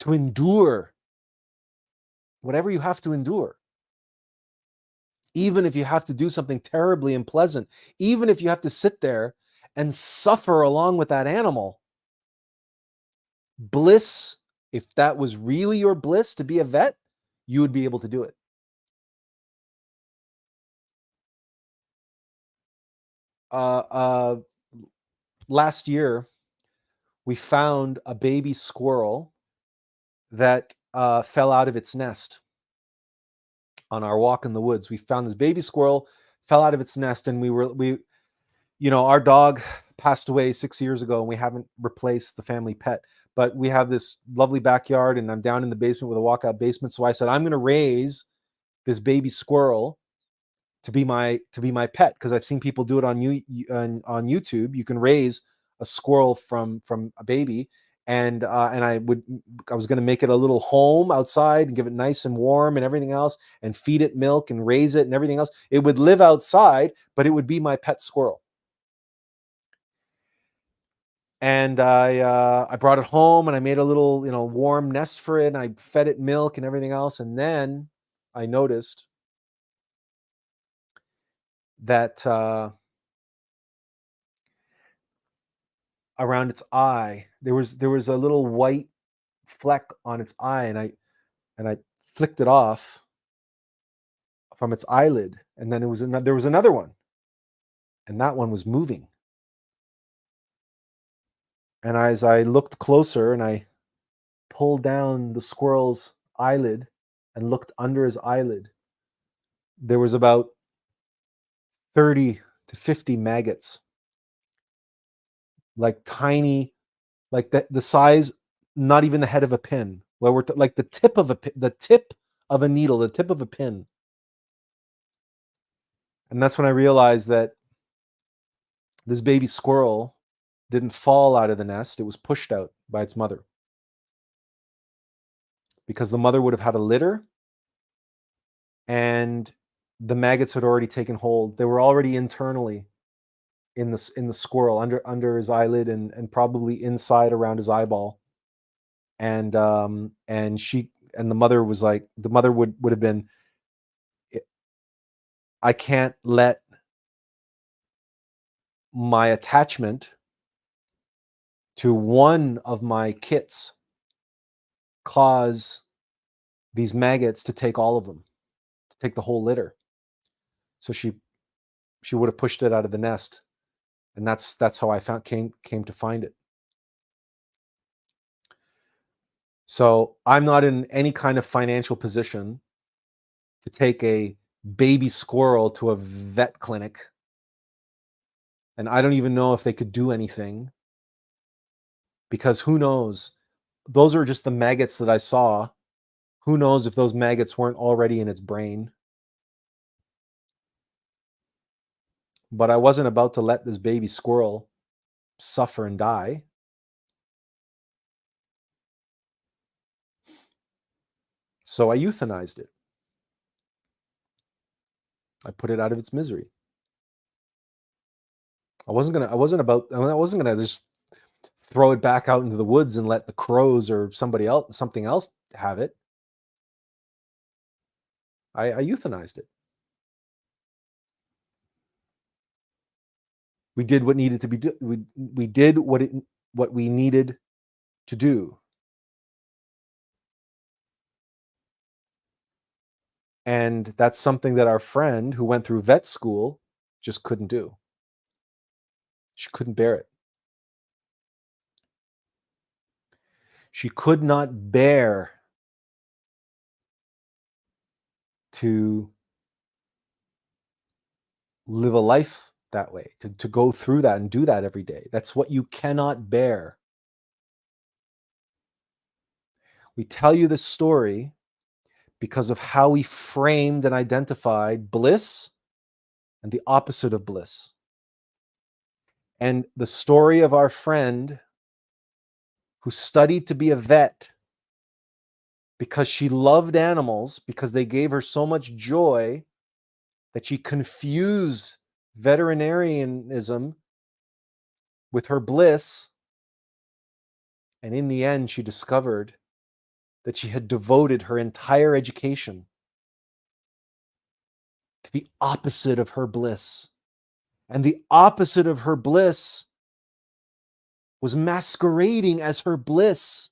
to endure whatever you have to endure. Even if you have to do something terribly unpleasant, even if you have to sit there and suffer along with that animal, bliss, if that was really your bliss to be a vet, you would be able to do it. Last year, we found a baby squirrel that fell out of its nest on our walk in the woods. We found this baby squirrel, fell out of its nest, and our dog passed away 6 years ago, and we haven't replaced the family pet. but we have this lovely backyard, and I'm down in the basement with a walkout basement. So I said, I'm going to raise this baby squirrel to be my pet, because I've seen people do it on YouTube. You can raise a squirrel from a baby, and I was going to make it a little home outside and give it nice and warm and everything else, and feed it milk and raise it and everything else. It would live outside, but it would be my pet squirrel. And I brought it home, and I made a little, warm nest for it, and I fed it milk and everything else. And then I noticed that around its eye there was a little white fleck on its eye, and I flicked it off from its eyelid, and then there was another one, and that one was moving. And as I looked closer and I pulled down the squirrel's eyelid and looked under his eyelid, there was about 30 to 50 maggots, like tiny, like the size, not even the head of a pin. Well, like the tip of a needle, the tip of a pin. And that's when I realized that this baby squirrel didn't fall out of the nest. It was pushed out by its mother, because the mother would have had a litter, and the maggots had already taken hold. They were already internally in the squirrel, under his eyelid, and probably inside around his eyeball. And the mother was like, the mother would have been, I can't let my attachment to one of my kits cause these maggots to take all of them, to take the whole litter. So she would have pushed it out of the nest, and that's how I came to find it. So I'm not in any kind of financial position to take a baby squirrel to a vet clinic, and I don't even know if they could do anything, because who knows? Those are just the maggots that I saw. Who knows if those maggots weren't already in its brain? But I wasn't about to let this baby squirrel suffer and die. So I euthanized it. I put it out of its misery. I wasn't gonna just throw it back out into the woods and let the crows or something else have it. I euthanized it. We did what needed to be done. We did what we needed to do. And that's something that our friend who went through vet school just couldn't do. She couldn't bear it. She could not bear to live a life that way, to go through that and do that every day. That's what you cannot bear. We tell you this story because of how we framed and identified bliss and the opposite of bliss. And the story of our friend who studied to be a vet because she loved animals, because they gave her so much joy, that she confused veterinarianism with her bliss. And in the end, she discovered that she had devoted her entire education to the opposite of her bliss. And the opposite of her bliss was masquerading as her bliss.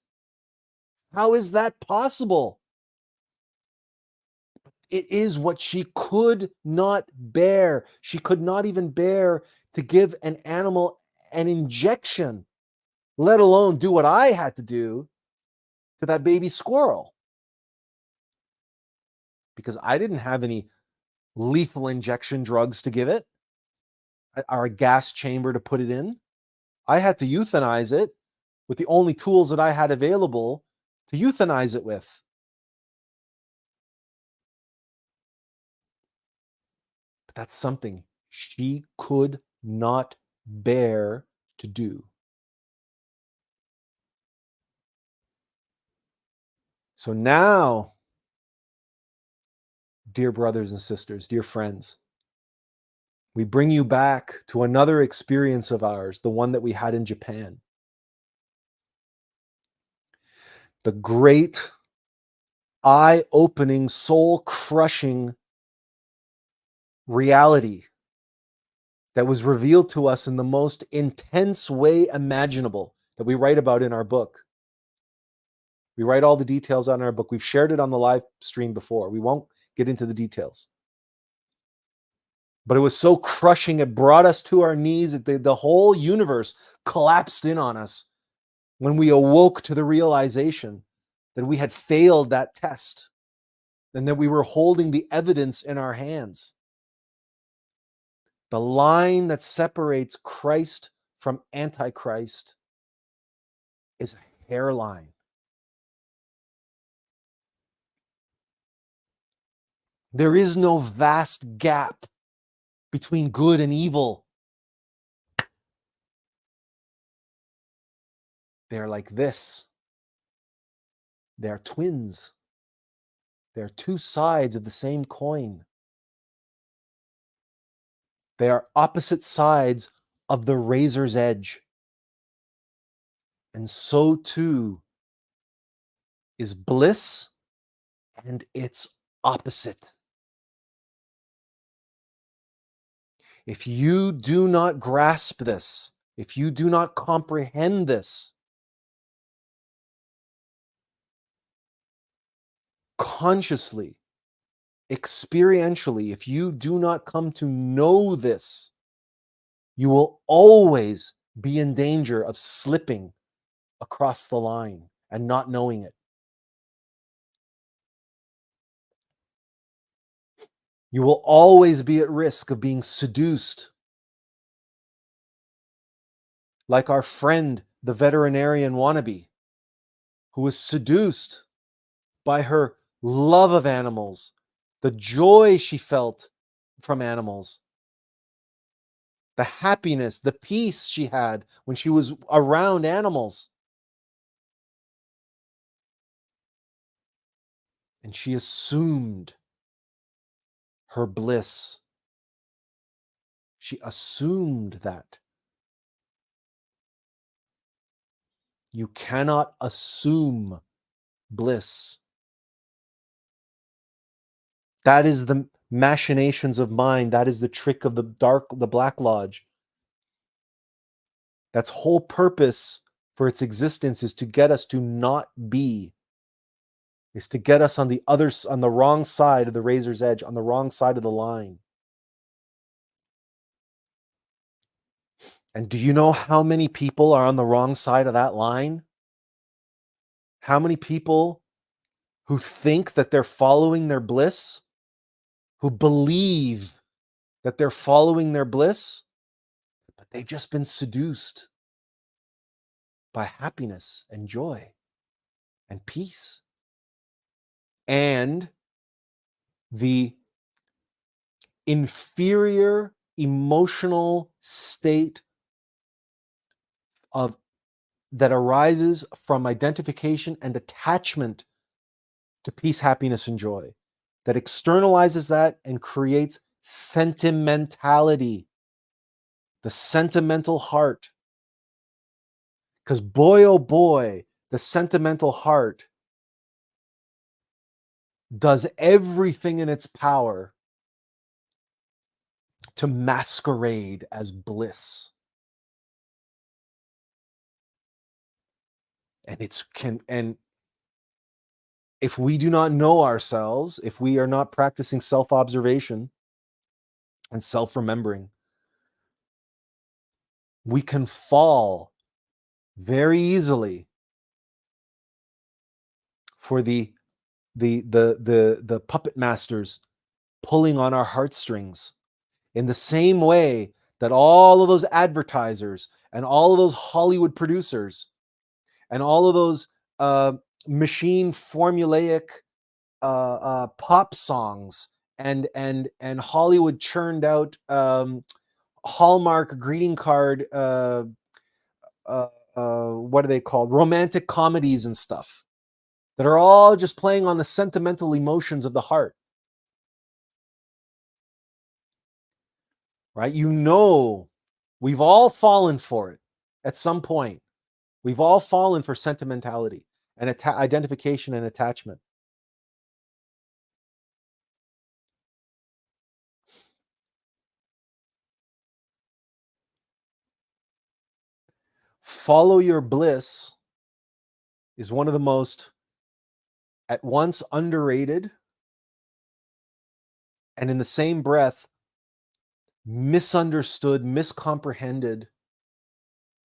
How is that possible? It is what she could not bear. She could not even bear to give an animal an injection, let alone do what I had to do to that baby squirrel. Because I didn't have any lethal injection drugs to give it, or a gas chamber to put it in. I had to euthanize it with the only tools that I had available to euthanize it with. But that's something she could not bear to do. So now, dear brothers and sisters, dear friends, we bring you back to another experience of ours, the one that we had in Japan. The great, eye-opening, soul-crushing reality that was revealed to us in the most intense way imaginable that we write about in our book. We write all the details on our book. We've shared it on the live stream before. We won't get into the details. But it was so crushing. It brought us to our knees. The whole universe collapsed in on us when we awoke to the realization that we had failed that test and that we were holding the evidence in our hands. The line that separates Christ from Antichrist is a hairline. There is no vast gap between good and evil. They're like this. They're twins. They're two sides of the same coin. They are opposite sides of the razor's edge. And so too is bliss and its opposite. If you do not grasp this, if you do not comprehend this, consciously, experientially, if you do not come to know this, you will always be in danger of slipping across the line and not knowing it. You will always be at risk of being seduced. Like our friend, the veterinarian wannabe, who was seduced by her love of animals, the joy she felt from animals, the happiness, the peace she had when she was around animals. And she assumed her bliss. She assumed that. You cannot assume bliss. That is the machinations of mind. That is the trick of the Black Lodge. That's whole purpose for its existence is to get us to not be, is to get us on the wrong side of the razor's edge, on the wrong side of the line. And do you know how many people are on the wrong side of that line? How many people who think that they're following their bliss, who believe that they're following their bliss, but they've just been seduced by happiness and joy and peace and the inferior emotional state of that arises from identification and attachment to peace, happiness, and joy, that externalizes that and creates sentimentality, the sentimental heart. Because boy, oh boy, the sentimental heart does everything in its power to masquerade as bliss. And if we do not know ourselves, if we are not practicing self-observation and self-remembering, we can fall very easily for the puppet masters pulling on our heartstrings in the same way that all of those advertisers and all of those Hollywood producers and all of those machine formulaic pop songs and Hollywood churned out Hallmark greeting card what are they called, romantic comedies and stuff that are all just playing on the sentimental emotions of the heart, right? We've all fallen for it at some point. We've all fallen for sentimentality and identification and attachment. Follow your bliss is one of the most at once underrated and in the same breath misunderstood, miscomprehended,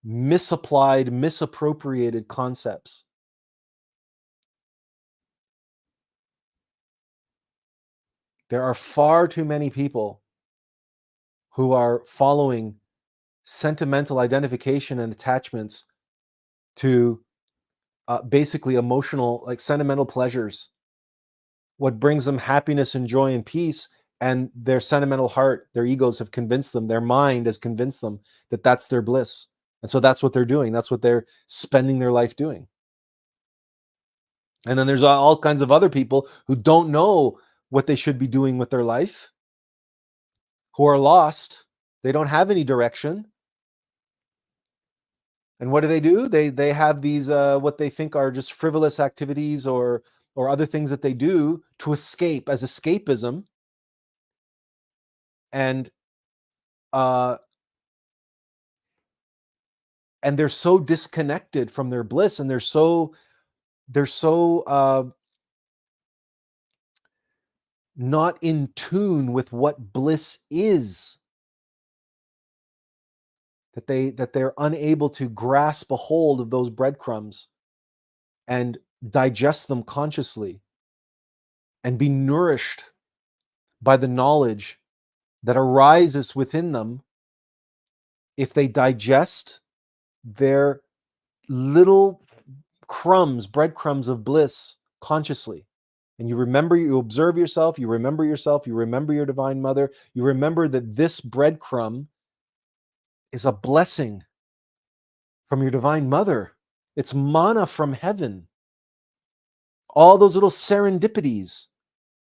misapplied, misappropriated concepts. There are far too many people who are following sentimental identification and attachments to basically emotional, like sentimental pleasures, what brings them happiness and joy and peace, and their sentimental heart, their egos have convinced them, their mind has convinced them that that's their bliss. And so that's what they're doing. That's what they're spending their life doing. And then there's all kinds of other people who don't know what they should be doing with their life, who are lost. They don't have any direction. And what do? They have these what they think are just frivolous activities or other things that they do to escape as escapism. And they're so disconnected from their bliss, and they're so not in tune with what bliss is, that they're unable to grasp a hold of those breadcrumbs and digest them consciously and be nourished by the knowledge that arises within them if they digest their little breadcrumbs of bliss consciously. And you observe yourself, you remember your divine mother, you remember that this breadcrumb is a blessing from your divine mother. It's manna from heaven. All those little serendipities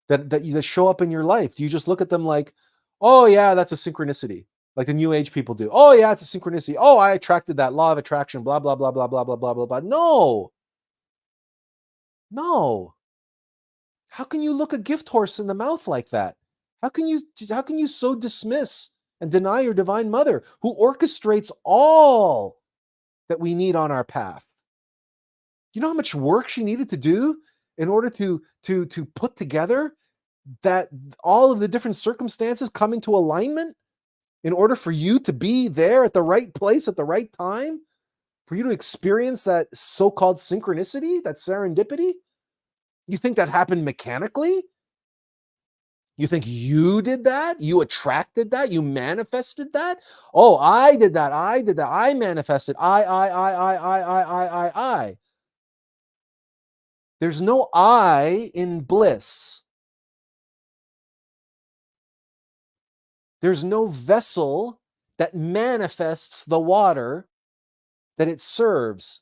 that show up in your life, do you just look at them like, oh yeah, that's a synchronicity, like the new age people do? Oh yeah, it's a synchronicity. Oh, I attracted that, law of attraction, blah blah blah blah blah blah blah blah blah. No. How can you look a gift horse in the mouth like that? How can you so dismiss and deny your divine mother, who orchestrates all that we need on our path? You know how much work she needed to do in order to put together that all of the different circumstances come into alignment in order for you to be there at the right place at the right time, for you to experience that so-called synchronicity, that serendipity? You think that happened mechanically? You think you did that? You attracted that? You manifested that? Oh, I did that. I manifested. I. There's no I in bliss. There's no vessel that manifests the water that it serves.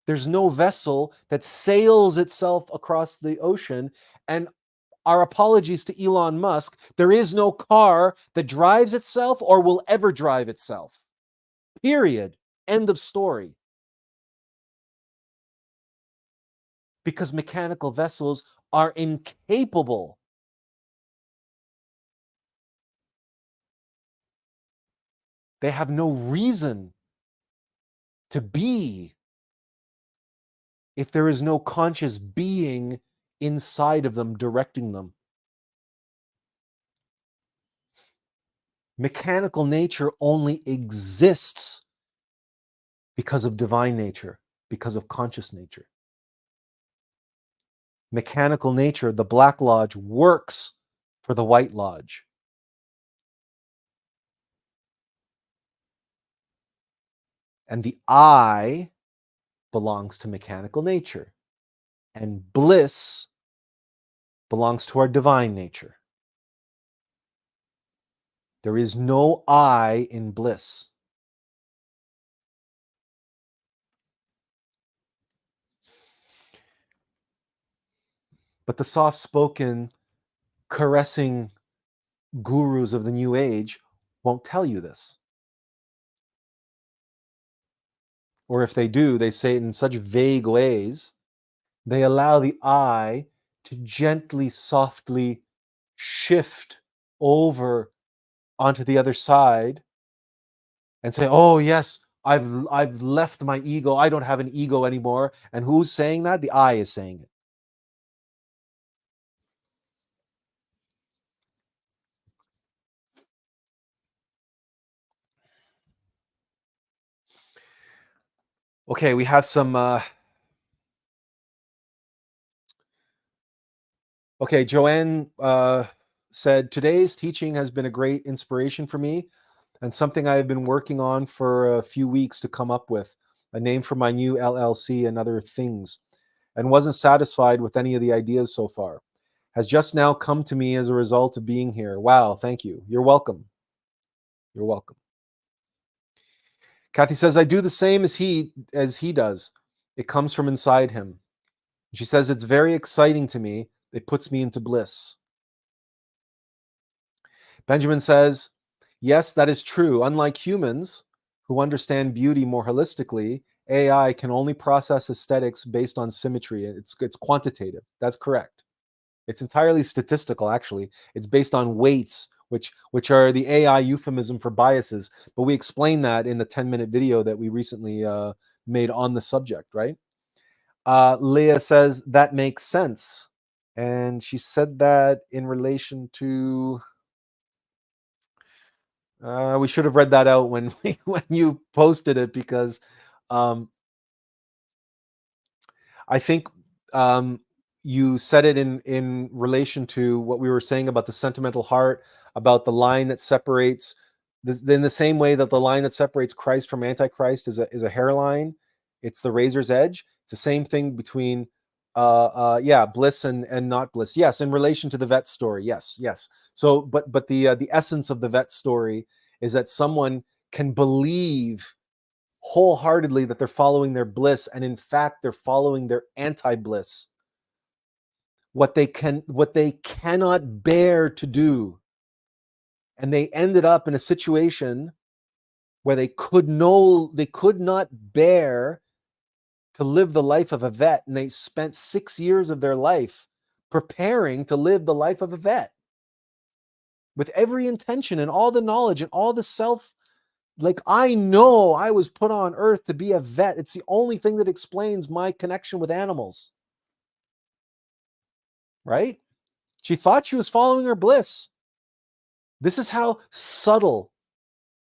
There's no vessel that sails itself across the ocean. And our apologies to Elon Musk, there is no car that drives itself or will ever drive itself. Period. End of story. Because mechanical vessels are incapable. They have no reason to be if there is no conscious being inside of them directing them. Mechanical nature only exists because of divine nature, because of conscious nature. Mechanical nature, the Black Lodge, works for the White Lodge. And the I, belongs to mechanical nature, and bliss belongs to our divine nature. There is no I in bliss. But the soft-spoken, caressing gurus of the New Age won't tell you this. Or if they do, they say it in such vague ways. They allow the I to gently, softly shift over onto the other side and say, oh yes, I've left my ego. I don't have an ego anymore. And who's saying that? The I is saying it. Okay, we have some okay, Joanne said, today's teaching has been a great inspiration for me and something I have been working on for a few weeks to come up with, a name for my new LLC and other things, and wasn't satisfied with any of the ideas so far. Has just now come to me as a result of being here. Wow, thank you. You're welcome. You're welcome. Kathy says, I do the same as he does. It comes from inside him. She says, it's very exciting to me. It puts me into bliss. Benjamin says, yes, that is true. Unlike humans who understand beauty more holistically, AI can only process aesthetics based on symmetry. It's quantitative. That's correct. It's entirely statistical, actually. It's based on weights, which are the AI euphemism for biases. But we explain that in the 10-minute video that we recently made on the subject, right? Leah says, that makes sense. And she said that in relation to... we should have read that out when you posted it, because I think you said it in relation to what we were saying about the sentimental heart, about the line that separates, in the same way that the line that separates Christ from Antichrist is a hairline. It's the razor's edge. It's the same thing between bliss and not bliss. Yes, in relation to the vet story. Yes. So, but the essence of the vet story is that someone can believe wholeheartedly that they're following their bliss, and in fact they're following their anti-bliss. What they cannot bear to do, and they ended up in a situation where they could not bear to live the life of a vet, and they spent 6 years of their life preparing to live the life of a vet with every intention and all the knowledge and all the self. Like, I know I was put on earth to be a vet. It's the only thing that explains my connection with animals. Right? She thought she was following her bliss. This is how subtle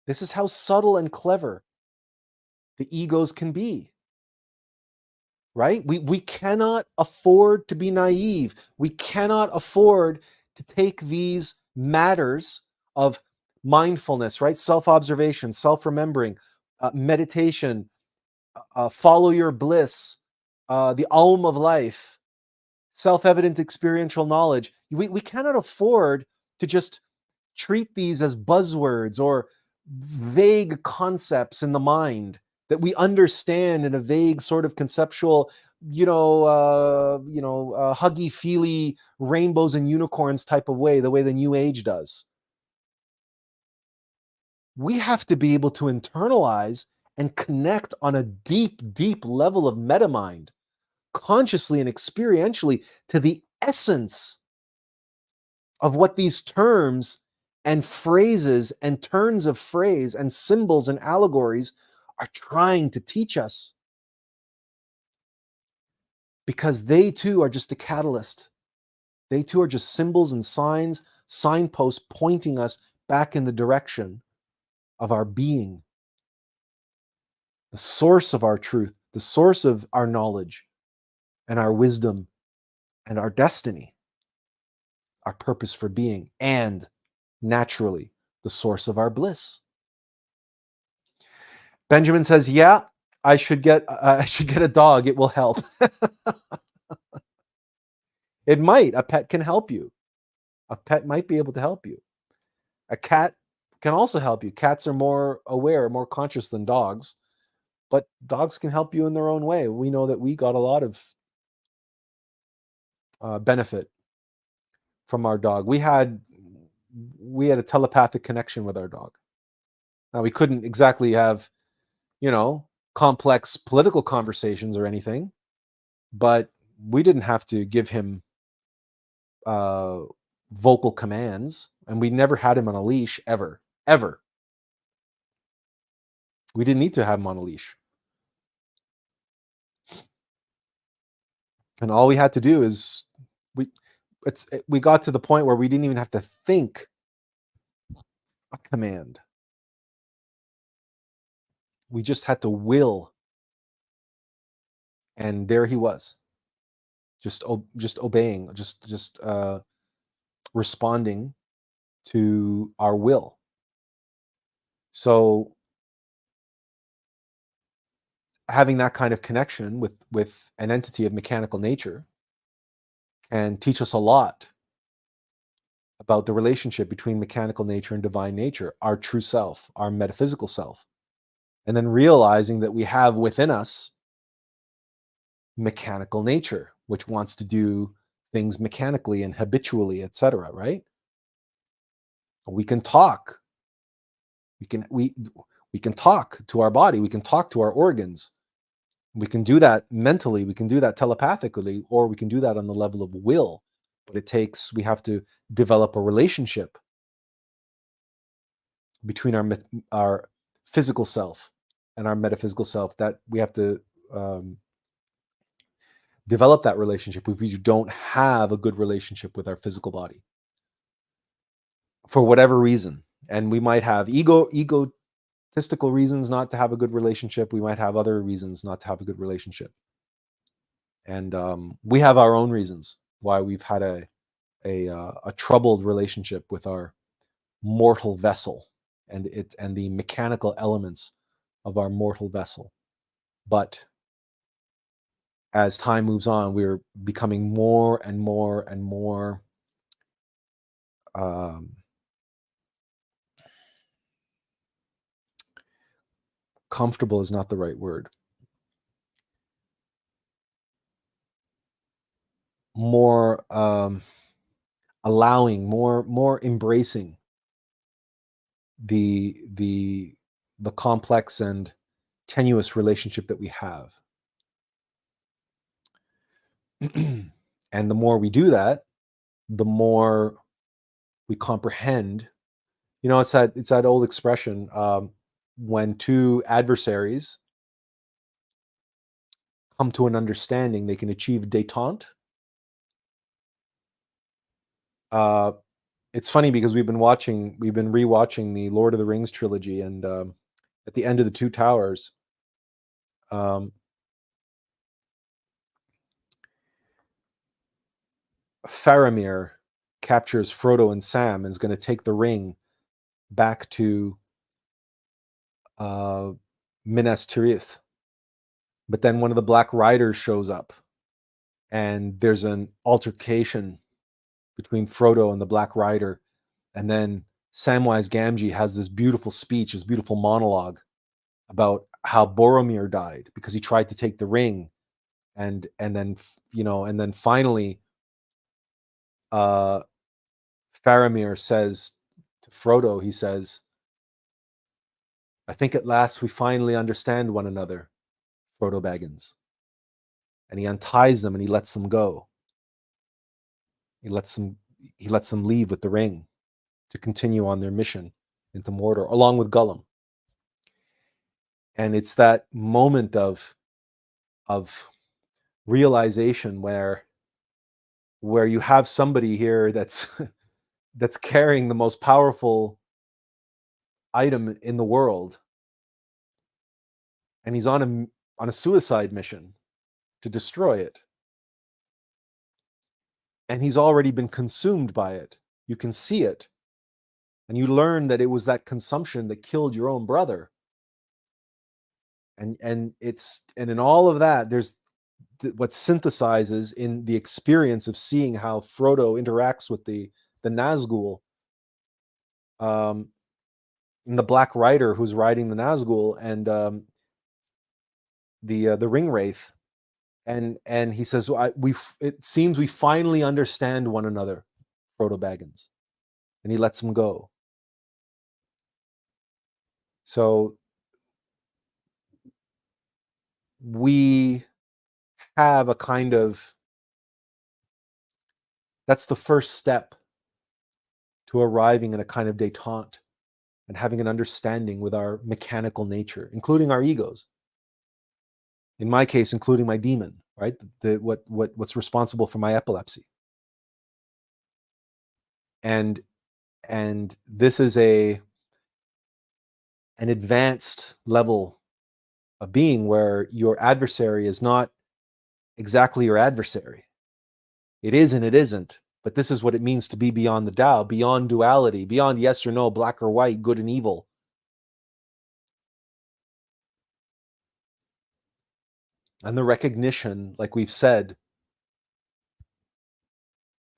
and clever the egos can be. Right? We cannot afford to be naive. We cannot afford to take these matters of mindfulness, right? Self-observation, self-remembering, meditation, follow your bliss, the AUM of Life, self-evident experiential knowledge. We cannot afford to just treat these as buzzwords or vague concepts in the mind that we understand in a vague sort of conceptual, huggy feely rainbows and unicorns type of way, the way the New Age does. We have to be able to internalize and connect on a deep, deep level of metamind, consciously and experientially, to the essence of what these terms and phrases and turns of phrase and symbols and allegories are trying to teach us. Because they too are just a catalyst. They too are just symbols and signs, signposts pointing us back in the direction of our being, the source of our truth, the source of our knowledge and our wisdom and our destiny, our purpose for being, and naturally, the source of our bliss. Benjamin says, yeah, I should get a dog. It will help. It might. A pet can help you. A pet might be able to help you. A cat can also help you. Cats are more aware, more conscious than dogs, but dogs can help you in their own way. We know that we got a lot of benefit from our dog. We had a telepathic connection with our dog. Now, we couldn't exactly have, complex political conversations or anything, but we didn't have to give him vocal commands, and we never had him on a leash ever. We didn't need to have him on a leash. And all we had to do is we got to the point where we didn't even have to think a command. We just had to will. And there he was, just obeying, just responding to our will. So having that kind of connection with an entity of mechanical nature can teach us a lot about the relationship between mechanical nature and divine nature, our true self, our metaphysical self. And then realizing that we have within us mechanical nature, which wants to do things mechanically and habitually, etc., right? We can talk. We can talk to our body, we can talk to our organs. We can do that mentally, we can do that telepathically, or we can do that on the level of will. But we have to develop a relationship between our physical self and our metaphysical self, that we have to develop that relationship if we don't have a good relationship with our physical body for whatever reason. And we might have egotistical reasons not to have a good relationship. We might have other reasons not to have a good relationship. And we have our own reasons why we've had a troubled relationship with our mortal vessel and the mechanical elements of our mortal vessel. But as time moves on, we're becoming more and more and more comfortable is not the right word. More allowing, more embracing the complex and tenuous relationship that we have. And the more we do that, the more we comprehend. It's that old expression, when two adversaries come to an understanding, they can achieve détente. It's funny because we've been rewatching the Lord of the Rings trilogy, and at the end of the Two Towers, Faramir captures Frodo and Sam and is going to take the ring back to Minas Tirith. But then one of the Black Riders shows up, and there's an altercation between Frodo and the Black Rider. And then Samwise Gamgee has this beautiful speech, this beautiful monologue about how Boromir died because he tried to take the ring. And then finally, Faramir says to Frodo, he says, "I think at last we finally understand one another, Frodo Baggins." And he unties them and he lets them go. He lets them leave with the ring to continue on their mission into Mordor, along with Gollum. And it's that moment of realization where you have somebody here that's carrying the most powerful item in the world, and he's on a suicide mission to destroy it, and he's already been consumed by it. You can see it, and you learn that it was that consumption that killed your own brother. And in all of that, there's what synthesizes in the experience of seeing how Frodo interacts with the Nazgul, and the Black Rider who's riding the Nazgul, and the Ring Wraith, and he says, it seems we finally understand one another, Frodo Baggins, and he lets him go. So we have a kind of, that's the first step to arriving at a kind of détente and having an understanding with our mechanical nature, including our egos. In my case, including my demon, right? What's responsible for my epilepsy. And this is an advanced level of being where your adversary is not exactly your adversary. It is and it isn't, but this is what it means to be beyond the Tao, beyond duality, beyond yes or no, black or white, good and evil. And the recognition, like we've said,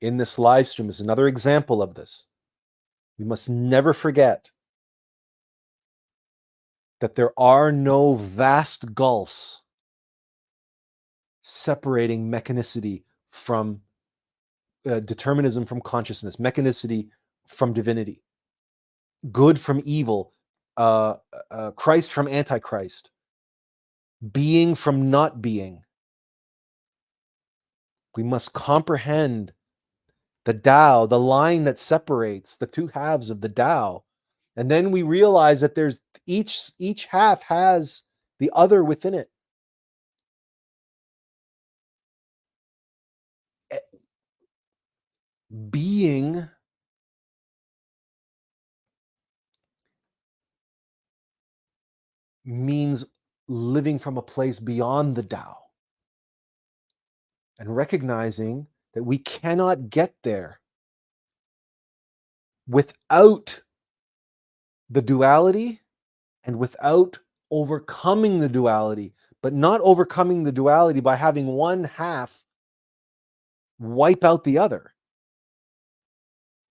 in this live stream is another example of this. We must never forget that there are no vast gulfs separating mechanicity from determinism from consciousness, mechanicity from divinity, good from evil, Christ from Antichrist, being from not being. We must comprehend the Tao, the line that separates the two halves of the Tao. And then we realize that there's each half has the other within it. Being means living from a place beyond the Tao and recognizing that we cannot get there without the duality and without overcoming the duality, but not overcoming the duality by having one half wipe out the other.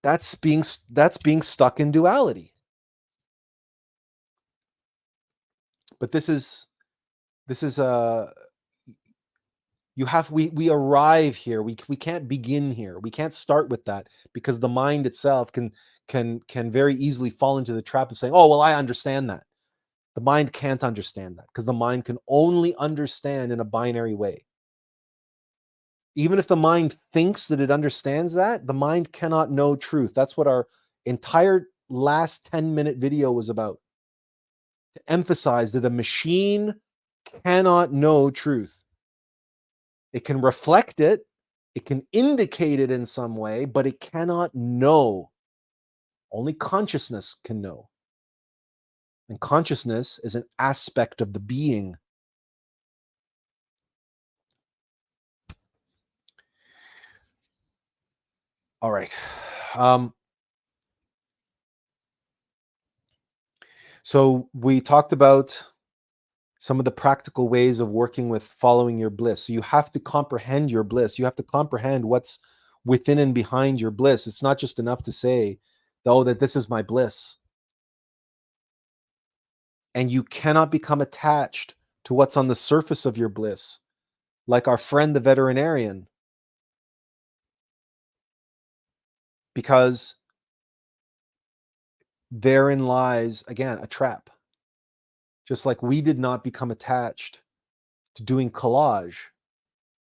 That's being stuck in duality. But this is we arrive here. We can't begin here. We can't start with that, because the mind itself can very easily fall into the trap of saying, oh, well, I understand that. The mind can't understand that, because the mind can only understand in a binary way. Even if the mind thinks that it understands that, the mind cannot know truth. That's what our entire last 10-minute video was about. To emphasize that a machine cannot know truth. It can reflect it, it can indicate it in some way, but it cannot know. Only consciousness can know. And consciousness is an aspect of the being. All right. So we talked about some of the practical ways of working with following your bliss. So you have to comprehend your bliss. You have to comprehend what's within and behind your bliss. It's not just enough to say, oh, that this is my bliss. And you cannot become attached to what's on the surface of your bliss, like our friend the veterinarian, because therein lies, again, a trap. Just like we did not become attached to doing collage,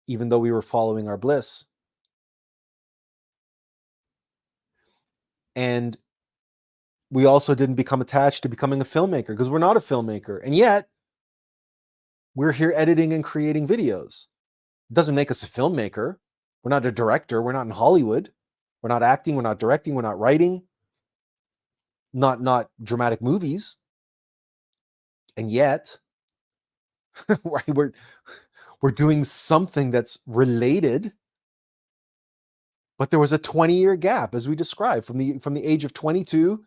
even though we were following our bliss. And we also didn't become attached to becoming a filmmaker, because we're not a filmmaker. And yet, we're here editing and creating videos. It doesn't make us a filmmaker. We're not a director. We're not in Hollywood. We're not acting. We're not directing. We're not writing. Not dramatic movies. And yet, right, we're doing something that's related. But there was a 20-year gap, as we described, from the age of 22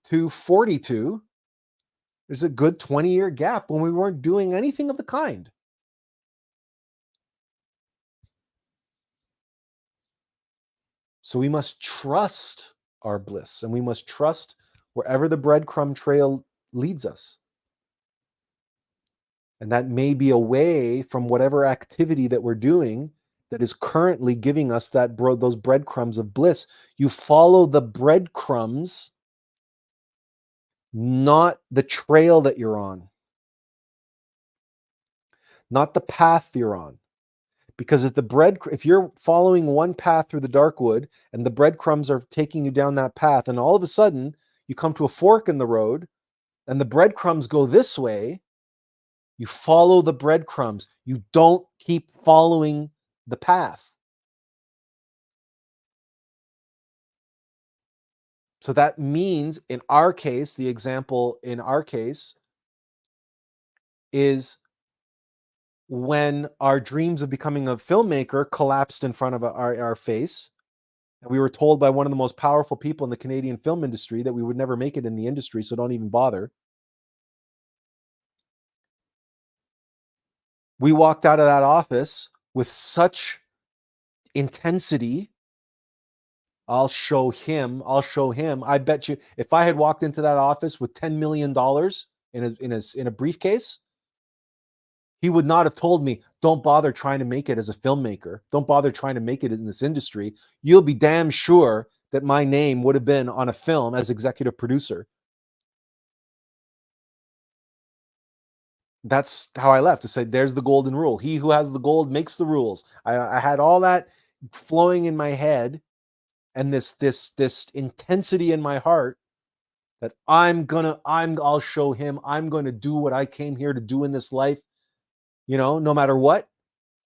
to 42. There's a good 20-year gap when we weren't doing anything of the kind. So we must trust our bliss, and we must trust wherever the breadcrumb trail leads us. And that may be away from whatever activity that we're doing that is currently giving us those breadcrumbs of bliss. You follow the breadcrumbs, not the trail that you're on, not the path you're on. Because if you're following one path through the dark wood and the breadcrumbs are taking you down that path, and all of a sudden you come to a fork in the road and the breadcrumbs go this way, you follow the breadcrumbs. You don't keep following the path. So that means, in our case, the example in our case is when our dreams of becoming a filmmaker collapsed in front of our face, and we were told by one of the most powerful people in the Canadian film industry that we would never make it in the industry, so don't even bother. We walked out of that office with such intensity. I'll show him. I bet you if I had walked into that office with $10 million in a briefcase, he would not have told me, don't bother trying to make it as a filmmaker. Don't bother trying to make it in this industry. You'll be damn sure that my name would have been on a film as executive producer. That's how I left, to say, there's the golden rule. He who has the gold makes the rules. I had all that flowing in my head, and this intensity in my heart that I'll show him. I'm going to do what I came here to do in this life, no matter what.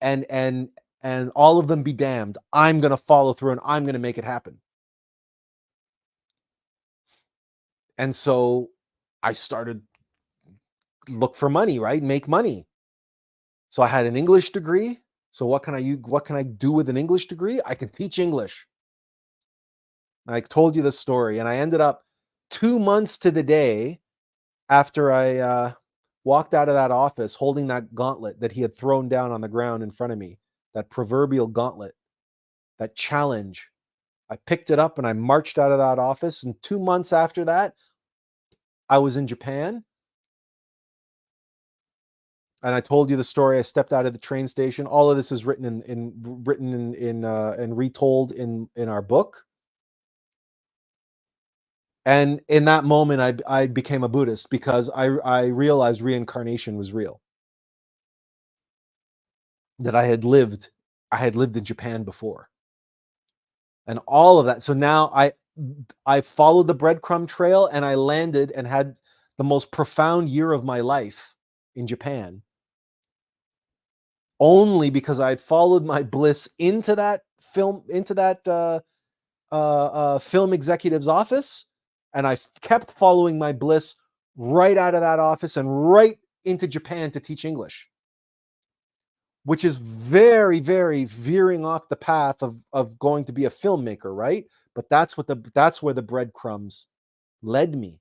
And all of them be damned. I'm going to follow through and I'm going to make it happen. And so I started look for money, right? Make money. So I had an English degree. So what can I do with an English degree? I can teach English. I told you the story, and I ended up 2 months to the day after I walked out of that office holding that gauntlet that he had thrown down on the ground in front of me, that proverbial gauntlet, that challenge. I picked it up and I marched out of that office, and 2 months after that, I was in Japan. And I told you the story. I stepped out of the train station. All of this is written and retold in our book. And in that moment, I became a Buddhist because I realized reincarnation was real. That I had lived in Japan before, and all of that. So now I followed the breadcrumb trail, and I landed and had the most profound year of my life in Japan, only because I had followed my bliss into that film executive's office, and I kept following my bliss right out of that office and right into Japan to teach English, which is very, very veering off the path of going to be a filmmaker, right? But that's where the breadcrumbs led me.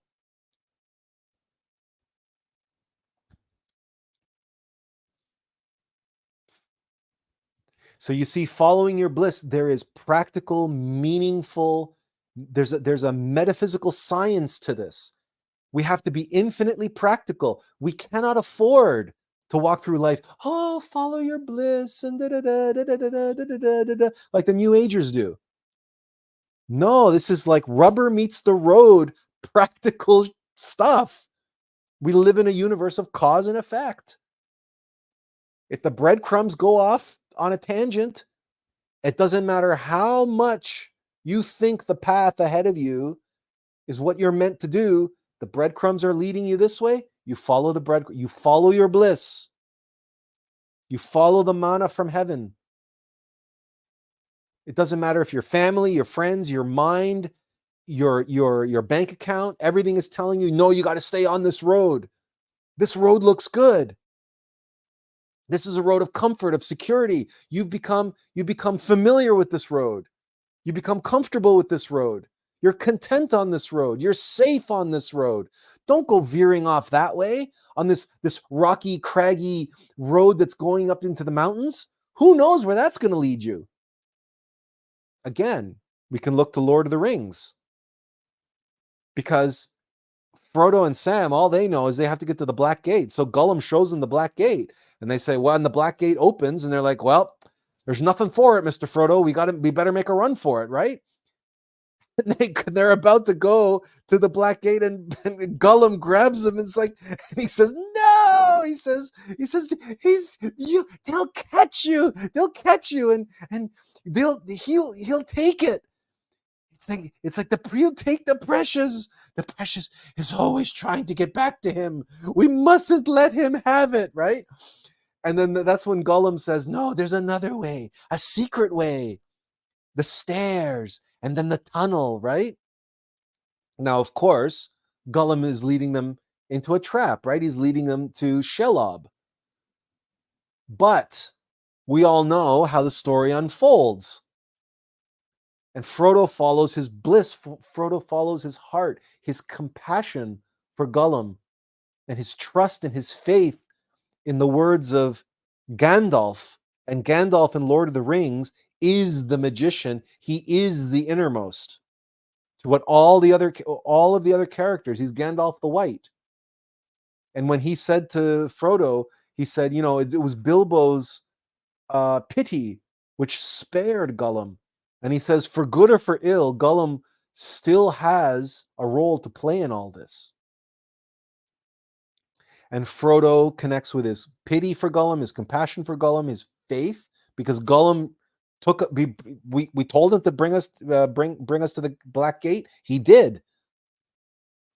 So you see, following your bliss, there is practical, meaningful, there's a metaphysical science to this. We have to be infinitely practical. We cannot afford to walk through life, follow your bliss and like the New Agers do. No, this is like rubber meets the road, practical stuff. We live in a universe of cause and effect. If the breadcrumbs go off on a tangent, it doesn't matter how much you think the path ahead of you is what you're meant to do. The breadcrumbs are leading you this way. You follow the bread. You follow your bliss. You follow the manna from heaven. It doesn't matter if your family, your friends, your mind, your bank account, everything is telling you, no, you got to stay on this road. This road looks good. This is a road of comfort, of security. You become familiar with this road. You become comfortable with this road. You're content on this road. You're safe on this road. Don't go veering off that way on this rocky, craggy road that's going up into the mountains. Who knows where that's going to lead you? Again, we can look to Lord of the Rings, because Frodo and Sam, all they know is they have to get to the Black Gate. So Gollum shows them the Black Gate, and they say, well, and the Black Gate opens, and they're like, well, there's nothing for it, Mr. Frodo. We better make a run for it, right? And they're about to go to the Black Gate, and Gollum grabs them, and it's like, and he says, no, he says, they'll catch you, and he'll take it. It's like he'll take the precious. The precious is always trying to get back to him. We mustn't let him have it, right? And then that's when Gollum says, no, there's another way, a secret way, the stairs, and then the tunnel, right? Now, of course, Gollum is leading them into a trap, right? He's leading them to Shelob. But we all know how the story unfolds. And Frodo follows his bliss. Frodo follows his heart, his compassion for Gollum, and his trust and his faith in the words of Gandalf. And Gandalf in Lord of the Rings is the magician. He is the innermost. To what all of the other characters, he's Gandalf the White. And when he said to Frodo, he said, it was Bilbo's pity which spared Gollum. And he says, for good or for ill, Gollum still has a role to play in all this. And Frodo connects with his pity for Gollum, his compassion for Gollum, his faith, because Gollum we told him to bring us to the Black Gate. He did.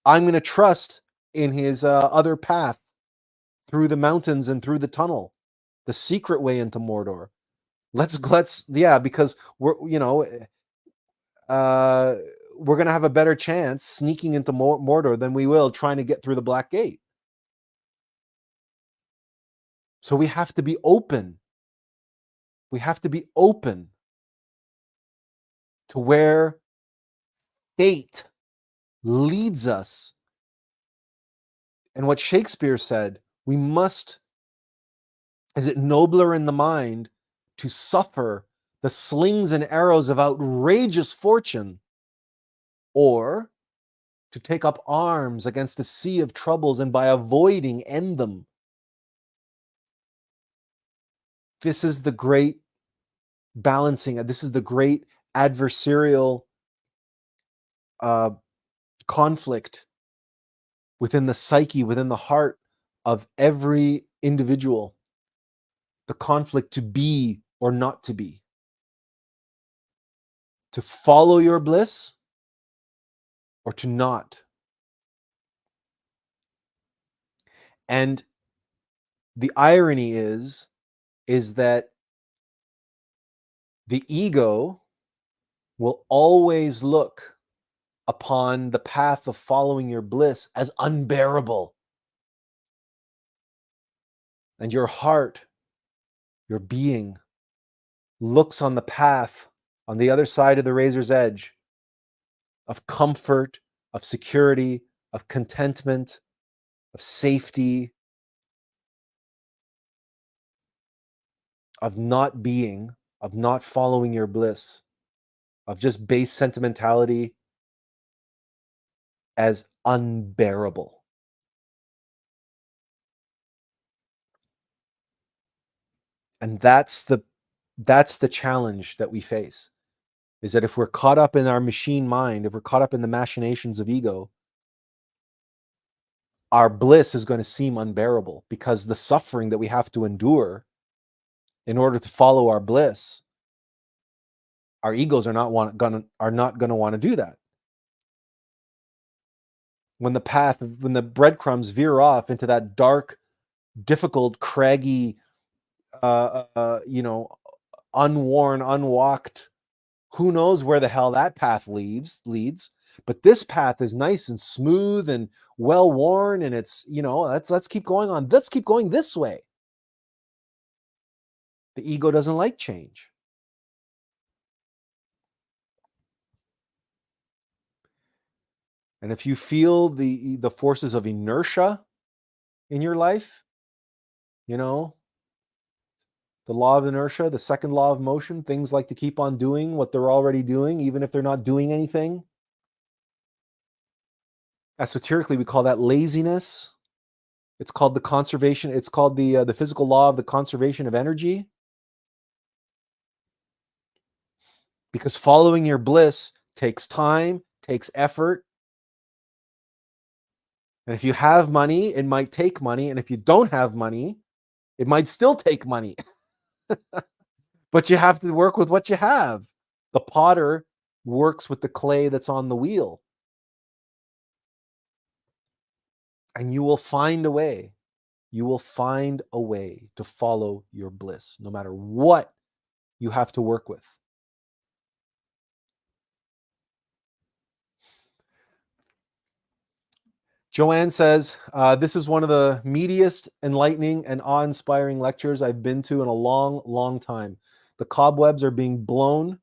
I'm going to trust in his other path through the mountains and through the tunnel, the secret way into Mordor. Because we're going to have a better chance sneaking into Mordor than we will trying to get through the Black Gate. So we have to be open. We have to be open to where fate leads us. And what Shakespeare said, is it nobler in the mind to suffer the slings and arrows of outrageous fortune, or to take up arms against a sea of troubles and by avoiding end them? This is the great balancing. This is the great adversarial conflict within the psyche, within the heart of every individual. The conflict to be or not to be. To follow your bliss or to not. And the irony is that the ego will always look upon the path of following your bliss as unbearable. And your heart, your being, looks on the path on the other side of the razor's edge of comfort, of security, of contentment, of safety, of not being, of not following your bliss, of just base sentimentality, as unbearable. And that's the challenge that we face, is that if we're caught up in our machine mind, if we're caught up in the machinations of ego, our bliss is going to seem unbearable, because the suffering that we have to endure in order to follow our bliss, our egos are not going to want to do that. When the breadcrumbs veer off into that dark, difficult, craggy, unworn, unwalked, who knows where the hell that path leads. But this path is nice and smooth and well worn, and it's, let's keep going on. Let's keep going this way. The ego doesn't like change. And if you feel the forces of inertia in your life, you know, the law of inertia, the second law of motion, things like to keep on doing what they're already doing, even if they're not doing anything. Esoterically, we call that laziness. It's called the conservation. It's called the physical law of the conservation of energy. Because following your bliss takes time, takes effort. And if you have money, it might take money. And if you don't have money, it might still take money. But you have to work with what you have. The potter works with the clay that's on the wheel. And you will find a way. You will find a way to follow your bliss, no matter what you have to work with. Joanne says, this is one of the meatiest, enlightening, and awe-inspiring lectures I've been to in a long, long time. The cobwebs are being blown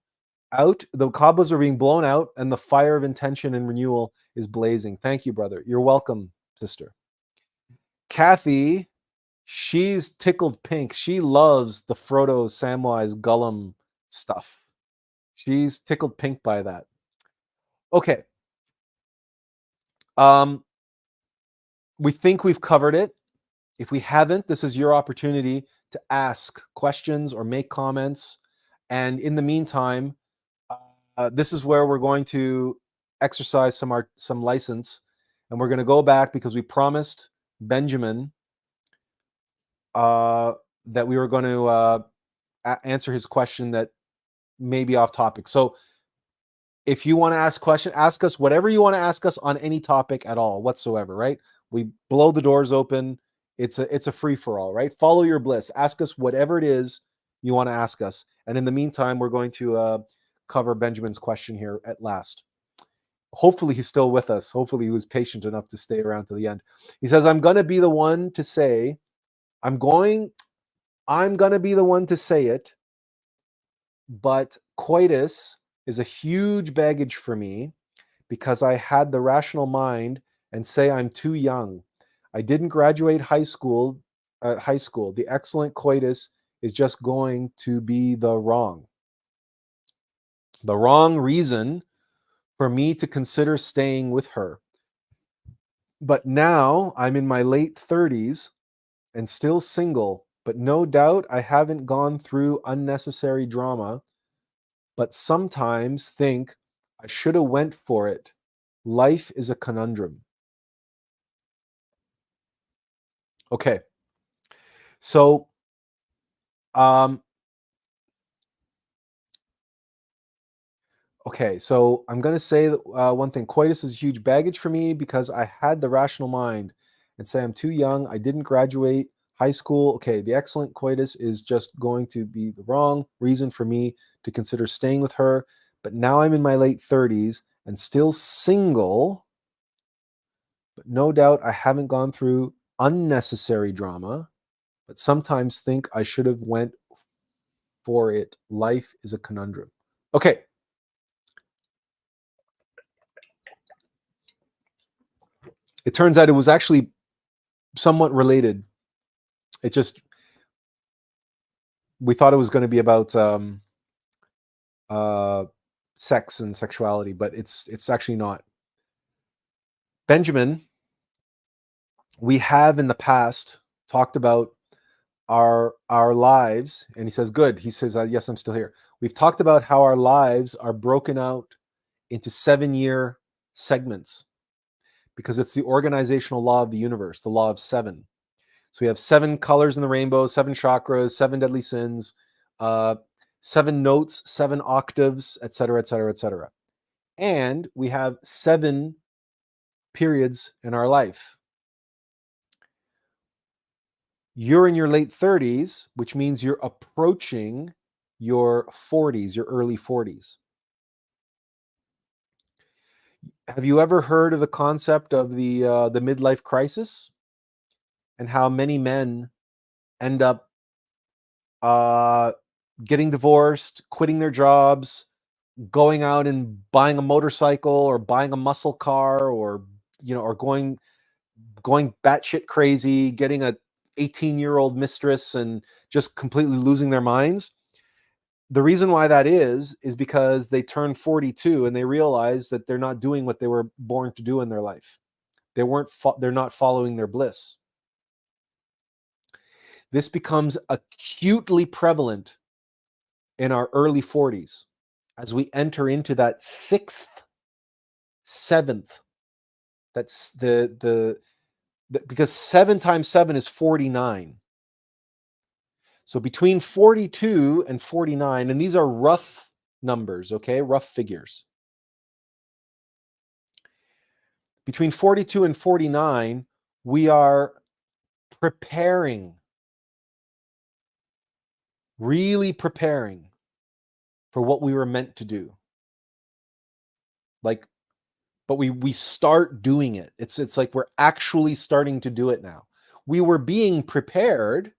out. The cobwebs are being blown out, and the fire of intention and renewal is blazing. Thank you, brother. You're welcome, sister. Kathy, she's tickled pink. She loves the Frodo, Samwise, Gollum stuff. She's tickled pink by that. Okay. We think we've covered it. If we haven't, this is your opportunity to ask questions or make comments. And in the meantime, this is where we're going to exercise some license. And we're going to go back because we promised Benjamin that we were going to answer his question that may be off topic. So if you want to ask a question, ask us whatever you want to ask us on any topic at all whatsoever, right? We blow the doors open. It's a free-for-all, right? Follow your bliss. Ask us whatever it is you want to ask us. And in the meantime, we're going to cover Benjamin's question here at last. Hopefully he's still with us. Hopefully he was patient enough to stay around to the end. He says, I'm going to be the one to say, I'm going to be the one to say it, but coitus is a huge baggage for me because I had the rational mind and say I'm too young. I didn't graduate high school. The excellent coitus is just going to be the wrong reason for me to consider staying with her. But now I'm in my late 30s and still single, but no doubt I haven't gone through unnecessary drama, but sometimes think I should have went for it. Life is a conundrum. Okay. So, okay, so I'm going to say that, one thing. Coitus is a huge baggage for me because I had the rational mind and say I'm too young. I didn't graduate high school. Okay, the excellent coitus is just going to be the wrong reason for me to consider staying with her. But now I'm in my late 30s and still single. But no doubt I haven't gone through unnecessary drama, but sometimes think I should have went for it. Life is a conundrum. Okay. It turns out it was actually somewhat related. It just, we thought it was going to be about sex and sexuality, but it's actually not. Benjamin, we have in the past talked about our lives, and he says, good. He says, yes, I'm still here. We've talked about how our lives are broken out into 7-year segments because it's the organizational law of the universe, the law of 7. So we have 7 colors in the rainbow, 7 chakras, 7 deadly sins, 7 notes, 7 octaves, etc., etc., etc. And we have 7 periods in our life. You're in your late 30s, which means you're approaching your 40s, your early 40s. Have you ever heard of the concept of the midlife crisis and how many men end up getting divorced, quitting their jobs, going out and buying a motorcycle or buying a muscle car, or or going batshit crazy, getting a 18-year-old mistress and just completely losing their minds. The reason why that is because they turn 42 and they realize that they're not doing what they were born to do in their life. They're not following their bliss. This becomes acutely prevalent in our early 40s as we enter into that 6th, 7th. That's because 7 times 7 is 49. So between 42 and 49, and these are rough numbers, okay? Rough figures. Between 42 and 49, we are preparing, really preparing for what we were meant to do. But we start doing it. It's like we're actually starting to do it now. We were being prepared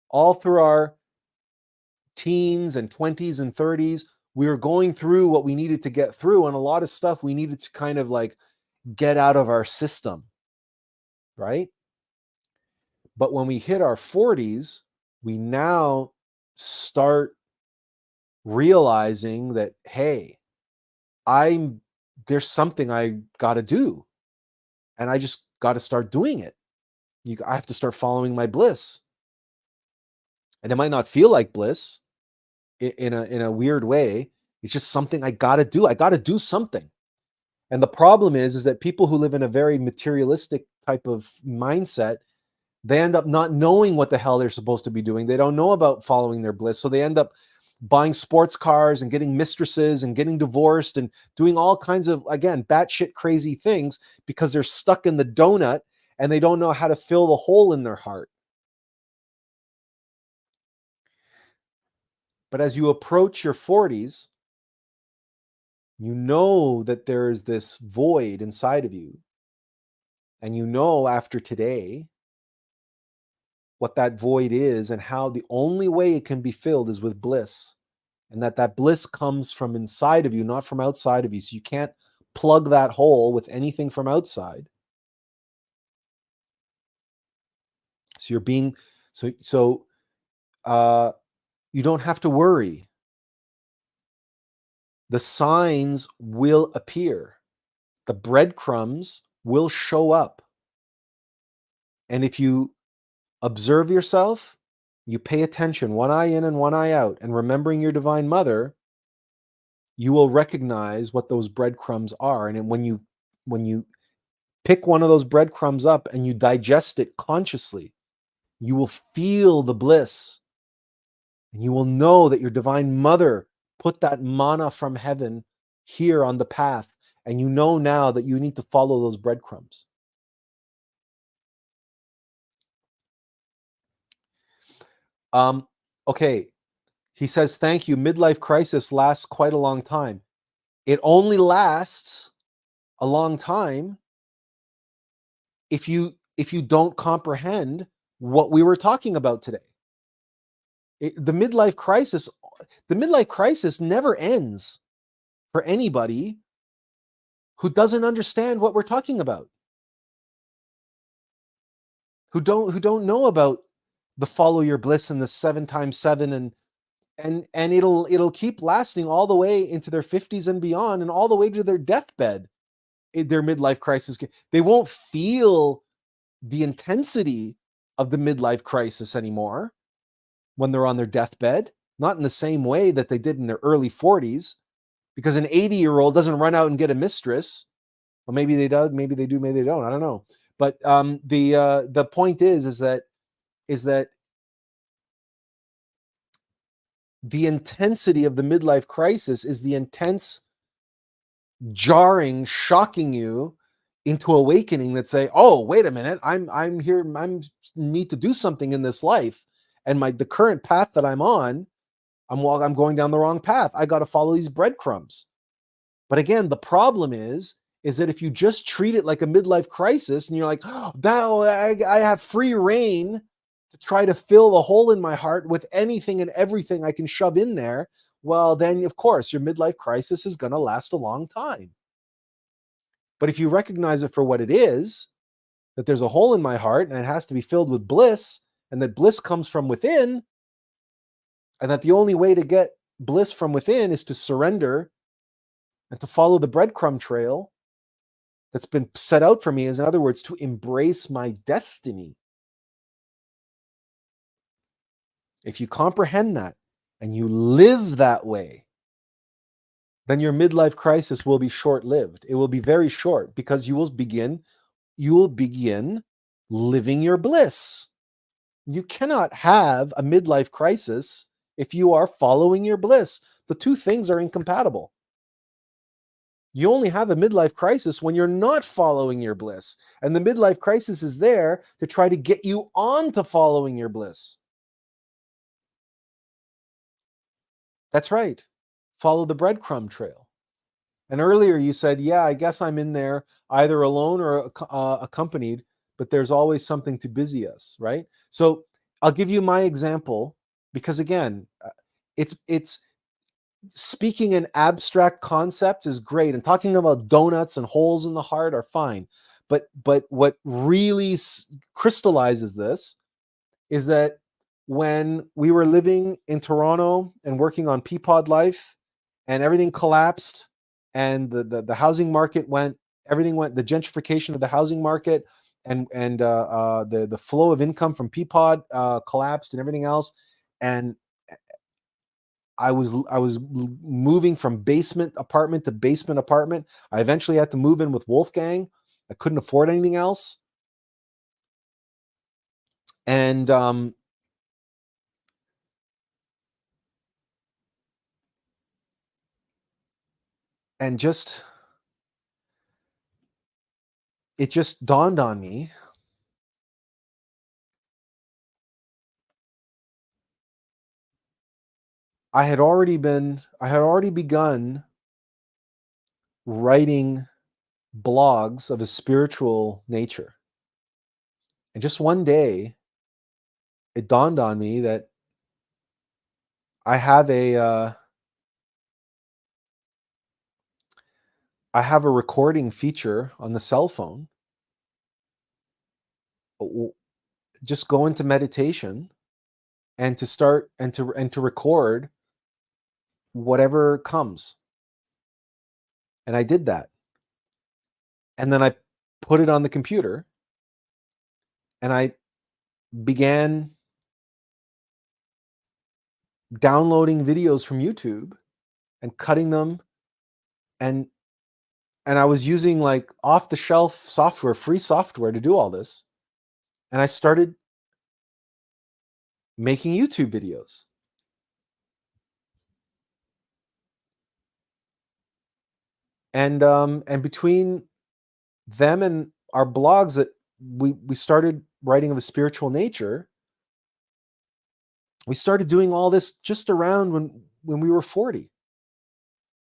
all through our teens and 20s and 30s. We were going through what we needed to get through, and a lot of stuff we needed to kind of like get out of our system, right? But when we hit our 40s, we now start realizing that, hey, there's something I got to do, and I just got to start doing it. I have to start following my bliss. And it might not feel like bliss in a weird way. It's just something I got to do. I got to do something. And the problem is that people who live in a very materialistic type of mindset, they end up not knowing what the hell they're supposed to be doing. They don't know about following their bliss. So they end up buying sports cars and getting mistresses and getting divorced and doing all kinds of, again, batshit crazy things because they're stuck in the donut and they don't know how to fill the hole in their heart. But as you approach your 40s, you know that there is this void inside of you. And you know after today what that void is and how the only way it can be filled is with bliss. And that bliss comes from inside of you, not from outside of you. So you can't plug that hole with anything from outside. So you don't have to worry. The signs will appear. The breadcrumbs will show up. And if you observe yourself, you pay attention, one eye in and one eye out, and remembering your Divine Mother, you will recognize what those breadcrumbs are. And when you pick one of those breadcrumbs up and you digest it consciously, you will feel the bliss. And you will know that your Divine Mother put that manna from heaven here on the path. And you know now that you need to follow those breadcrumbs. Okay. He says, thank you. Midlife crisis lasts quite a long time. It only lasts a long time if you don't comprehend what we were talking about today. The midlife crisis never ends for anybody who doesn't understand what we're talking about, who don't know about the follow your bliss and the 7 times 7 and it'll keep lasting all the way into their 50s and beyond and all the way to their deathbed. Their midlife crisis, they won't feel the intensity of the midlife crisis anymore when they're on their deathbed, not in the same way that they did in their early 40s, because an 80-year-old doesn't run out and get a mistress. Well, maybe they do, maybe they do, maybe they don't. I don't know. But the point is that the intensity of the midlife crisis is the intense, jarring, shocking you into awakening that say, oh, wait a minute, I'm here, I'm need to do something in this life, and the current path that I'm on, I'm going down the wrong path. I got to follow these breadcrumbs. But again, the problem is that if you just treat it like a midlife crisis and you're like, oh, now I have free reign to try to fill the hole in my heart with anything and everything I can shove in there, well, then of course your midlife crisis is going to last a long time. But if you recognize it for what it is, that there's a hole in my heart and it has to be filled with bliss, and that bliss comes from within, and that the only way to get bliss from within is to surrender and to follow the breadcrumb trail that's been set out for me, is in other words, to embrace my destiny. If you comprehend that and you live that way, then your midlife crisis will be short-lived. It will be very short, because you will begin living your bliss. You cannot have a midlife crisis if you are following your bliss. The two things are incompatible. You only have a midlife crisis when you're not following your bliss. And the midlife crisis is there to try to get you on to following your bliss. That's right. Follow the breadcrumb trail. And earlier you said, yeah, I guess I'm in there either alone or accompanied, but there's always something to busy us, right? So I'll give you my example, because again, it's speaking in abstract concepts is great, and talking about donuts and holes in the heart are fine. But what really crystallizes this is that when we were living in Toronto and working on Peapod Life, and everything collapsed, and the housing market went, everything went, the gentrification of the housing market, and the flow of income from Peapod collapsed, and everything else, and I was moving from basement apartment to basement apartment. I eventually had to move in with Wolfgang. I couldn't afford anything else, and just it just dawned on me. I had already begun writing blogs of a spiritual nature. And just one day, it dawned on me that I have a recording feature on the cell phone. Just go into meditation and to start and to record whatever comes. And I did that. And then I put it on the computer, and I began downloading videos from YouTube and cutting them, and I was using like off the shelf software, free software, to do all this. And I started making YouTube videos. And between them and our blogs that we started writing of a spiritual nature, we started doing all this just around when we were 40.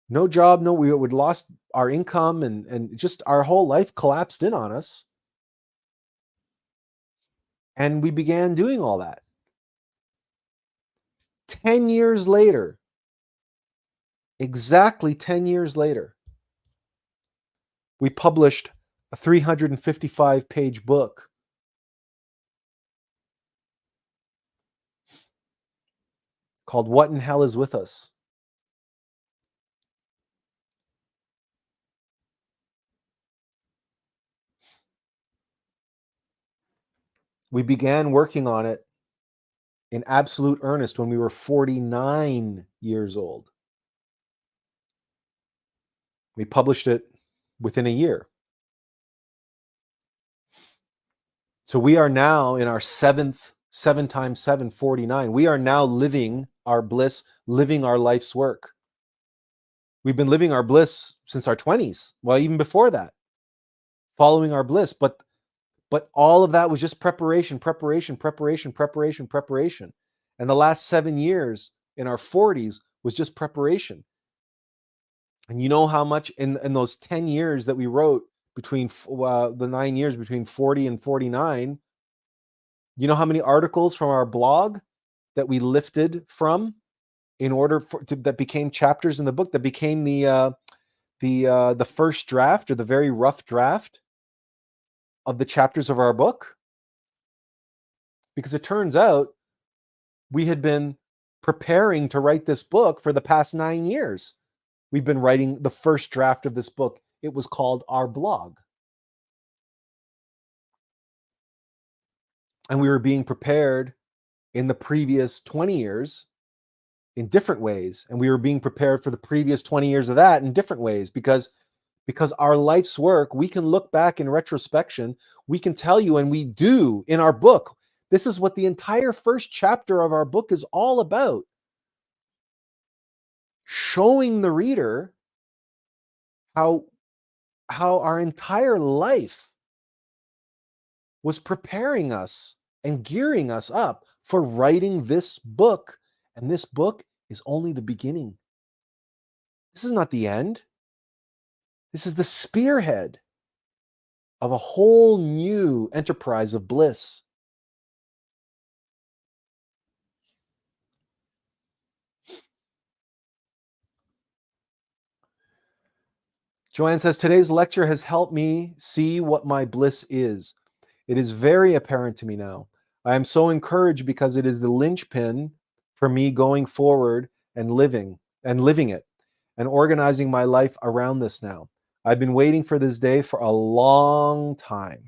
No job, we would lost our income, and just our whole life collapsed in on us. And we began doing all that. 10 years later, exactly 10 years later, we published a 355-page book called What in Hell is With Us? We began working on it in absolute earnest when we were 49 years old. We published it within a year. So we are now in our 7 times 7, 49. We are now living our bliss, living our life's work. We've been living our bliss since our 20s. Well, even before that, following our bliss. But all of that was just preparation. And the last 7 years in our 40s was just preparation. And you know how much in those 10 years that we wrote between the 9 years between 40 and 49, you know how many articles from our blog that we lifted from? in order that became chapters in the book, that became the first draft, or the very rough draft of the chapters of our book. Because it turns out we had been preparing to write this book for the past 9 years. We've been writing the first draft of this book. It was called Our Blog. And we were being prepared in the previous 20 years in different ways. And we were being prepared for the previous 20 years of that in different ways, because our life's work, we can look back in retrospection, we can tell you, and we do in our book. This is what the entire first chapter of our book is all about. Showing the reader how our entire life was preparing us and gearing us up for writing this book. And this book is only the beginning. This is not the end. This is the spearhead of a whole new enterprise of bliss. Joanne says, today's lecture has helped me see what my bliss is. It is very apparent to me now. I am so encouraged because it is the linchpin for me going forward and living it and organizing my life around this now. I've been waiting for this day for a long time.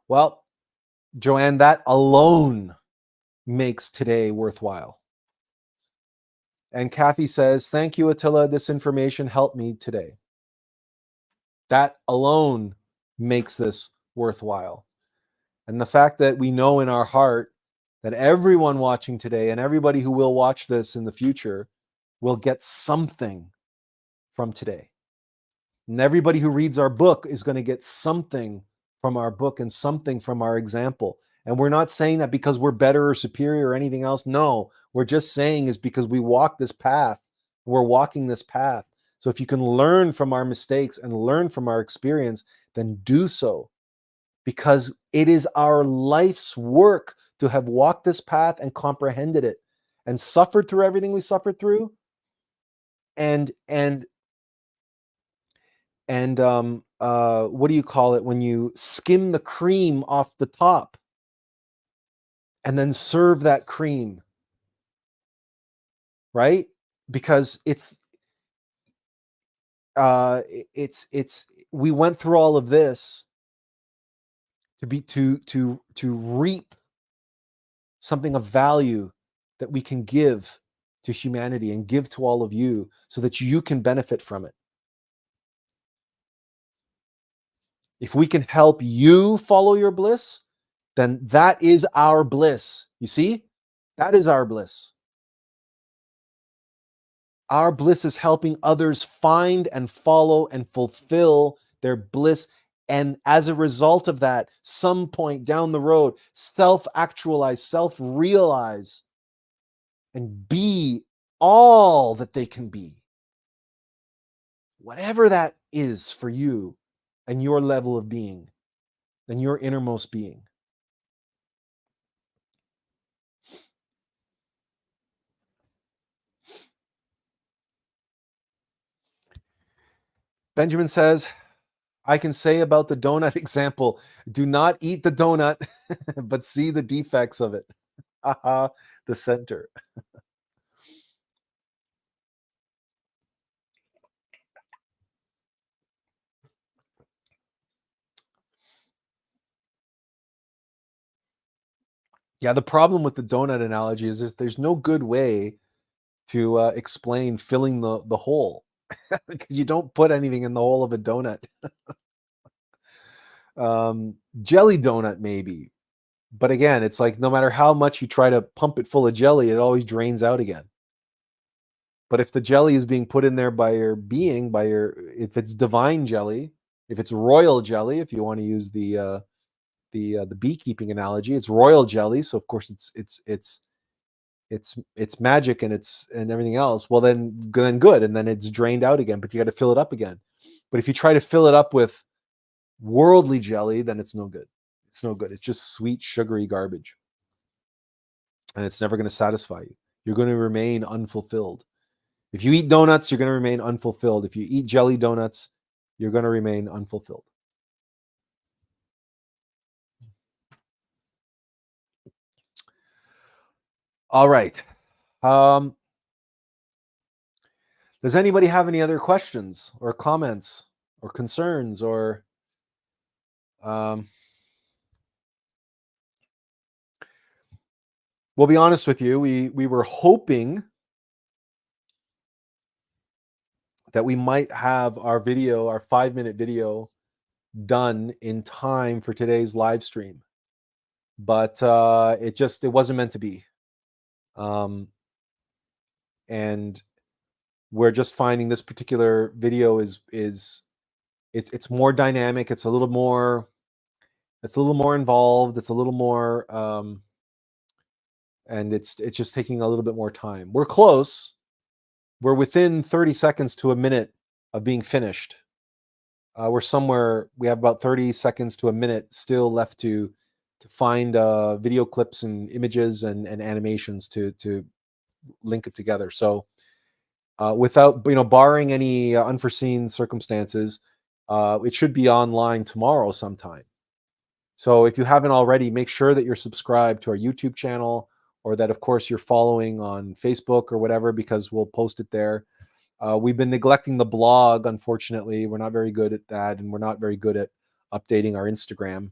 Well, Joanne, that alone makes today worthwhile. And Kathy says, thank you, Attila. This information helped me today. That alone makes this worthwhile. And the fact that we know in our heart that everyone watching today and everybody who will watch this in the future will get something from today. And everybody who reads our book is going to get something from our book and something from our example. And we're not saying that because we're better or superior or anything else. No, we're just saying is because we walk this path. We're walking this path. So if you can learn from our mistakes and learn from our experience, then do so. Because it is our life's work to have walked this path and comprehended it and suffered through everything we suffered through. And what do you call it when you skim the cream off the top and then serve that cream, right? Because we went through all of this to reap something of value that we can give to humanity and give to all of you so that you can benefit from it. If we can help you follow your bliss, then that is our bliss. You see? That is our bliss. Our bliss is helping others find and follow and fulfill their bliss. And as a result of that, some point down the road, self-actualize, self-realize, and be all that they can be. Whatever that is for you and your level of being and your innermost being. Benjamin says, I can say about the donut example, do not eat the donut, but see the defects of it. The center. Yeah, the problem with the donut analogy is there's no good way to explain filling the hole because you don't put anything in the hole of a donut. Jelly donut maybe, but again, it's like no matter how much you try to pump it full of jelly, it always drains out again. But if the jelly is being put in there by your being, if it's divine jelly, if it's royal jelly, if you want to use the beekeeping analogy, it's royal jelly. So of course it's magic and and everything else. Well, then good, and then it's drained out again. But you got to fill it up again. But if you try to fill it up with worldly jelly, then it's no good. It's no good. It's just sweet, sugary garbage. and it's never going to satisfy you. You're going to remain unfulfilled. If you eat donuts, you're going to remain unfulfilled. If you eat jelly donuts, you're going to remain unfulfilled. All right. Does anybody have any other questions or comments or concerns or we'll be honest with you, we were hoping that we might have our 5-minute video done in time for today's live stream, but it wasn't meant to be. And we're just finding this particular video is it's more dynamic. It's a little more involved. It's a little more, and it's just taking a little bit more time. We're close. We're within 30 seconds to a minute of being finished. We have about 30 seconds to a minute still left to find video clips and images and animations to link it together. So without, barring any unforeseen circumstances, it should be online tomorrow sometime. So if you haven't already, make sure that you're subscribed to our YouTube channel, or that, of course, you're following on Facebook or whatever, because we'll post it there. We've been neglecting the blog, unfortunately. We're not very good at that, and we're not very good at updating our Instagram.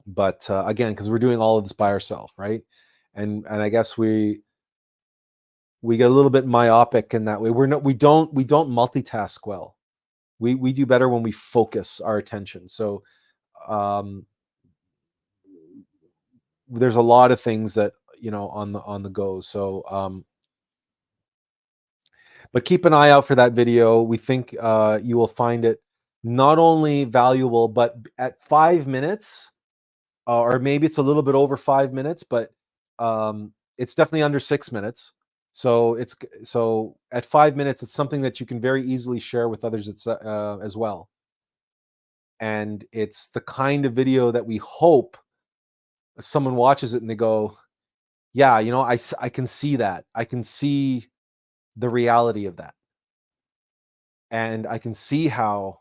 But again, because we're doing all of this by ourselves, right? And I guess we get a little bit myopic in that way. We don't multitask well. We do better when we focus our attention. So there's a lot of things that on the go. So but keep an eye out for that video. We think you will find it not only valuable, but at 5 minutes, or maybe it's a little bit over 5 minutes, but it's definitely under 6 minutes. So at 5 minutes, it's something that you can very easily share with others as well. And it's the kind of video that we hope someone watches it and they go, yeah, I can see that. I can see the reality of that. And I can see how,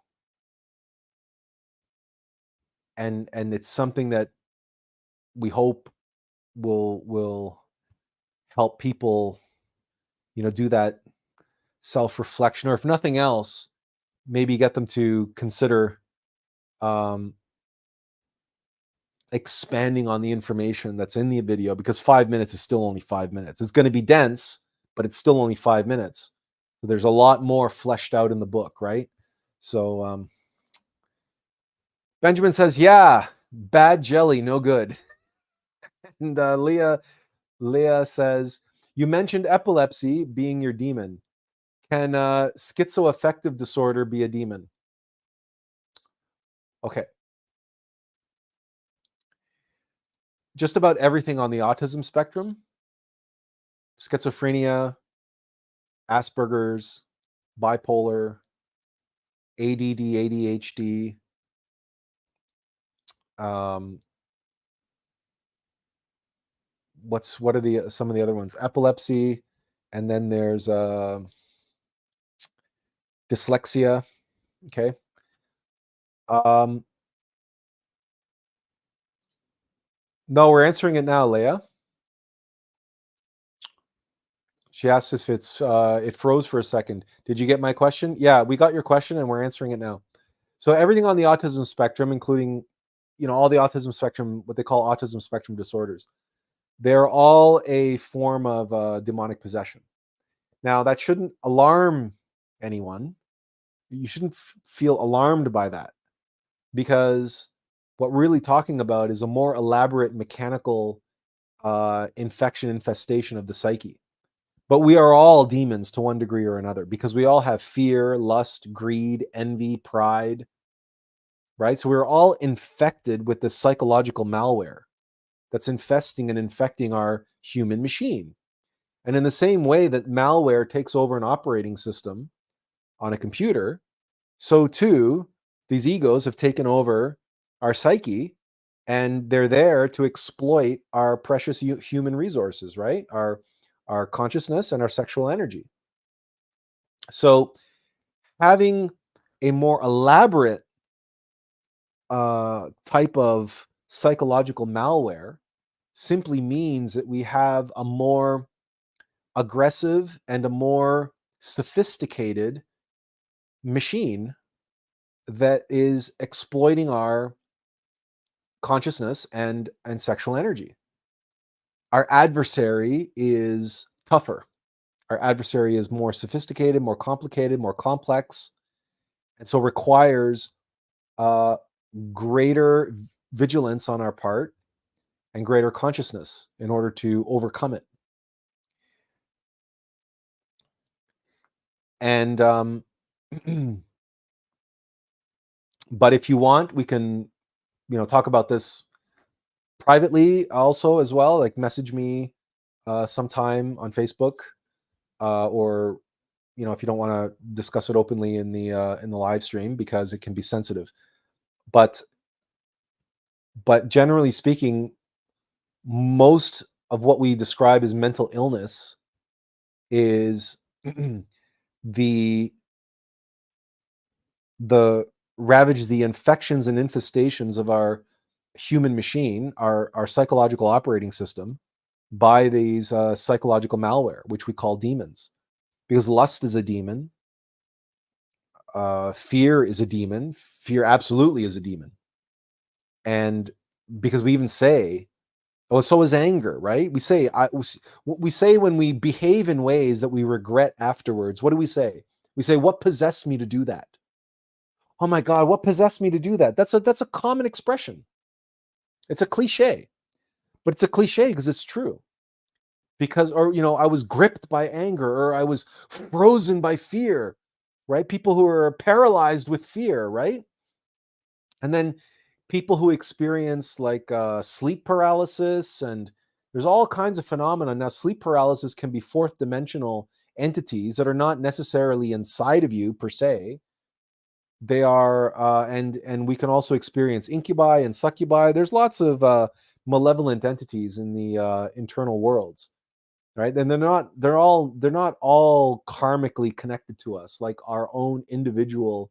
and it's something that we hope will help people, do that self-reflection, or if nothing else, maybe get them to consider expanding on the information that's in the video, because 5 minutes is still only 5 minutes. It's going to be dense, but it's still only 5 minutes. So there's a lot more fleshed out in the book, right? So Benjamin says, yeah, bad jelly, no good. And Leah says, you mentioned epilepsy being your demon. Can schizoaffective disorder be a demon? Okay. Just about everything on the autism spectrum, schizophrenia, Asperger's, bipolar, ADD, ADHD, what are some of the other ones? Epilepsy, and then there's dyslexia. Okay. No, we're answering it now, Leah. She asked if it froze for a second. Did you get my question? Yeah, we got your question and we're answering it now. So everything on the autism spectrum, including, all the autism spectrum, what they call autism spectrum disorders, they're all a form of demonic possession. Now, that shouldn't alarm anyone. You shouldn't feel alarmed by that, because what we're really talking about is a more elaborate mechanical infestation of the psyche. But we are all demons to one degree or another, because we all have fear, lust, greed, envy, pride, right? So we're all infected with this psychological malware that's infesting and infecting our human machine. And in the same way that malware takes over an operating system on a computer, so too, these egos have taken over our psyche and they're there to exploit our precious human resources, right? Our consciousness and our sexual energy. So having a more elaborate type of psychological malware simply means that we have a more aggressive and a more sophisticated machine that is exploiting our consciousness and sexual energy. Our adversary is tougher. Our adversary is more sophisticated, more complicated, more complex, and so requires greater vigilance on our part and greater consciousness in order to overcome it. And but if you want, we can, talk about this privately also as well. Like message me sometime on Facebook, or if you don't want to discuss it openly in the live stream because it can be sensitive. But generally speaking, most of what we describe as mental illness is the ravage, the infections and infestations of our human machine, our psychological operating system, by these psychological malware, which we call demons. Because lust is a demon, fear is a demon, fear absolutely is a demon. And because we even say, oh, so is anger, right? We say when we behave in ways that we regret afterwards, what do we say? We say, what possessed me to do that? Oh my God, what possessed me to do that? That's a common expression. It's a cliche, but it's a cliche because it's true. Because, or, I was gripped by anger, or I was frozen by fear, right? People who are paralyzed with fear, right? And then people who experience like sleep paralysis, and there's all kinds of phenomena. Now, sleep paralysis can be fourth dimensional entities that are not necessarily inside of you per se. They are, and we can also experience incubi and succubi. There's lots of malevolent entities in the internal worlds, right? And they're not all karmically connected to us, like our own individual,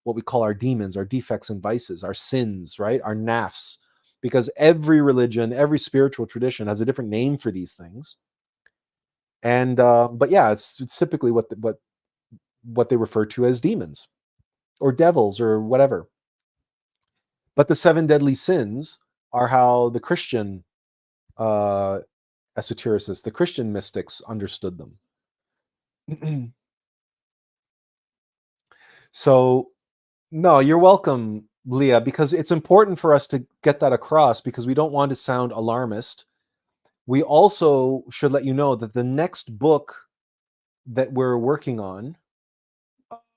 what we call our demons, our defects and vices, our sins, right? Our nafs, because every religion, every spiritual tradition has a different name for these things. And but yeah, it's typically what they refer to as demons or devils or whatever. But the seven deadly sins are how the Christian esotericists, the Christian mystics, understood them. So, no, you're welcome, Leah, because it's important for us to get that across, because we don't want to sound alarmist. We also should let you know that the next book that we're working on,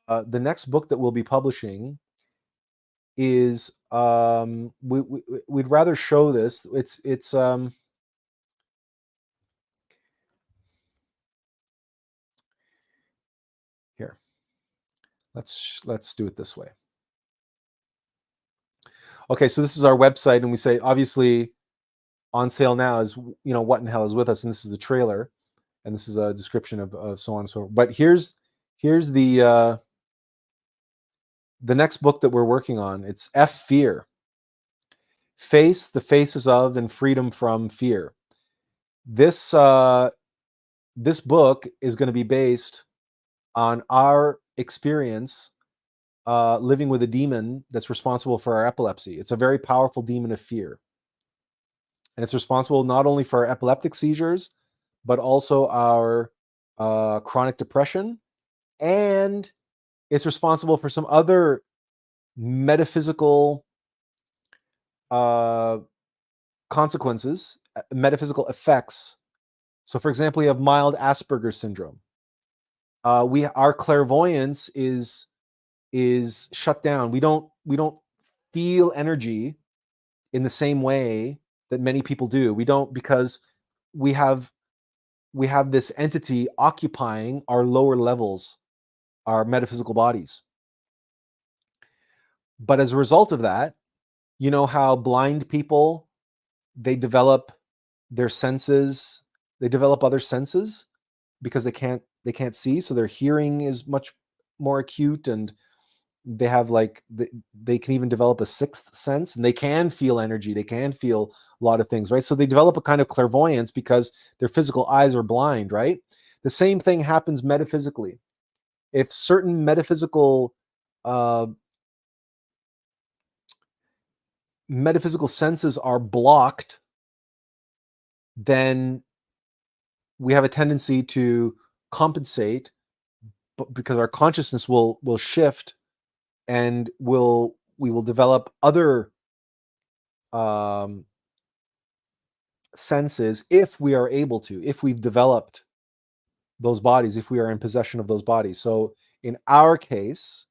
the next book that we'll be publishing is, we'd rather show this. It's here. Let's do it this way. Okay, so this is our website, and we say, obviously, on sale now is, What in Hell is With Us, and this is the trailer, and this is a description of so on and so forth. But here's the next book that we're working on. It's Fear. Face the faces of and freedom from fear. This this book is going to be based on our experience living with a demon that's responsible for our epilepsy. It's a very powerful demon of fear. And it's responsible not only for our epileptic seizures, but also our chronic depression. And it's responsible for some other metaphysical consequences, metaphysical effects. So, for example, we have mild Asperger's syndrome. Our clairvoyance is shut down. We don't feel energy in the same way that many people do. We don't, because we have this entity occupying our lower levels, our metaphysical bodies. But as a result of that, You know how blind people, they develop their senses, they develop other senses because they can't see, so their hearing is much more acute, and they have like they can even develop a sixth sense, and they can feel energy, they can feel a lot of things, right? So they develop a kind of clairvoyance because their physical eyes are blind, right? The same thing happens metaphysically. If certain uh, metaphysical senses are blocked, then we have a tendency to compensate, because our consciousness will shift, and we will develop other um, senses if we are able to, if we've developed those bodies, if we are in possession of those bodies. So in our case,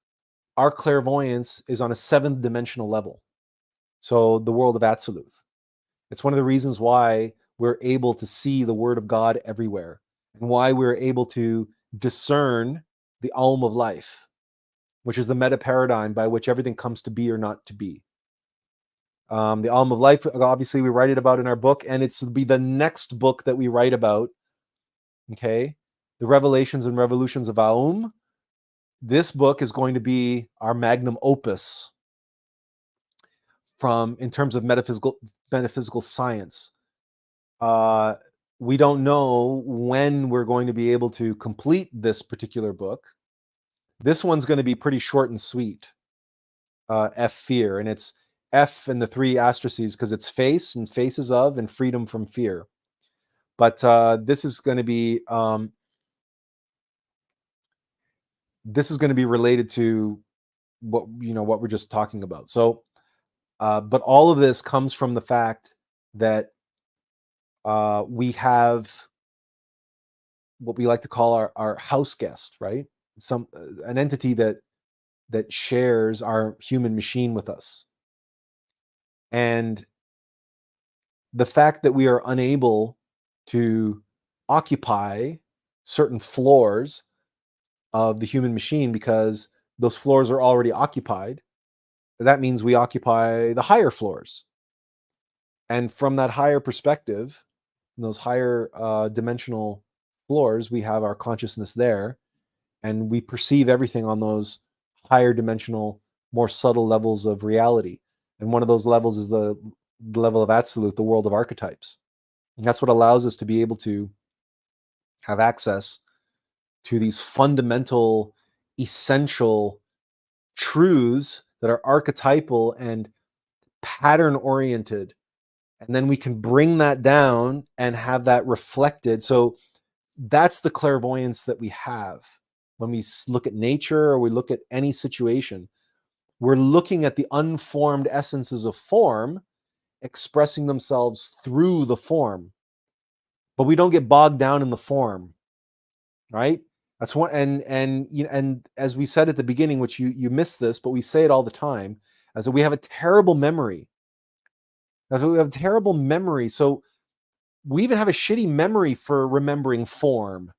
our clairvoyance is on a seventh dimensional level. So the world of Absolute. It's one of the reasons why we're able to see the word of God everywhere, and why we're able to discern the AUM of Life, which is the meta paradigm by which everything comes to be or not to be. The AUM of Life, obviously, we write it about in our book, and it's to be the next book that we write about. Okay, the Revelations and Revolutions of AUM. This book is going to be our magnum opus in terms of metaphysical science. We don't know when we're going to be able to complete this particular book. This one's going to be pretty short and sweet. F fear, and it's F and the three asterisks because it's face and faces of and freedom from fear. But this is going to be related to what we're just talking about. So, but all of this comes from the fact that we have what we like to call our house guest, right? An entity that shares our human machine with us. And the fact that we are unable to occupy certain floors of the human machine because those floors are already occupied, that means we occupy the higher floors. And from that higher perspective, those higher dimensional floors, we have our consciousness there, and we perceive everything on those higher dimensional, more subtle levels of reality. And one of those levels is the level of Absolute, the world of archetypes. And that's what allows us to be able to have access to these fundamental, essential truths that are archetypal and pattern oriented. And then we can bring that down and have that reflected. So that's the clairvoyance that we have when we look at nature or we look at any situation. We're looking at the unformed essences of form expressing themselves through the form, but we don't get bogged down in the form, right? That's one. And as we said at the beginning, which you missed this, but we say it all the time, as that we have a terrible memory. We have terrible memory. So we even have a shitty memory for remembering form,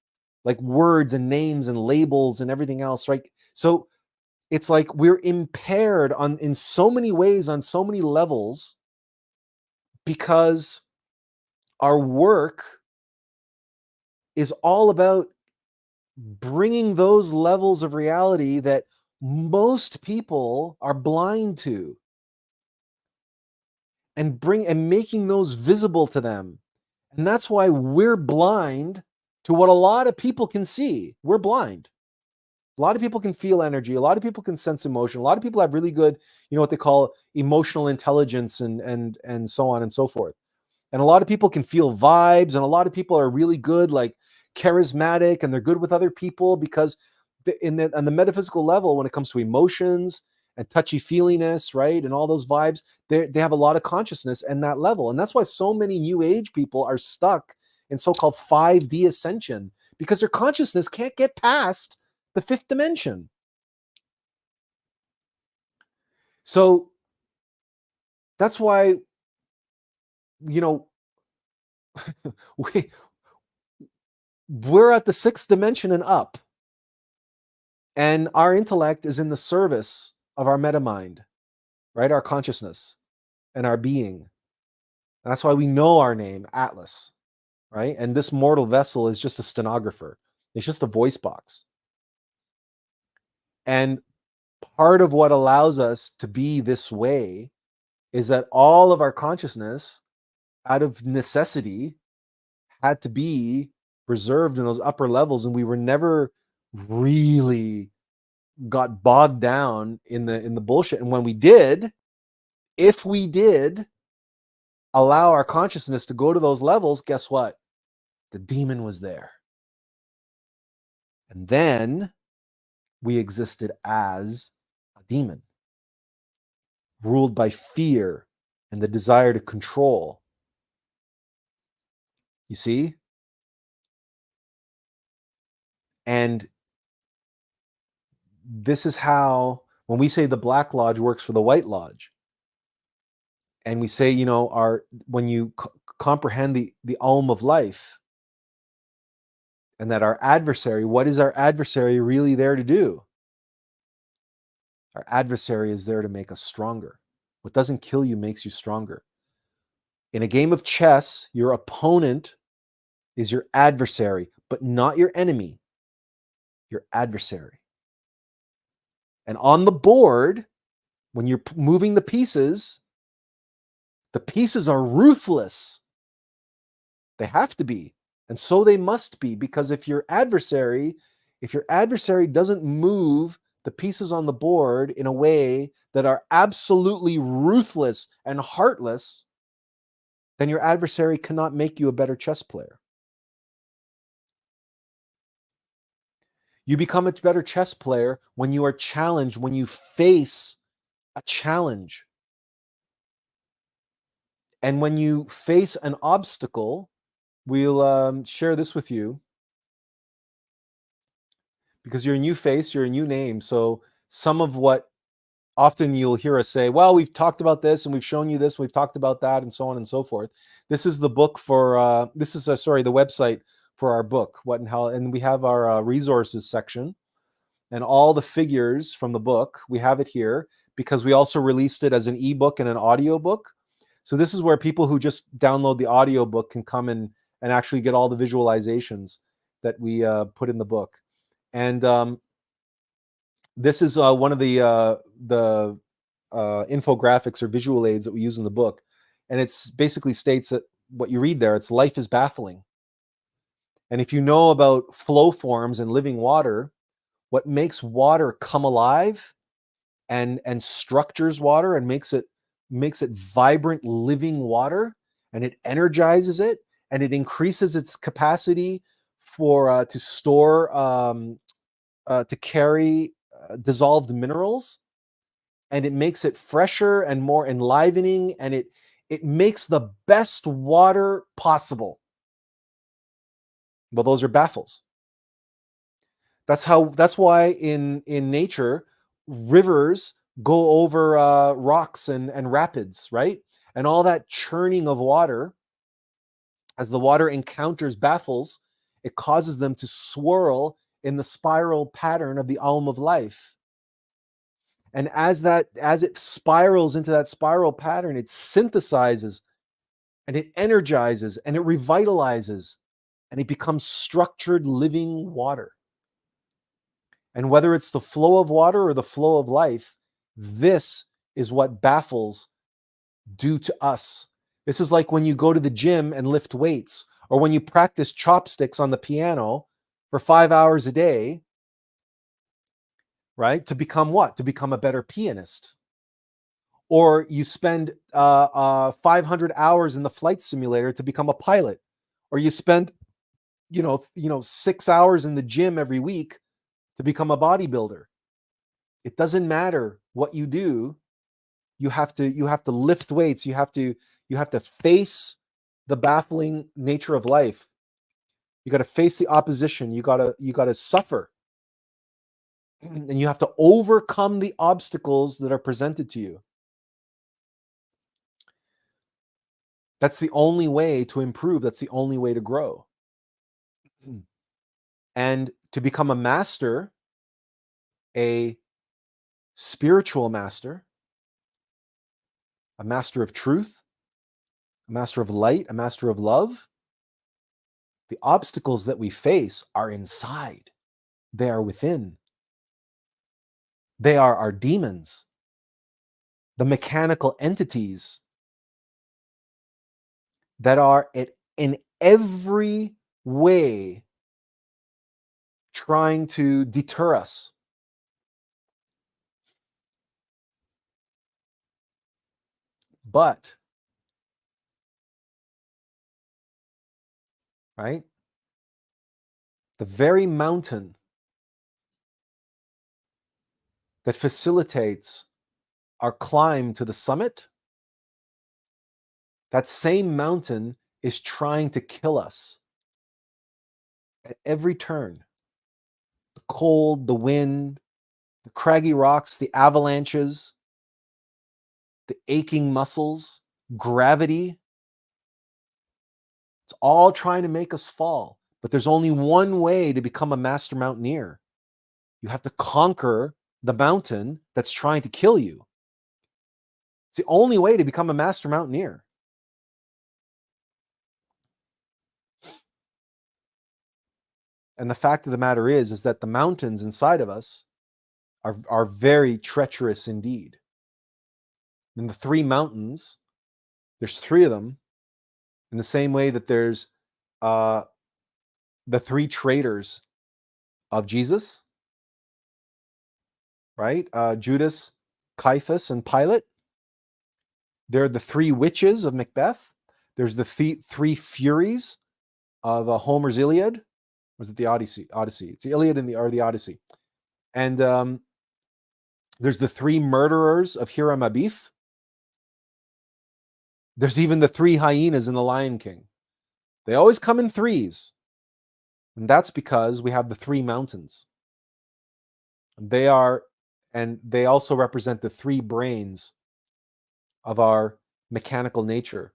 like words and names and labels and everything else, right? So it's like we're impaired in so many ways, on so many levels, because our work is all about bringing those levels of reality that most people are blind to, and making those visible to them. And that's why we're blind to what a lot of people can see. We're blind. A lot of people can feel energy. A lot of people can sense emotion. A lot of people have really good, what they call emotional intelligence, and so on and so forth. And a lot of people can feel vibes, and a lot of people are really good, like charismatic, and they're good with other people because on the metaphysical level, when it comes to emotions and touchy-feeliness, right, and all those vibes, they have a lot of consciousness and that level. And that's why so many New Age people are stuck in so-called 5D ascension, because their consciousness can't get past the fifth dimension. So that's why, we're at the sixth dimension and up, and our intellect is in the service of our meta mind, right? Our consciousness. and our being. That's why we know our name, Attlas, right? And this mortal vessel is just a stenographer. It's just a voice box. And part of what allows us to be this way is that all of our consciousness, out of necessity, had to be reserved in those upper levels, and we were never really got bogged down in the bullshit. And when we did, if we did allow our consciousness to go to those levels, guess what? The demon was there. And then we existed as a demon, ruled by fear and the desire to control. You see? And this is how, when we say the Black Lodge works for the White Lodge, and we say, you know, when you comprehend the AUM of life, and that our adversary, what is our adversary really there to do? Our adversary is there to make us stronger. What doesn't kill you makes you stronger. In a game of chess, your opponent is your adversary, but not your enemy, your adversary. And on the board, when you're moving the pieces are ruthless. They have to be. And so they must be, because if your adversary doesn't move the pieces on the board in a way that are absolutely ruthless and heartless, then your adversary cannot make you a better chess player. You become a better chess player when you are challenged, when you face a challenge. And when you face an obstacle, we'll share this with you, because you're a new face, you're a new name. So some of what often you'll hear us say, well, we've talked about this and we've shown you this, we've talked about that, and so on and so forth. This is the book for, the website for our book, What and How, and we have our resources section and all the figures from the book. We have it here because we also released it as an ebook and an audio book. So this is where people who just download the audio book can come and actually get all the visualizations that we put in the book. And this is one of the infographics or visual aids that we use in the book. And it's basically states that what you read there, it's life is baffling. And if you know about flow forms and living water, what makes water come alive and structures water and makes it vibrant, living water, and it energizes it, and it increases its capacity for to store to carry dissolved minerals, and it makes it fresher and more enlivening, and it makes the best water possible. Well, those are baffles. That's why in nature, rivers go over rocks and rapids, right? And all that churning of water, as the water encounters baffles, it causes them to swirl in the spiral pattern of the AUM of life. And as it spirals into that spiral pattern, it synthesizes and it energizes and it revitalizes, and it becomes structured living water. And whether it's the flow of water or the flow of life, this is what baffles do to us. This is like when you go to the gym and lift weights, or when you practice chopsticks on the piano for 5 hours a day, right? To become what? To become a better pianist. Or you spend 500 hours in the flight simulator to become a pilot. Or you spend, 6 hours in the gym every week to become a bodybuilder. It doesn't matter what you do. You have to lift weights. You have to face the baffling nature of life. You got to face the opposition. You got to suffer. And you have to overcome the obstacles that are presented to you. That's the only way to improve. That's the only way to grow. And to become a master, a spiritual master, a master of truth, a master of light, a master of love, the obstacles that we face are inside. They are within. They are our demons, the mechanical entities that are in every way trying to deter us. But, right, the very mountain that facilitates our climb to the summit, that same mountain is trying to kill us at every turn. The cold, the wind, the craggy rocks, the avalanches, the aching muscles, gravity. It's all trying to make us fall. But there's only one way to become a master mountaineer. You have to conquer the mountain that's trying to kill you. It's the only way to become a master mountaineer. And the fact of the matter is that the mountains inside of us are very treacherous indeed. And the three mountains, there's three of them, in the same way that there's the three traitors of Jesus, right? Judas, Caiaphas, and Pilate. They're the three witches of Macbeth. There's the three furies of Homer's Iliad. Was it the Odyssey? It's the Iliad and the Odyssey. And there's the three murderers of Hiram Abif. There's even the three hyenas in The Lion King. They always come in threes. And that's because we have the three mountains. They also represent the three brains of our mechanical nature.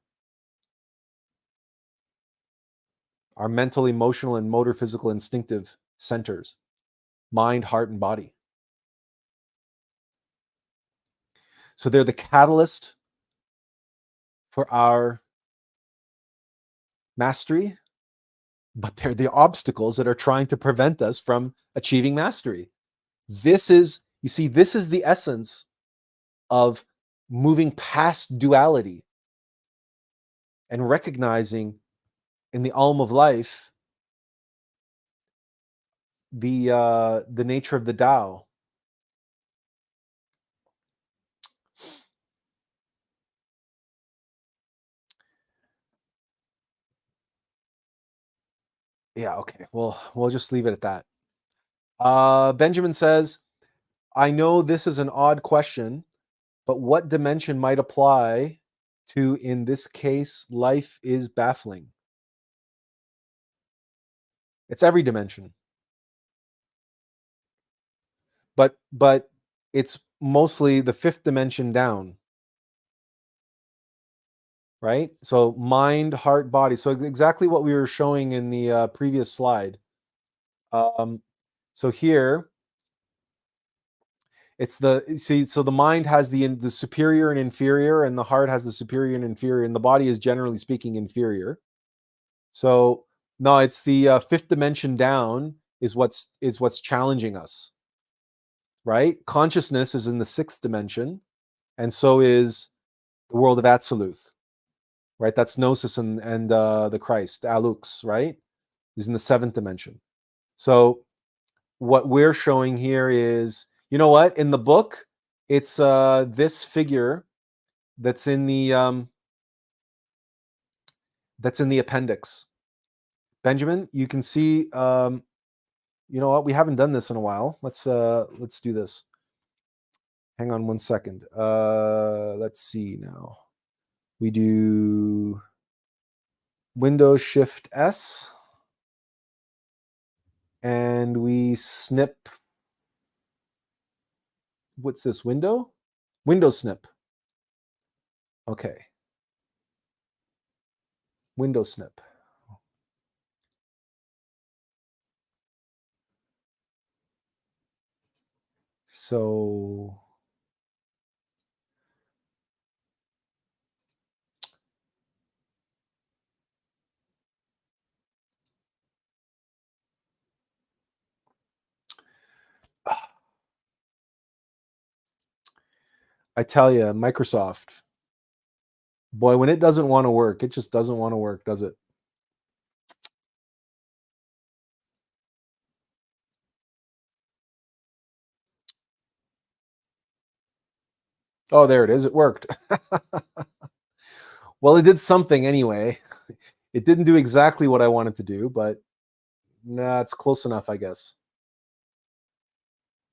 Our mental, emotional, and motor, physical, instinctive centers. Mind, heart, and body. So they're the catalyst for our mastery, but they're the obstacles that are trying to prevent us from achieving mastery. This is the essence of moving past duality and recognizing in the AUM of Life the nature of the Tao. Yeah, okay. Well, we'll just leave it at that. Benjamin says, I know this is an odd question, but what dimension might apply to, in this case, life is baffling? It's every dimension. But it's mostly the fifth dimension down. Right? So mind, heart, body. So exactly what we were showing in the previous slide. So here, it's so the mind has the superior and inferior, and the heart has the superior and inferior, and the body is generally speaking inferior. So no, it's the fifth dimension down is what's challenging us, right? Consciousness is in the sixth dimension, and so is the world of Absoluth, right? That's Gnosis and the Christ, Alux, right? Is in the seventh dimension. So what we're showing here is, you know what? In the book, it's this figure that's in the appendix. Benjamin, you can see. You know what? We haven't done this in a while. Let's do this. Hang on one second. Let's see now. We do Windows Shift S, and we snip. What's this window? Window snip. Okay. Window snip. So I tell you, Microsoft, boy, when it doesn't want to work, it just doesn't want to work, does it? Oh, there it is. It worked. Well, it did something anyway. It didn't do exactly what I wanted to do, but nah, it's close enough, I guess.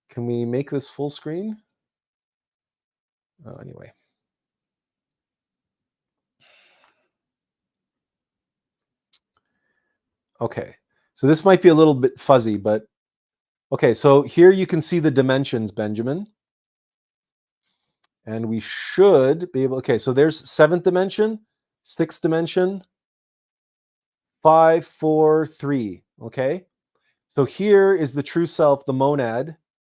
Can we make this full screen? Oh, anyway. Okay. So this might be a little bit fuzzy, but okay. So here you can see the dimensions, Benjamin. And we should be able, okay, so there's seventh dimension, sixth dimension, 5, 4, 3. Okay. So here is the true self, the monad.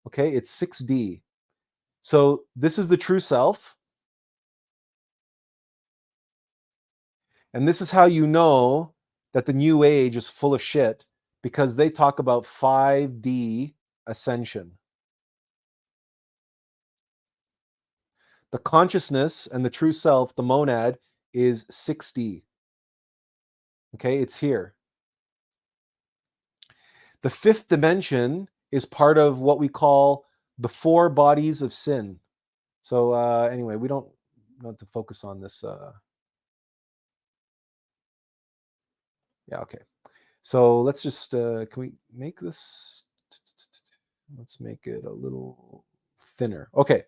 Okay. It's 6D. So this is the true self. And this is how you know that the new age is full of shit, because they talk about 5D ascension. The consciousness and the true self, the monad, is 6D. Okay, it's here. The fifth dimension is part of what we call the 4 bodies of sin. So anyway, we don't want to focus on this. Yeah, okay. So let's just, can we make this, let's make it a little thinner. Okay,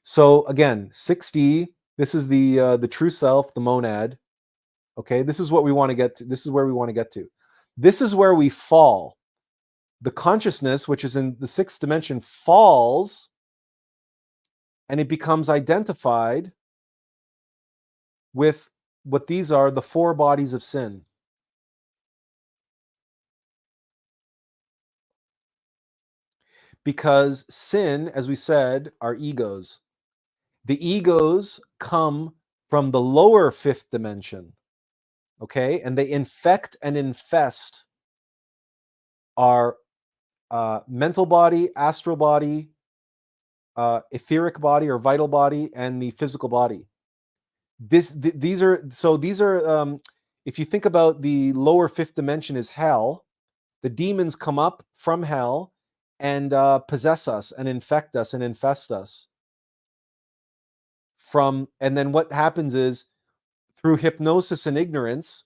so again, 6D, this is the true self, the monad. Okay, this is what we want to get to. This is where we want to get to. This is where we fall. The consciousness, which is in the 6th dimension, falls, and it becomes identified with what these are, the 4 bodies of sin. Because sin, as we said, are egos. The egos come from the lower 5th dimension, okay? And they infect and infest our mental body, astral body, etheric body or vital body, and the physical body. These are if you think about the lower 5th dimension is hell, the demons come up from hell and possess us and infect us and infest us. And then what happens is, through hypnosis and ignorance,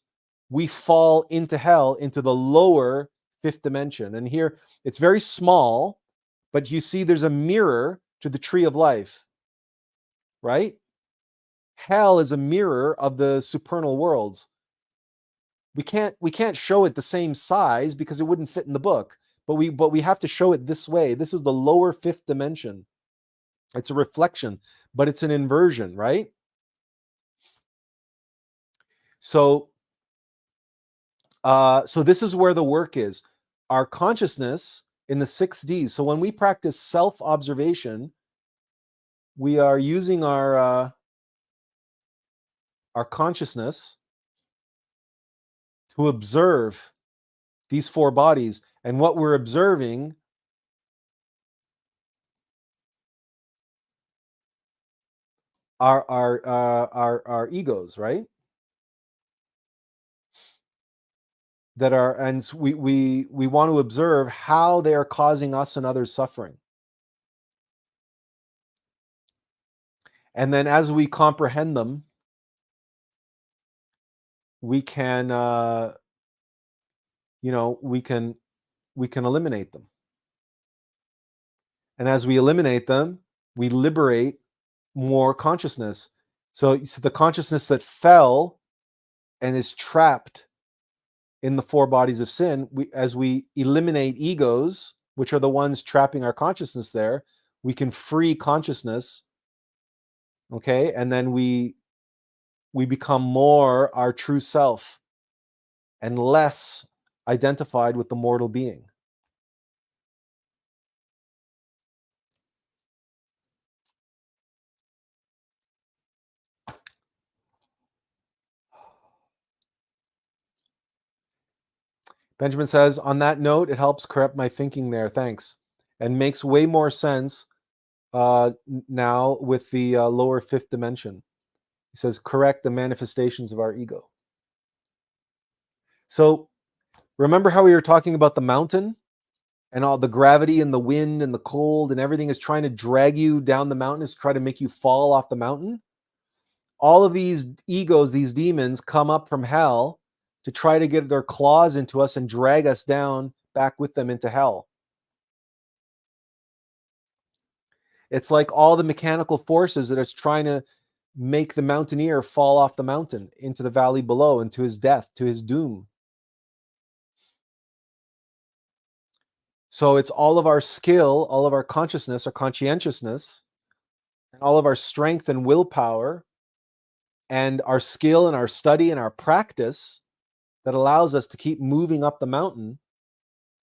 we fall into hell, into the lower 5th dimension. And here it's very small, but you see there's a mirror to the tree of life, right? Hell is a mirror of the supernal worlds. We can't show it the same size because it wouldn't fit in the book, but we have to show it this way. This is the lower 5th dimension. It's a reflection, but it's an inversion, right? So so this is where the work is. Our consciousness in the 6Ds. So when we practice self-observation, we are using our consciousness to observe these 4 bodies, and what we're observing are our egos, right? That are, and we want to observe how they are causing us and others suffering. And then as we comprehend them, we can we can eliminate them. And as we eliminate them, we liberate more consciousness. So the consciousness that fell and is trapped in the 4 bodies of sin, as we eliminate egos, which are the ones trapping our consciousness there, we can free consciousness. Okay, and then we become more our true self and less identified with the mortal being. Benjamin says, on that note, it helps correct my thinking there. Thanks. And makes way more sense now with the lower fifth dimension. He says, correct the manifestations of our ego. So remember how we were talking about the mountain and all the gravity and the wind and the cold and everything is trying to drag you down the mountain, is trying to make you fall off the mountain? All of these egos, these demons, come up from hell to try to get their claws into us and drag us down back with them into hell. It's like all the mechanical forces that is trying to make the mountaineer fall off the mountain into the valley below, into his death, to his doom. So it's all of our skill, all of our consciousness, our conscientiousness, and all of our strength and willpower, and our skill and our study and our practice that allows us to keep moving up the mountain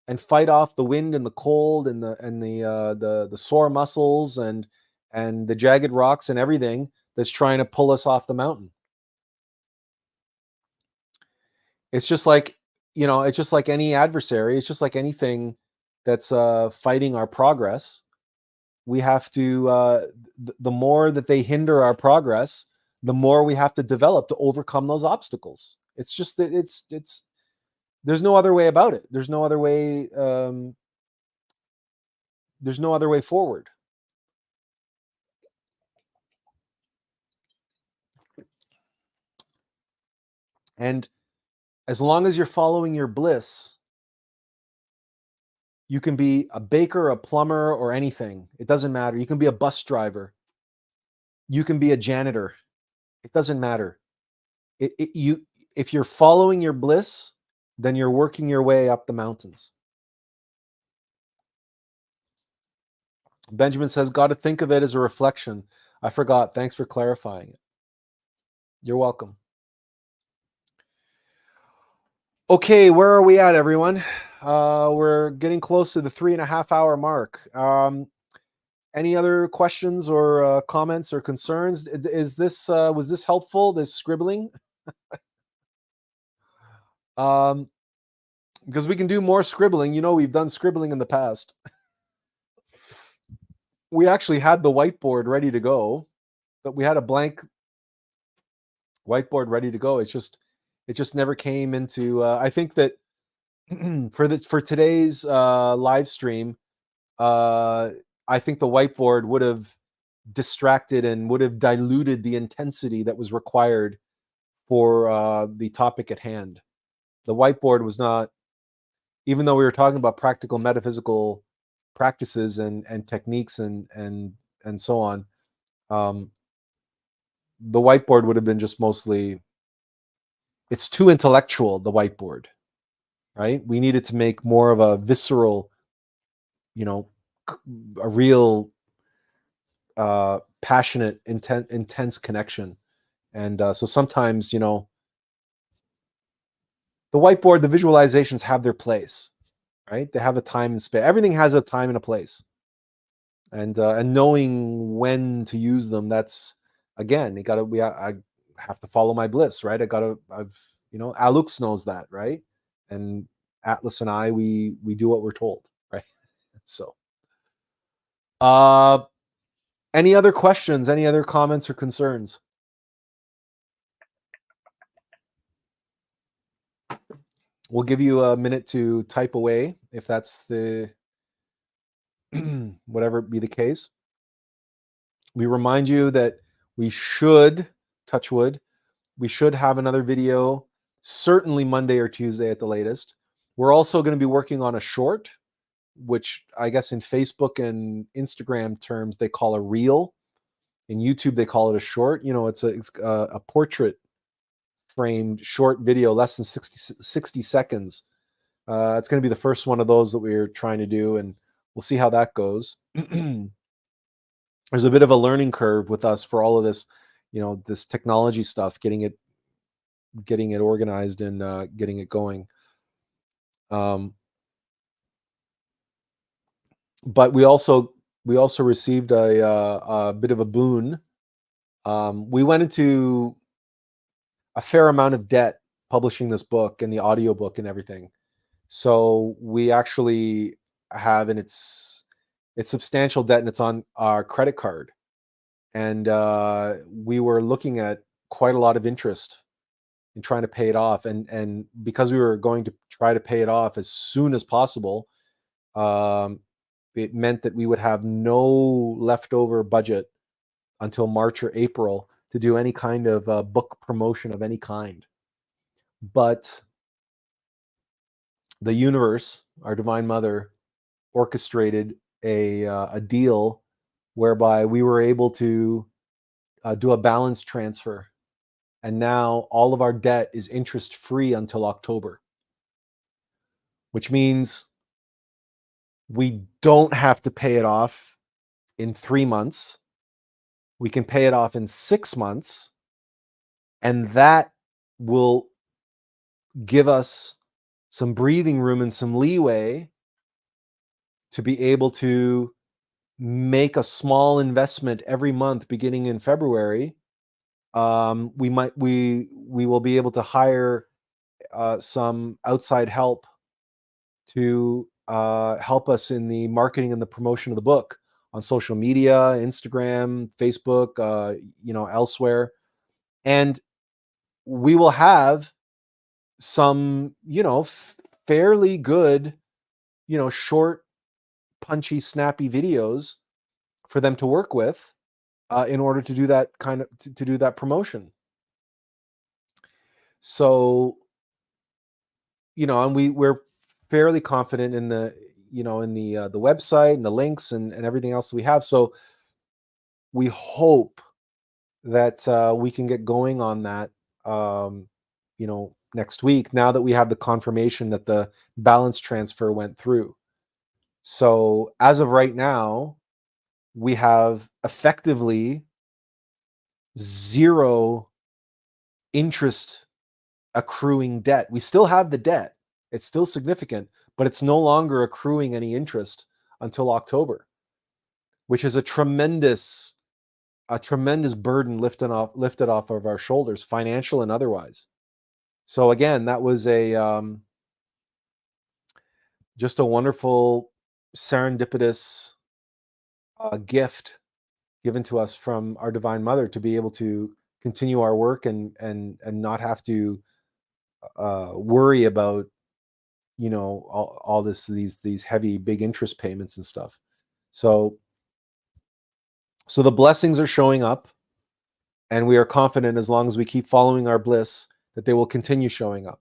and fight off the wind and the cold and the sore muscles and the jagged rocks and everything that's trying to pull us off the mountain. It's just like, it's just like any adversary. It's just like anything that's fighting our progress. We have to, the more that they hinder our progress, the more we have to develop to overcome those obstacles. It's just that it's there's no other way about it. There's no other way. There's no other way forward. And as long as you're following your bliss, you can be a baker, a plumber, or anything. It doesn't matter. You can be a bus driver. You can be a janitor. It doesn't matter. If you're following your bliss, then you're working your way up the mountains. Benjamin says, got to think of it as a reflection. I forgot. Thanks for clarifying it. You're welcome. Okay, where are we at, everyone? We're getting close to the 3.5 hour mark. Any other questions or comments or concerns? Was this helpful, this scribbling? Because we can do more scribbling. We've done scribbling in the past. We actually had the whiteboard ready to go, but we had a blank whiteboard ready to go. It just never came into. I think that for today's live stream, I think the whiteboard would have distracted and would have diluted the intensity that was required for the topic at hand. The whiteboard was not, even though we were talking about practical metaphysical practices and techniques and so on, the whiteboard would have been just mostly, it's too intellectual, the whiteboard, right? We needed to make more of a visceral, a real passionate, intense connection. And so sometimes, the whiteboard, the visualizations have their place, right? They have a time and space. Everything has a time and a place. And knowing when to use them, that's, again, I have to follow my bliss, right? Alux knows that, right? And Attlas and I, we do what we're told, right? So, any other questions? Any other comments or concerns? We'll give you a minute to type away if that's the whatever be the case. We remind you that we should, touch wood, we should have another video, certainly Monday or Tuesday at the latest. We're also going to be working on a short, which I guess in Facebook and Instagram terms, they call a reel. In YouTube, they call it a short. It's a portrait framed short video, less than 60 seconds. It's going to be the first one of those that we're trying to do, and we'll see how that goes. There's a bit of a learning curve with us for all of this, this technology stuff, getting it organized and getting it going. But we also received a bit of a boon. We went into a fair amount of debt publishing this book and the audiobook and everything. So we actually have, and it's It's substantial debt, and it's on our credit card. And we were looking at quite a lot of interest in trying to pay it off. And because we were going to try to pay it off as soon as possible, it meant that we would have no leftover budget until March or April to do any kind of book promotion of any kind. But the universe, our Divine Mother, orchestrated a deal whereby we were able to do a balance transfer. And now all of our debt is interest free until October, which means we don't have to pay it off in 3 months. We can pay it off in 6 months. And that will give us some breathing room and some leeway to be able to make a small investment every month beginning in February. We will be able to hire some outside help to help us in the marketing and the promotion of the book on social media, Instagram, Facebook, elsewhere. And we will have some, fairly good, short, punchy, snappy videos for them to work with in order to do that to do that promotion. So, and we're fairly confident in the website and the links and everything else that we have. So we hope that we can get going on that, next week, now that we have the confirmation that the balance transfer went through. So as of right now, we have effectively zero interest accruing debt. We still have the debt. It's still significant, but it's no longer accruing any interest until October, which is a tremendous burden lifted off of our shoulders, financial and otherwise. So again, that was just a wonderful serendipitous gift given to us from our Divine Mother to be able to continue our work and not have to worry about all these heavy big interest payments and stuff. So the blessings are showing up, and we are confident, as long as we keep following our bliss, that they will continue showing up.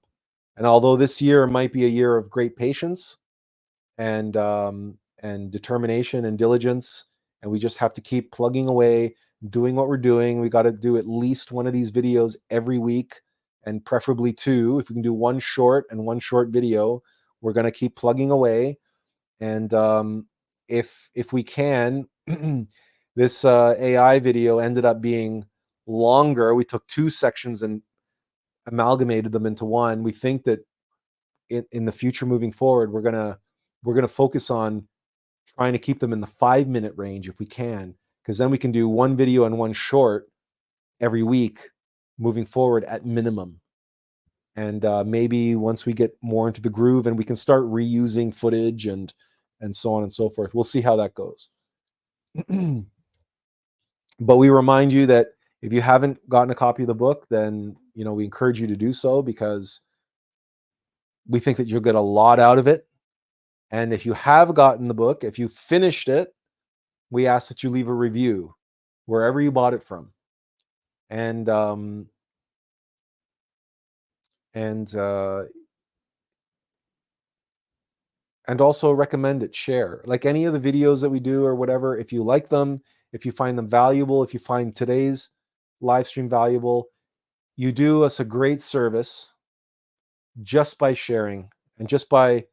And although this year might be a year of great patience and determination and diligence, and we just have to keep plugging away, doing what we're doing. We got to do at least one of these videos every week, and preferably 2. If we can do one short video, we're going to keep plugging away. And if we can, this AI video ended up being longer. We took 2 sections and amalgamated them into one. We think that in the future, moving forward, we're gonna focus on trying to keep them in the 5-minute range if we can, because then we can do one video and one short every week moving forward at minimum. And maybe once we get more into the groove and we can start reusing footage and so on and so forth, we'll see how that goes. But we remind you that if you haven't gotten a copy of the book, then we encourage you to do so, because we think that you'll get a lot out of it. And if you have gotten the book, if you finished it, we ask that you leave a review wherever you bought it from, and also recommend it, share, like any of the videos that we do or whatever. If you like them, if you find them valuable, if you find today's live stream valuable, you do us a great service just by sharing, and just by,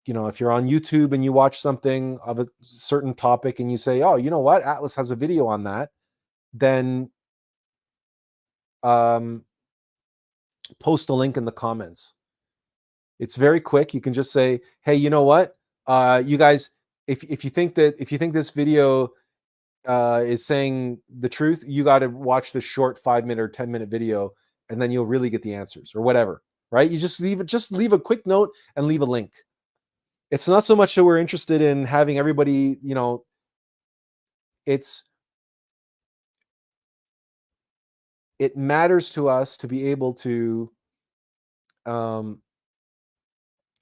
if you're on YouTube and you watch something of a certain topic and you say, oh, you know what, Attlas has a video on that, then post a link in the comments. It's very quick. You can just say, hey, you know what, you guys, if you think this video is saying the truth, you got to watch the short 5-minute or 10-minute video, and then you'll really get the answers, or whatever, right? You just leave a quick note and leave a link. It's not so much that we're interested in having everybody, it matters to us to be able to, um,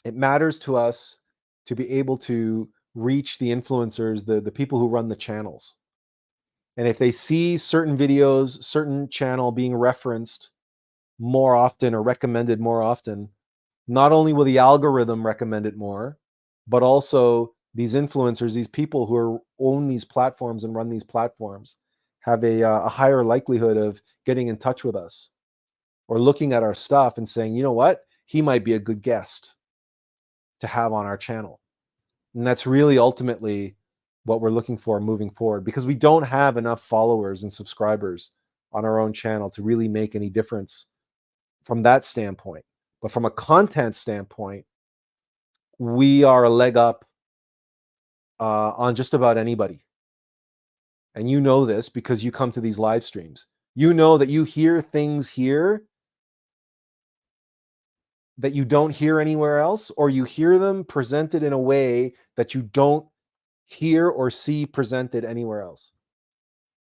it matters to us to be able to reach the influencers, the people who run the channels. And if they see certain videos, certain channel being referenced more often or recommended more often, not only will the algorithm recommend it more, but also these influencers, these people who own these platforms and run these platforms, have a higher likelihood of getting in touch with us or looking at our stuff and saying, you know what, he might be a good guest to have on our channel. And that's really ultimately what we're looking for moving forward, because we don't have enough followers and subscribers on our own channel to really make any difference from that standpoint. But from a content standpoint, we are a leg up on just about anybody. And you know this because you come to these live streams. You know that you hear things here that you don't hear anywhere else, or you hear them presented in a way that you don't hear or see presented anywhere else.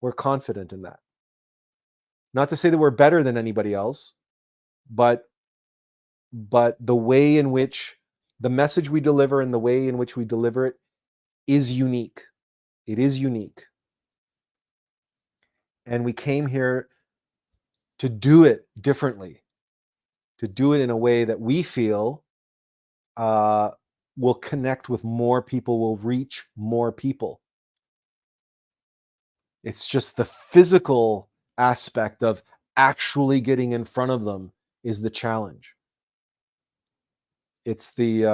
We're confident in that. Not to say that we're better than anybody else, but the way in which the message we deliver and the way in which we deliver it is unique. It is unique. And we came here to do it differently, to do it in a way that we feel will connect with more people, will reach more people. It's just the physical aspect of actually getting in front of them is the challenge. It's the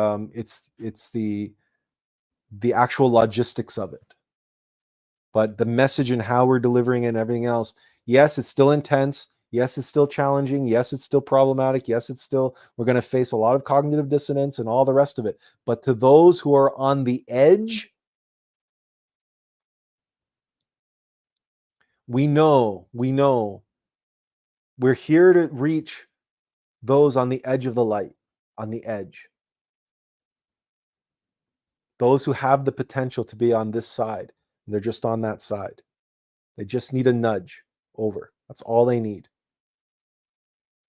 actual logistics of it. But the message and how we're delivering it and everything else, yes, it's still intense. Yes, it's still challenging. Yes, it's still problematic. Yes, we're going to face a lot of cognitive dissonance and all the rest of it. But to those who are on the edge, we know we're here to reach those on the edge of the light, on the edge. Those who have the potential to be on this side, and they're just on that side. They just need a nudge over. That's all they need.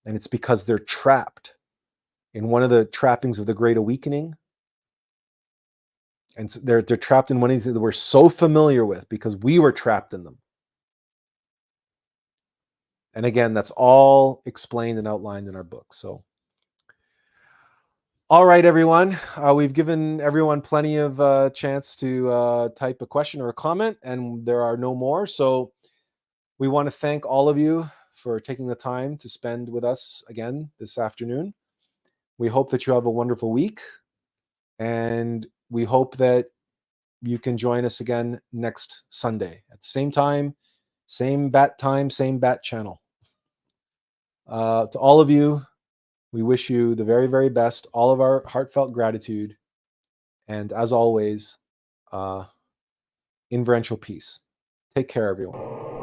And it's because they're trapped in one of the trappings of the Great Awakening. And so they're trapped in one of these that we're so familiar with because we were trapped in them. And again, that's all explained and outlined in our book. So, all right, everyone. We've given everyone plenty of chance to type a question or a comment, and there are no more. So we want to thank all of you for taking the time to spend with us again this afternoon. We hope that you have a wonderful week, and we hope that you can join us again next Sunday at the same time, same bat channel. To all of you, we wish you the very, very best, all of our heartfelt gratitude, and as always, inferential peace. Take care, everyone.